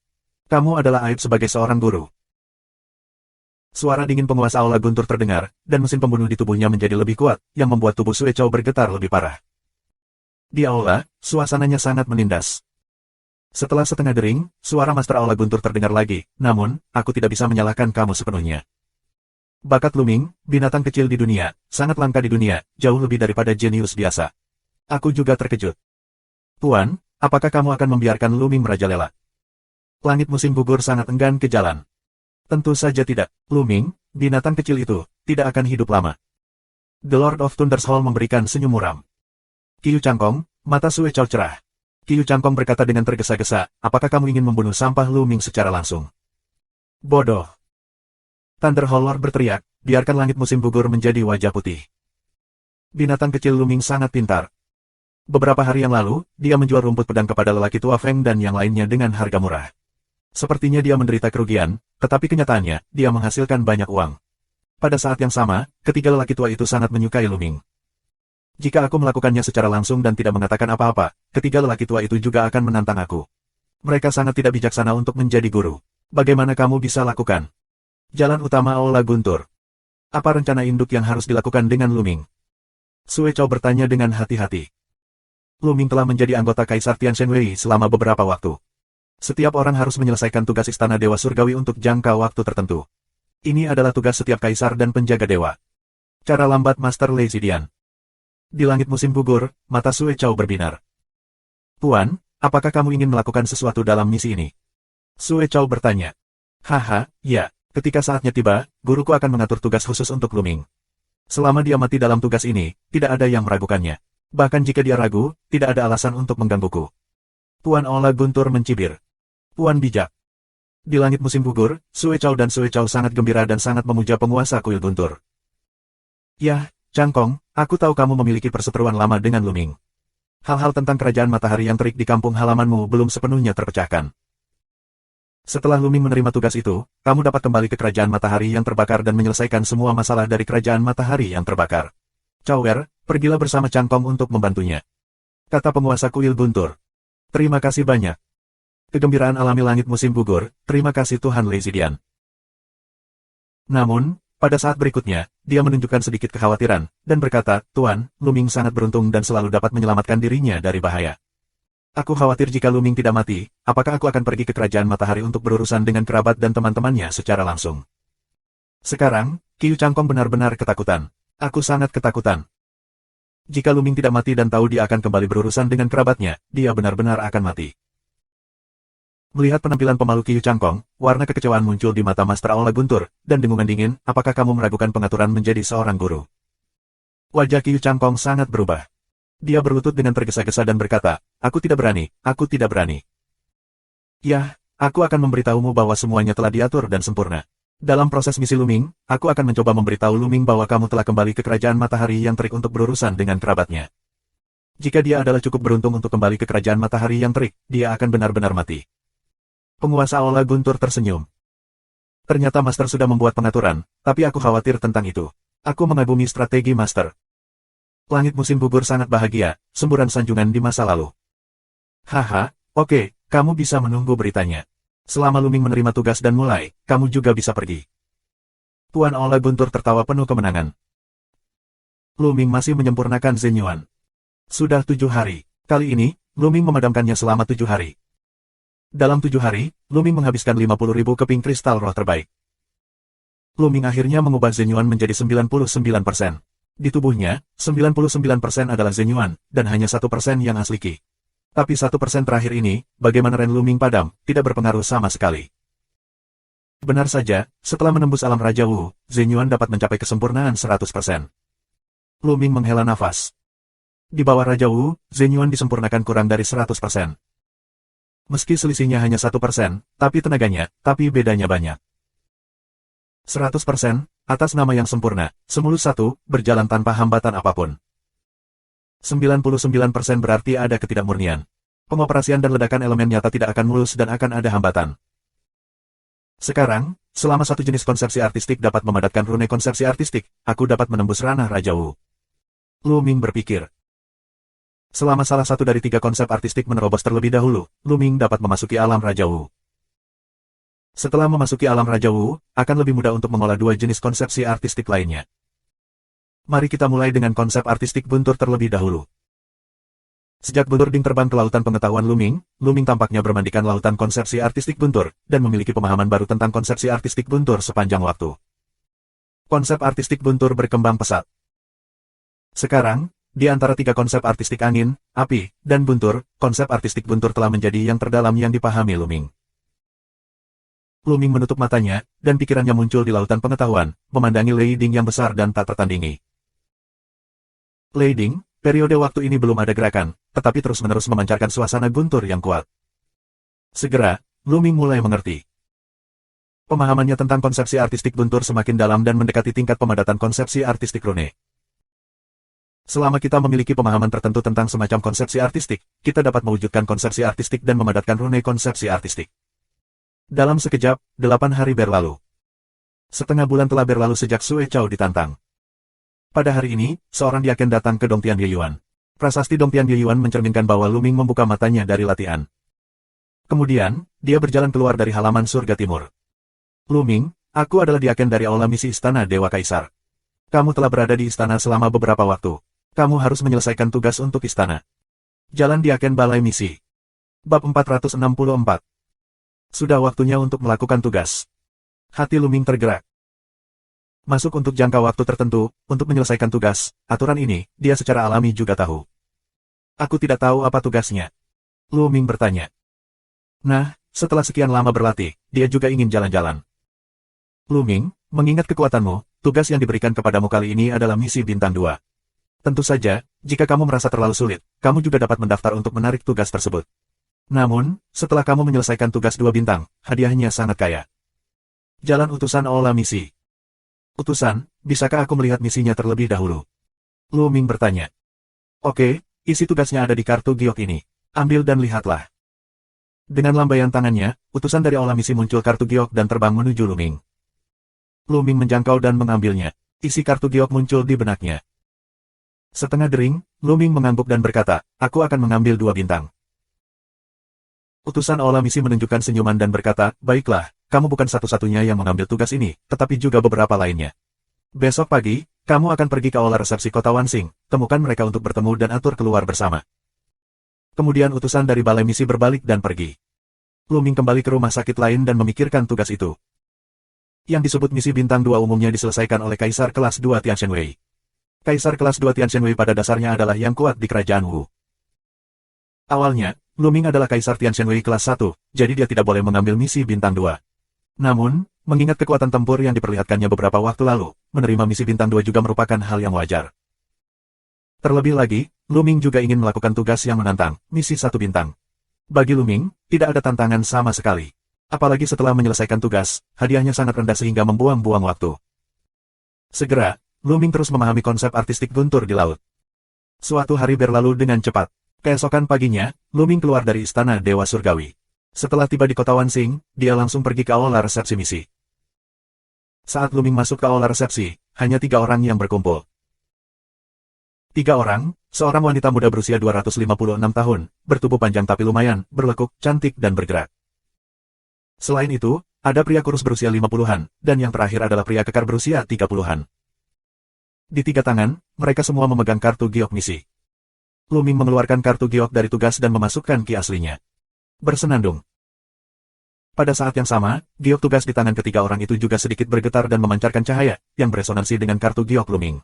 S1: Kamu adalah aib sebagai seorang guru. Suara dingin penguasa Aula Guntur terdengar, dan mesin pembunuh di tubuhnya menjadi lebih kuat, yang membuat tubuh Sui Chao bergetar lebih parah. Di aula, suasananya sangat menindas. Setelah setengah dering, suara Master Aula Guntur terdengar lagi, namun, aku tidak bisa menyalahkan kamu sepenuhnya. Bakat Luming, binatang kecil di dunia, sangat langka di dunia, jauh lebih daripada jenius biasa. Aku juga terkejut. Tuan, apakah kamu akan membiarkan Luming merajalela? Langit musim gugur sangat enggan ke jalan. Tentu saja tidak, Luming, binatang kecil itu, tidak akan hidup lama. The Lord of Thunders Hall memberikan senyum muram. Qiu Changkong, mata Sui Chao cerah. Qiu Changkong berkata dengan tergesa-gesa, apakah kamu ingin membunuh sampah Luming secara langsung? Bodoh. Thunder Hall Lord berteriak, biarkan langit musim gugur menjadi wajah putih. Binatang kecil Luming sangat pintar. Beberapa hari yang lalu, dia menjual rumput pedang kepada lelaki tua Feng dan yang lainnya dengan harga murah. Sepertinya dia menderita kerugian, tetapi kenyataannya, dia menghasilkan banyak uang. Pada saat yang sama, ketiga lelaki tua itu sangat menyukai Luming. Jika aku melakukannya secara langsung dan tidak mengatakan apa-apa, ketiga lelaki tua itu juga akan menantang aku. Mereka sangat tidak bijaksana untuk menjadi guru. Bagaimana kamu bisa lakukan? Jalan utama Aula Guntur. Apa rencana induk yang harus dilakukan dengan Luming? Sui Chao bertanya dengan hati-hati. Luming telah menjadi anggota Kaisar Tianzhen Wei selama beberapa waktu. Setiap orang harus menyelesaikan tugas Istana Dewa Surgawi untuk jangka waktu tertentu. Ini adalah tugas setiap kaisar dan penjaga dewa. Cara lambat Master Lei Zidian. Di langit musim gugur, mata Sui Chao berbinar. Tuan, apakah kamu ingin melakukan sesuatu dalam misi ini? Sui Chao bertanya. Haha, ya, ketika saatnya tiba, guruku akan mengatur tugas khusus untuk Luming. Selama dia mati dalam tugas ini, tidak ada yang meragukannya. Bahkan jika dia ragu, tidak ada alasan untuk menggangguku. Tuan Aula Guntur mencibir. Tuan bijak. Di langit musim gugur, Sui Chao dan Sui Chao sangat gembira dan sangat memuja penguasa kuil Guntur. Yah, Changkong, aku tahu kamu memiliki perseteruan lama dengan Luming. Hal-hal tentang kerajaan matahari yang terik di kampung halamanmu belum sepenuhnya terpecahkan. Setelah Luming menerima tugas itu, kamu dapat kembali ke kerajaan matahari yang terbakar dan menyelesaikan semua masalah dari kerajaan matahari yang terbakar. Cao Er, pergilah bersama Changkong untuk membantunya. Kata penguasa kuil Guntur. Terima kasih banyak. Kegembiraan alami langit musim gugur, terima kasih Tuhan Lei Zidian. Namun, pada saat berikutnya, dia menunjukkan sedikit kekhawatiran, dan berkata, Tuan, Luming sangat beruntung dan selalu dapat menyelamatkan dirinya dari bahaya. Aku khawatir jika Luming tidak mati, apakah aku akan pergi ke kerajaan matahari untuk berurusan dengan kerabat dan teman-temannya secara langsung. Sekarang, Qiu Changkong benar-benar ketakutan. Aku sangat ketakutan. Jika Luming tidak mati dan tahu dia akan kembali berurusan dengan kerabatnya, dia benar-benar akan mati. Melihat penampilan pemalu Qiu Changkong, warna kekecewaan muncul di mata Master Aula Guntur, dan dengungan dingin, apakah kamu meragukan pengaturan menjadi seorang guru? Wajah Qiu Changkong sangat berubah. Dia berlutut dengan tergesa-gesa dan berkata, aku tidak berani, aku tidak berani. Yah, aku akan memberitahumu bahwa semuanya telah diatur dan sempurna. Dalam proses misi Luming, aku akan mencoba memberitahu Luming bahwa kamu telah kembali ke kerajaan matahari yang terik untuk berurusan dengan kerabatnya. Jika dia adalah cukup beruntung untuk kembali ke kerajaan matahari yang terik, dia akan benar-benar mati. Penguasa Aula Guntur tersenyum. Ternyata Master sudah membuat pengaturan, tapi aku khawatir tentang itu. Aku mengagumi strategi Master. Langit musim gugur sangat bahagia, semburan sanjungan di masa lalu. Haha, oke, kamu bisa menunggu beritanya. Selama Luming menerima tugas dan mulai, kamu juga bisa pergi. Tuan Aula Guntur tertawa penuh kemenangan. Luming masih menyempurnakan Zenyuan. Sudah 7 hari. Kali ini, Luming memadamkannya selama 7 hari. Dalam 7 hari, Luming menghabiskan 50.000 keping kristal roh terbaik. Luming akhirnya mengubah Zenyuan menjadi 99%. Di tubuhnya, 99% adalah Zenyuan, dan hanya 1% yang asli Qi. Tapi 1% terakhir ini, bagaimana Ren Luming padam, tidak berpengaruh sama sekali. Benar saja, setelah menembus alam Raja Wu, Zenyuan dapat mencapai kesempurnaan 100%. Luming menghela nafas. Di bawah Raja Wu, Zenyuan disempurnakan kurang dari 100%. Meski selisihnya hanya 1%, tapi tenaganya, tapi bedanya banyak. 100%, atas nama yang sempurna, semulus satu, berjalan tanpa hambatan apapun. 99% berarti ada ketidakmurnian. Pengoperasian dan ledakan elemen nyata tidak akan mulus dan akan ada hambatan. Sekarang, selama satu jenis konsepsi artistik dapat memadatkan rune konsepsi artistik, aku dapat menembus ranah Raja Wu. Lu Ming berpikir. Selama salah satu dari tiga konsep artistik menerobos terlebih dahulu, Lu Ming dapat memasuki alam Raja Wu. Setelah memasuki alam Raja Wu, akan lebih mudah untuk mengolah dua jenis konsepsi artistik lainnya. Mari kita mulai dengan konsep artistik buntur terlebih dahulu. Sejak Buntur Ding terbang ke lautan pengetahuan Lu Ming tampaknya bermandikan lautan konsepsi artistik buntur, dan memiliki pemahaman baru tentang konsepsi artistik buntur sepanjang waktu. Konsep artistik buntur berkembang pesat. Sekarang, di antara tiga konsep artistik angin, api, dan buntur, konsep artistik buntur telah menjadi yang terdalam yang dipahami Lu Ming. Lu Ming menutup matanya, dan pikirannya muncul di lautan pengetahuan, memandangi Lei Ding yang besar dan tak tertandingi. Lei Ding, periode waktu ini belum ada gerakan, tetapi terus-menerus memancarkan suasana guntur yang kuat. Segera, Lu Ming mulai mengerti. Pemahamannya tentang konsepsi artistik buntur semakin dalam dan mendekati tingkat pemadatan konsepsi artistik rune. Selama kita memiliki pemahaman tertentu tentang semacam konsepsi artistik, kita dapat mewujudkan konsepsi artistik dan memadatkan rune konsepsi artistik. Dalam sekejap, 8 hari berlalu. Setengah bulan telah berlalu sejak Sue Chao ditantang. Pada hari ini, seorang diaken datang ke Dongtian Yeyuan. Prasasti Dongtian Yeyuan mencerminkan bahwa Lu Ming membuka matanya dari latihan. Kemudian, dia berjalan keluar dari halaman surga timur. Lu Ming, aku adalah diaken dari Aula Misi Istana Dewa Kaisar. Kamu telah berada di istana selama beberapa waktu. Kamu harus menyelesaikan tugas untuk istana. Jalan diaken Balai Misi. Bab 464. Sudah waktunya untuk melakukan tugas. Hati Lu Ming tergerak. Masuk untuk jangka waktu tertentu, untuk menyelesaikan tugas, aturan ini, dia secara alami juga tahu. Aku tidak tahu apa tugasnya. Lu Ming bertanya. Nah, setelah sekian lama berlatih, dia juga ingin jalan-jalan. Lu Ming, mengingat kekuatanmu, tugas yang diberikan kepadamu kali ini adalah misi bintang 2. Tentu saja, jika kamu merasa terlalu sulit, kamu juga dapat mendaftar untuk menarik tugas tersebut. Namun, setelah kamu menyelesaikan tugas 2 bintang, hadiahnya sangat kaya. Jalan utusan Aula Misi. Utusan, bisakah aku melihat misinya terlebih dahulu? Lu Ming bertanya. Oke, isi tugasnya ada di kartu giok ini. Ambil dan lihatlah. Dengan lambaian tangannya, utusan dari Aula Misi muncul kartu giok dan terbang menuju Lu Ming. Lu Ming menjangkau dan mengambilnya. Isi kartu giok muncul di benaknya. Setengah dering, Lu Ming mengangguk dan berkata, aku akan mengambil 2 bintang. Utusan Aula Misi menunjukkan senyuman dan berkata, baiklah. Kamu bukan satu-satunya yang mengambil tugas ini, tetapi juga beberapa lainnya. Besok pagi, kamu akan pergi ke aula resepsi kota Wansing, temukan mereka untuk bertemu dan atur keluar bersama. Kemudian utusan dari balai misi berbalik dan pergi. Lu Ming kembali ke rumah sakit lain dan memikirkan tugas itu. Yang disebut misi bintang 2 umumnya diselesaikan oleh Kaisar kelas 2 Tianshenwei. Kaisar kelas 2 Tianshenwei pada dasarnya adalah yang kuat di kerajaan Wu. Awalnya, Lu Ming adalah Kaisar Tianshenwei kelas 1, jadi dia tidak boleh mengambil misi bintang 2. Namun, mengingat kekuatan tempur yang diperlihatkannya beberapa waktu lalu, menerima misi bintang 2 juga merupakan hal yang wajar. Terlebih lagi, Lu Ming juga ingin melakukan tugas yang menantang, misi 1 bintang. Bagi Lu Ming, tidak ada tantangan sama sekali. Apalagi setelah menyelesaikan tugas, hadiahnya sangat rendah sehingga membuang-buang waktu. Segera, Lu Ming terus memahami konsep artistik guntur di laut. Suatu hari berlalu dengan cepat. Keesokan paginya, Lu Ming keluar dari istana Dewa Surgawi. Setelah tiba di kota Wansing, dia langsung pergi ke aula resepsi misi. Saat Lu Ming masuk ke aula resepsi, hanya 3 orang yang berkumpul. 3 orang, seorang wanita muda berusia 256 tahun, bertubuh panjang tapi lumayan, berlekuk, cantik dan bergerak. Selain itu, ada pria kurus berusia 50-an, dan yang terakhir adalah pria kekar berusia 30-an. Di 3 tangan, mereka semua memegang kartu giok misi. Lu Ming mengeluarkan kartu giok dari tugas dan memasukkan ki aslinya. Bersenandung. Pada saat yang sama, giok tugas di tangan ketiga orang itu juga sedikit bergetar dan memancarkan cahaya, yang beresonansi dengan kartu giok Lu Ming.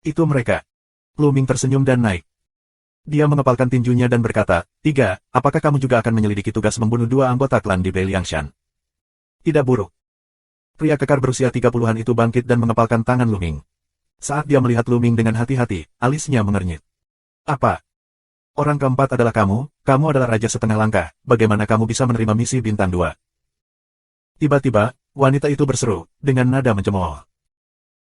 S1: Itu mereka. Lu Ming tersenyum dan naik. Dia mengepalkan tinjunya dan berkata, 3, apakah kamu juga akan menyelidiki tugas membunuh 2 anggota klan di Beiliangshan? Tidak buruk. Pria kekar berusia 30-an itu bangkit dan mengepalkan tangan Lu Ming. Saat dia melihat Lu Ming dengan hati-hati, alisnya mengernyit. Apa? Orang keempat adalah kamu adalah raja setengah langkah, bagaimana kamu bisa menerima misi bintang 2? Tiba-tiba, wanita itu berseru, dengan nada mencemooh.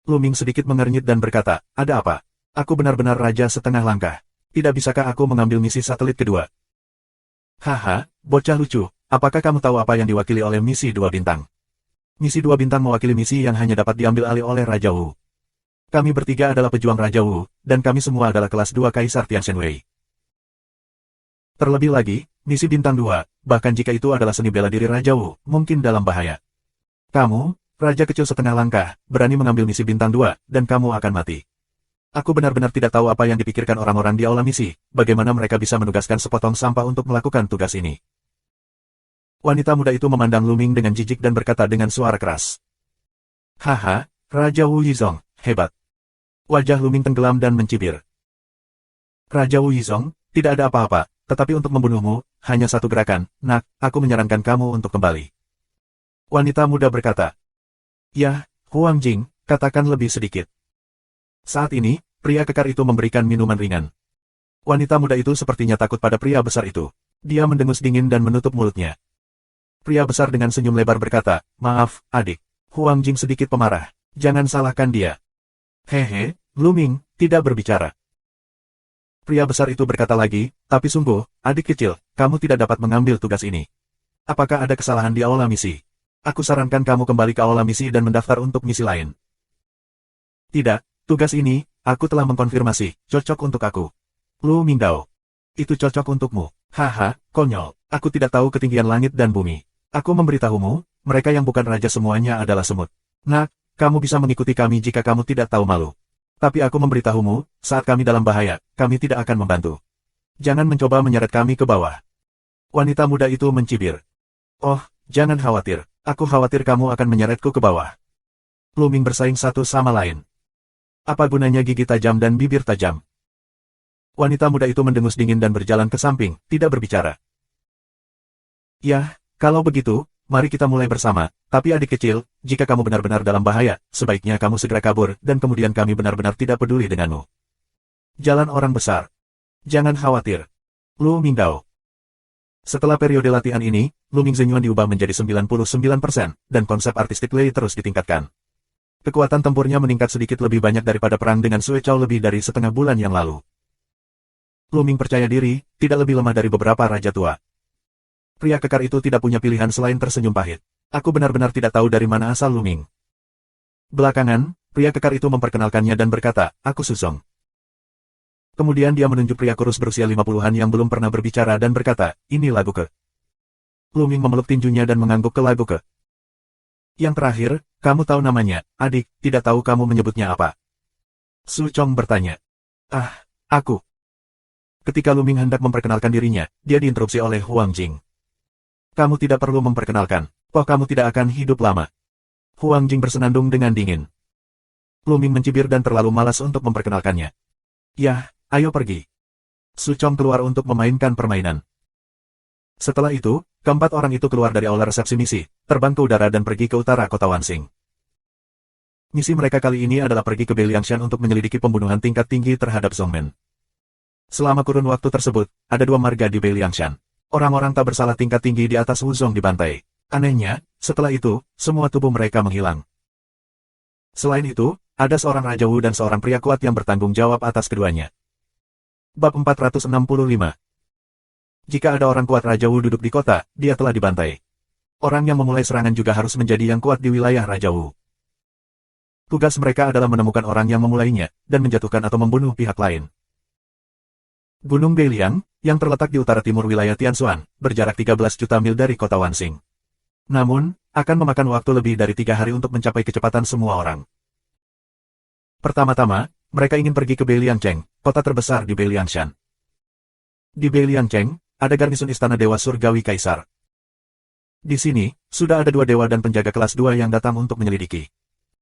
S1: Lu Ming sedikit mengernyit dan berkata, ada apa? Aku benar-benar raja setengah langkah. Tidak bisakah aku mengambil misi satelit kedua? Haha, bocah lucu, apakah kamu tahu apa yang diwakili oleh misi 2 bintang? Misi 2 bintang mewakili misi yang hanya dapat diambil alih oleh Raja Wu. Kami bertiga adalah pejuang Raja Wu, dan kami semua adalah kelas 2 Kaisar Tianxuanwei. Terlebih lagi, misi bintang 2, bahkan jika itu adalah seni bela diri Raja Wu, mungkin dalam bahaya. Kamu, Raja kecil setengah langkah, berani mengambil misi bintang 2, dan kamu akan mati. Aku benar-benar tidak tahu apa yang dipikirkan orang-orang di aula misi, bagaimana mereka bisa menugaskan sepotong sampah untuk melakukan tugas ini. Wanita muda itu memandang Lu Ming dengan jijik dan berkata dengan suara keras. Haha, Raja Wu Yizong, hebat. Wajah Lu Ming tenggelam dan mencibir. Raja Wu Yizong, tidak ada apa-apa, tetapi untuk membunuhmu, hanya satu gerakan, nak, aku menyarankan kamu untuk kembali. Wanita muda berkata. Ya, Huang Jing, katakan lebih sedikit. Saat ini, pria kekar itu memberikan minuman ringan. Wanita muda itu sepertinya takut pada pria besar itu. Dia mendengus dingin dan menutup mulutnya. Pria besar dengan senyum lebar berkata, maaf, adik. Huang Jing sedikit pemarah. Jangan salahkan dia. Hehe, Lu Ming, tidak berbicara. Pria besar itu berkata lagi, tapi sungguh, adik kecil, kamu tidak dapat mengambil tugas ini. Apakah ada kesalahan di aula misi? Aku sarankan kamu kembali ke aula misi dan mendaftar untuk misi lain. Tidak, tugas ini, aku telah mengkonfirmasi, cocok untuk aku. Lu Mingdao. Itu cocok untukmu. Haha, konyol, aku tidak tahu ketinggian langit dan bumi. Aku memberitahumu, mereka yang bukan raja semuanya adalah semut. Nak, kamu bisa mengikuti kami jika kamu tidak tahu malu. Tapi aku memberitahumu, saat kami dalam bahaya, kami tidak akan membantu. Jangan mencoba menyeret kami ke bawah. Wanita muda itu mencibir. Oh, jangan khawatir, aku khawatir kamu akan menyeretku ke bawah. Lu Ming bersaing satu sama lain. Apa gunanya gigi tajam dan bibir tajam? Wanita muda itu mendengus dingin dan berjalan ke samping, tidak berbicara. Ya, kalau begitu, mari kita mulai bersama, tapi adik kecil, jika kamu benar-benar dalam bahaya, sebaiknya kamu segera kabur, dan kemudian kami benar-benar tidak peduli denganmu. Jalan orang besar. Jangan khawatir. Lu Mingdao. Setelah periode latihan ini, Lu Ming Zhenyuan diubah menjadi 99%, dan konsep artistik Lei terus ditingkatkan. Kekuatan tempurnya meningkat sedikit lebih banyak daripada perang dengan Sue Chao lebih dari setengah bulan yang lalu. Lu Ming percaya diri, tidak lebih lemah dari beberapa raja tua. Pria kekar itu tidak punya pilihan selain tersenyum pahit. Aku benar-benar tidak tahu dari mana asal Lu Ming. Belakangan, pria kekar itu memperkenalkannya dan berkata, aku Susong. Kemudian dia menunjuk pria kurus berusia 50-an yang belum pernah berbicara dan berkata, ini Lagu Ke. Lu Ming memeluk tinjunya dan mengangguk ke Lagu Ke. Yang terakhir, kamu tahu namanya, adik, tidak tahu kamu menyebutnya apa. Su Chong bertanya. Ah, aku. Ketika Lu Ming hendak memperkenalkan dirinya, dia diinterupsi oleh Huang Jing. Kamu tidak perlu memperkenalkan, toh kamu tidak akan hidup lama. Huang Jing bersenandung dengan dingin. Lu Ming mencibir dan terlalu malas untuk memperkenalkannya. Yah, ayo pergi. Su Chong keluar untuk memainkan permainan. Setelah itu, keempat orang itu keluar dari aula resepsi misi, terbang ke udara dan pergi ke utara kota Wansing. Misi mereka kali ini adalah pergi ke Beiliangshan untuk menyelidiki pembunuhan tingkat tinggi terhadap Zhongmen. Selama kurun waktu tersebut, ada 2 marga di Beiliangshan. Orang-orang tak bersalah tingkat tinggi di atas Wuzong dibantai. Anehnya, setelah itu, semua tubuh mereka menghilang. Selain itu, ada seorang Raja Wu dan seorang pria kuat yang bertanggung jawab atas keduanya. Bab 465. Jika ada orang kuat Raja Wu duduk di kota, dia telah dibantai. Orang yang memulai serangan juga harus menjadi yang kuat di wilayah Raja Wu. Tugas mereka adalah menemukan orang yang memulainya, dan menjatuhkan atau membunuh pihak lain. Gunung Beiliang, yang terletak di utara timur wilayah Tianshuan, berjarak 13 juta mil dari kota Wansing. Namun, akan memakan waktu lebih dari 3 hari untuk mencapai kecepatan semua orang. Pertama-tama, mereka ingin pergi ke Beiliangcheng, kota terbesar di Beiliangshan. Di Beiliangcheng, ada garnisun istana Dewa Surgawi Kaisar. Di sini, sudah ada 2 dewa dan penjaga kelas 2 yang datang untuk menyelidiki.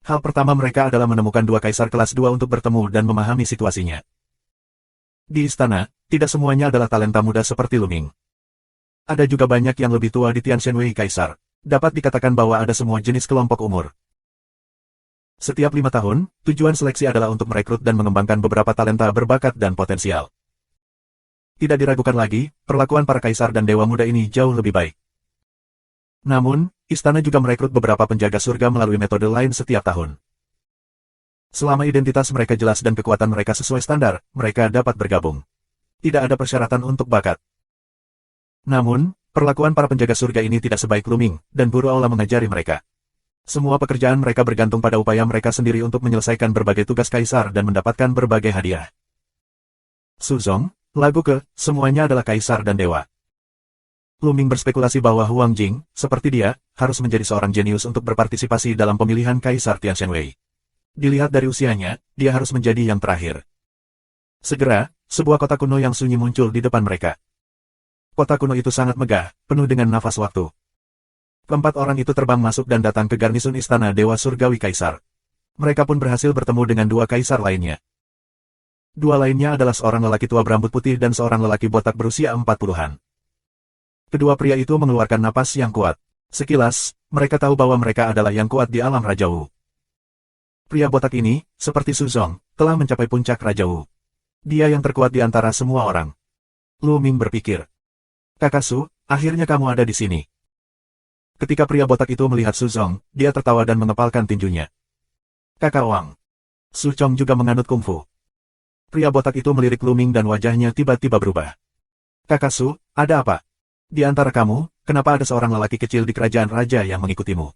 S1: Hal pertama mereka adalah menemukan 2 kaisar kelas 2 untuk bertemu dan memahami situasinya. Di istana, tidak semuanya adalah talenta muda seperti Lu Ming. Ada juga banyak yang lebih tua di Tianxuanwei Kaisar. Dapat dikatakan bahwa ada semua jenis kelompok umur. Setiap 5 tahun, tujuan seleksi adalah untuk merekrut dan mengembangkan beberapa talenta berbakat dan potensial. Tidak diragukan lagi, perlakuan para kaisar dan dewa muda ini jauh lebih baik. Namun, istana juga merekrut beberapa penjaga surga melalui metode lain setiap tahun. Selama identitas mereka jelas dan kekuatan mereka sesuai standar, mereka dapat bergabung. Tidak ada persyaratan untuk bakat. Namun, perlakuan para penjaga surga ini tidak sebaik Luming, dan Buru Aula mengajari mereka. Semua pekerjaan mereka bergantung pada upaya mereka sendiri untuk menyelesaikan berbagai tugas kaisar dan mendapatkan berbagai hadiah. Suzong, lagu ke, semuanya adalah kaisar dan dewa. Luming berspekulasi bahwa Huang Jing, seperti dia, harus menjadi seorang jenius untuk berpartisipasi dalam pemilihan Kaisar Tianxianwei. Dilihat dari usianya, dia harus menjadi yang terakhir. Segera, sebuah kota kuno yang sunyi muncul di depan mereka. Kota kuno itu sangat megah, penuh dengan nafas waktu. Keempat orang itu terbang masuk dan datang ke garnisun istana Dewa Surgawi Kaisar. Mereka pun berhasil bertemu dengan dua kaisar lainnya. Dua lainnya adalah seorang lelaki tua berambut putih dan seorang lelaki botak berusia 40-an. Kedua pria itu mengeluarkan napas yang kuat. Sekilas, mereka tahu bahwa mereka adalah yang kuat di alam Raja Wu. Pria botak ini, seperti Suzong, telah mencapai puncak Raja Wu. Dia yang terkuat di antara semua orang. Lu Ming berpikir. Kakak Su, akhirnya kamu ada di sini. Ketika pria botak itu melihat Suzong, dia tertawa dan mengepalkan tinjunya. Kakak Wang. Su Chong juga menganut kungfu. Pria botak itu melirik Lu Ming dan wajahnya tiba-tiba berubah. Kakak Su, ada apa? Di antara kamu, kenapa ada seorang lelaki kecil di kerajaan raja yang mengikutimu?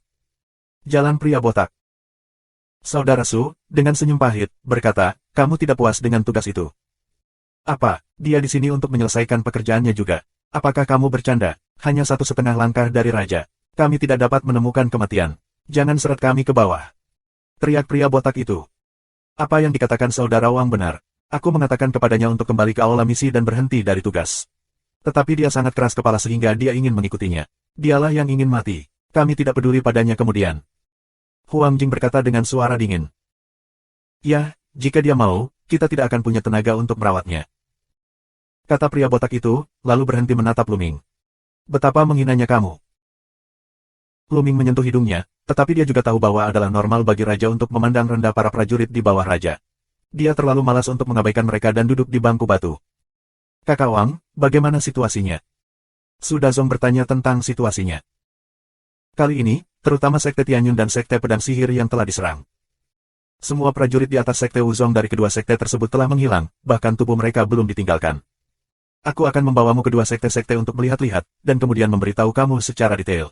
S1: Jalan pria botak. Saudara Su, dengan senyum pahit, berkata, kamu tidak puas dengan tugas itu. Apa, dia di sini untuk menyelesaikan pekerjaannya juga? Apakah kamu bercanda? Hanya 1,5 langkah dari raja. Kami tidak dapat menemukan kematian. Jangan seret kami ke bawah. Teriak pria botak itu. Apa yang dikatakan saudara Wang benar. Aku mengatakan kepadanya untuk kembali ke aula misi dan berhenti dari tugas. Tetapi dia sangat keras kepala sehingga dia ingin mengikutinya. Dialah yang ingin mati. Kami tidak peduli padanya kemudian. Huang Jing berkata dengan suara dingin. Ya, jika dia mau, kita tidak akan punya tenaga untuk merawatnya. Kata pria botak itu, lalu berhenti menatap Lu Ming. Betapa menghinanya kamu. Lu Ming menyentuh hidungnya, tetapi dia juga tahu bahwa adalah normal bagi raja untuk memandang rendah para prajurit di bawah raja. Dia terlalu malas untuk mengabaikan mereka dan duduk di bangku batu. Kakak Wang, bagaimana situasinya? Su Dazong bertanya tentang situasinya. Kali ini, terutama Sekte Tianyun dan Sekte Pedang Sihir yang telah diserang. Semua prajurit di atas Sekte Wuzong dari kedua sekte tersebut telah menghilang, bahkan tubuh mereka belum ditinggalkan. Aku akan membawamu ke dua sekte-sekte untuk melihat-lihat, dan kemudian memberitahu kamu secara detail.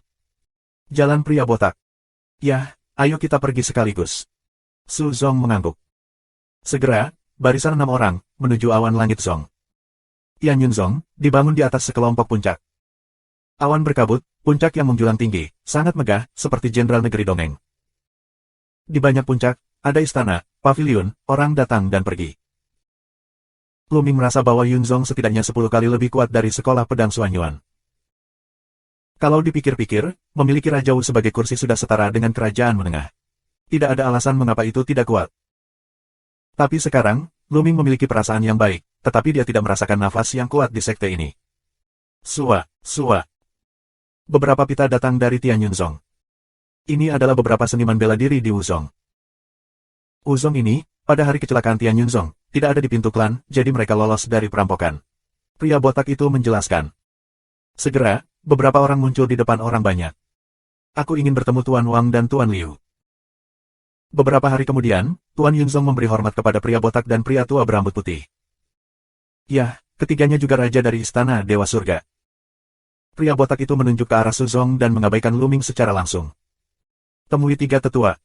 S1: Jalan pria botak. Yah, ayo kita pergi sekaligus. Su Zong mengangguk. Segera, barisan 6 orang, menuju awan langit Zong. Tianyun Zong, dibangun di atas sekelompok puncak. Awan berkabut, puncak yang menjulang tinggi, sangat megah, seperti jenderal negeri dongeng. Di banyak puncak, ada istana, paviliun, orang datang dan pergi. Lu Ming merasa bahwa Yun Zong setidaknya 10 kali lebih kuat dari sekolah pedang Xuanyuan. Kalau dipikir-pikir, memiliki Raja Wu sebagai kursi sudah setara dengan kerajaan menengah. Tidak ada alasan mengapa itu tidak kuat. Tapi sekarang, Lu Ming memiliki perasaan yang baik, tetapi dia tidak merasakan nafas yang kuat di sekte ini. Sua. Beberapa pita datang dari Tianyun Zong. Ini adalah beberapa seniman bela diri di Wuzong. Wuzong ini, pada hari kecelakaan Tianyun Zong, tidak ada di pintu klan, jadi mereka lolos dari perampokan. Pria botak itu menjelaskan. Segera, beberapa orang muncul di depan orang banyak. Aku ingin bertemu Tuan Wang dan Tuan Liu. Beberapa hari kemudian, Tuan Yunzong memberi hormat kepada pria botak dan pria tua berambut putih. Ya, ketiganya juga raja dari istana Dewa Surga. Pria botak itu menunjuk ke arah Suzong dan mengabaikan Lu Ming secara langsung. Temui 3 tetua.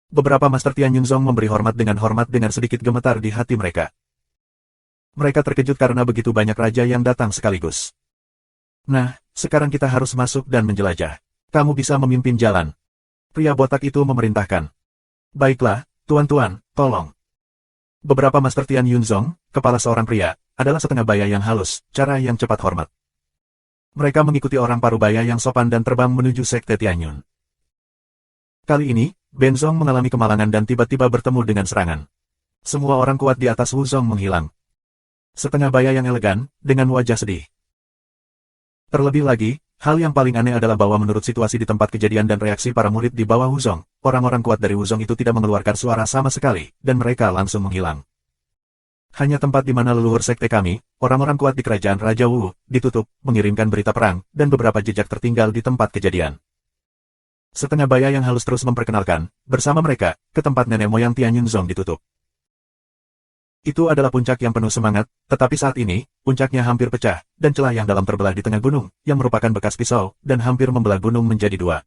S1: Beberapa Master Tianyun Zong memberi hormat dengan sedikit gemetar di hati mereka. Mereka terkejut karena begitu banyak raja yang datang sekaligus. Nah, sekarang kita harus masuk dan menjelajah. Kamu bisa memimpin jalan. Pria botak itu memerintahkan. Baiklah, tuan-tuan, tolong. Beberapa Master Tianyun Zong, kepala seorang pria, adalah setengah baya yang halus, cara yang cepat hormat. Mereka mengikuti orang parubaya yang sopan dan terbang menuju Sekte Tianyun. Kali ini, Benzong mengalami kemalangan dan tiba-tiba bertemu dengan serangan. Semua orang kuat di atas Wuzong menghilang. Setengah baya yang elegan, dengan wajah sedih. Terlebih lagi, hal yang paling aneh adalah bahwa menurut situasi di tempat kejadian dan reaksi para murid di bawah Wuzong, orang-orang kuat dari Wuzong itu tidak mengeluarkan suara sama sekali, dan mereka langsung menghilang. Hanya tempat di mana leluhur sekte kami, orang-orang kuat di kerajaan Raja Wu, ditutup, mengirimkan berita perang, dan beberapa jejak tertinggal di tempat kejadian. Setengah baya yang halus terus memperkenalkan, bersama mereka, ke tempat nenek moyang Tianyun Zong ditutup. Itu adalah puncak yang penuh semangat, tetapi saat ini, puncaknya hampir pecah, dan celah yang dalam terbelah di tengah gunung, yang merupakan bekas pisau, dan hampir membelah gunung menjadi dua.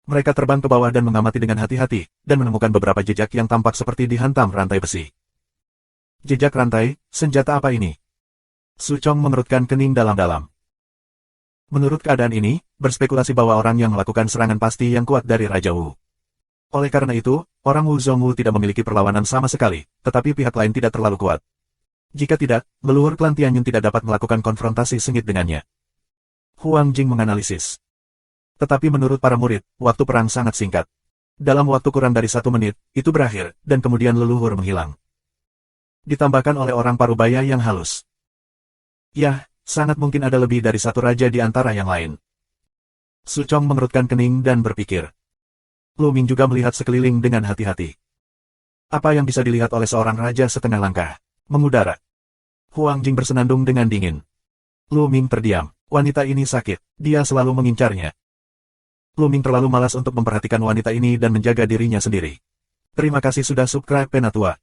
S1: Mereka terbang ke bawah dan mengamati dengan hati-hati, dan menemukan beberapa jejak yang tampak seperti dihantam rantai besi. Jejak rantai, senjata apa ini? Su Chong mengerutkan kening dalam-dalam. Menurut keadaan ini, berspekulasi bahwa orang yang melakukan serangan pasti yang kuat dari Raja Wu. Oleh karena itu, orang Wu Zongwu tidak memiliki perlawanan sama sekali, tetapi pihak lain tidak terlalu kuat. Jika tidak, leluhur klan Tianyun tidak dapat melakukan konfrontasi sengit dengannya. Huang Jing menganalisis. Tetapi menurut para murid, waktu perang sangat singkat. Dalam waktu kurang dari 1 menit, itu berakhir, dan kemudian leluhur menghilang. Ditambahkan oleh orang parubaya yang halus. Yah, sangat mungkin ada lebih dari satu raja di antara yang lain. Su Chong mengerutkan kening dan berpikir. Lu Ming juga melihat sekeliling dengan hati-hati. Apa yang bisa dilihat oleh seorang raja setengah langkah? Mengudara. Huang Jing bersenandung dengan dingin. Lu Ming terdiam. Wanita ini sakit. Dia selalu mengincarnya. Lu Ming terlalu malas untuk memperhatikan wanita ini dan menjaga dirinya sendiri. Terima kasih sudah subscribe Penatua.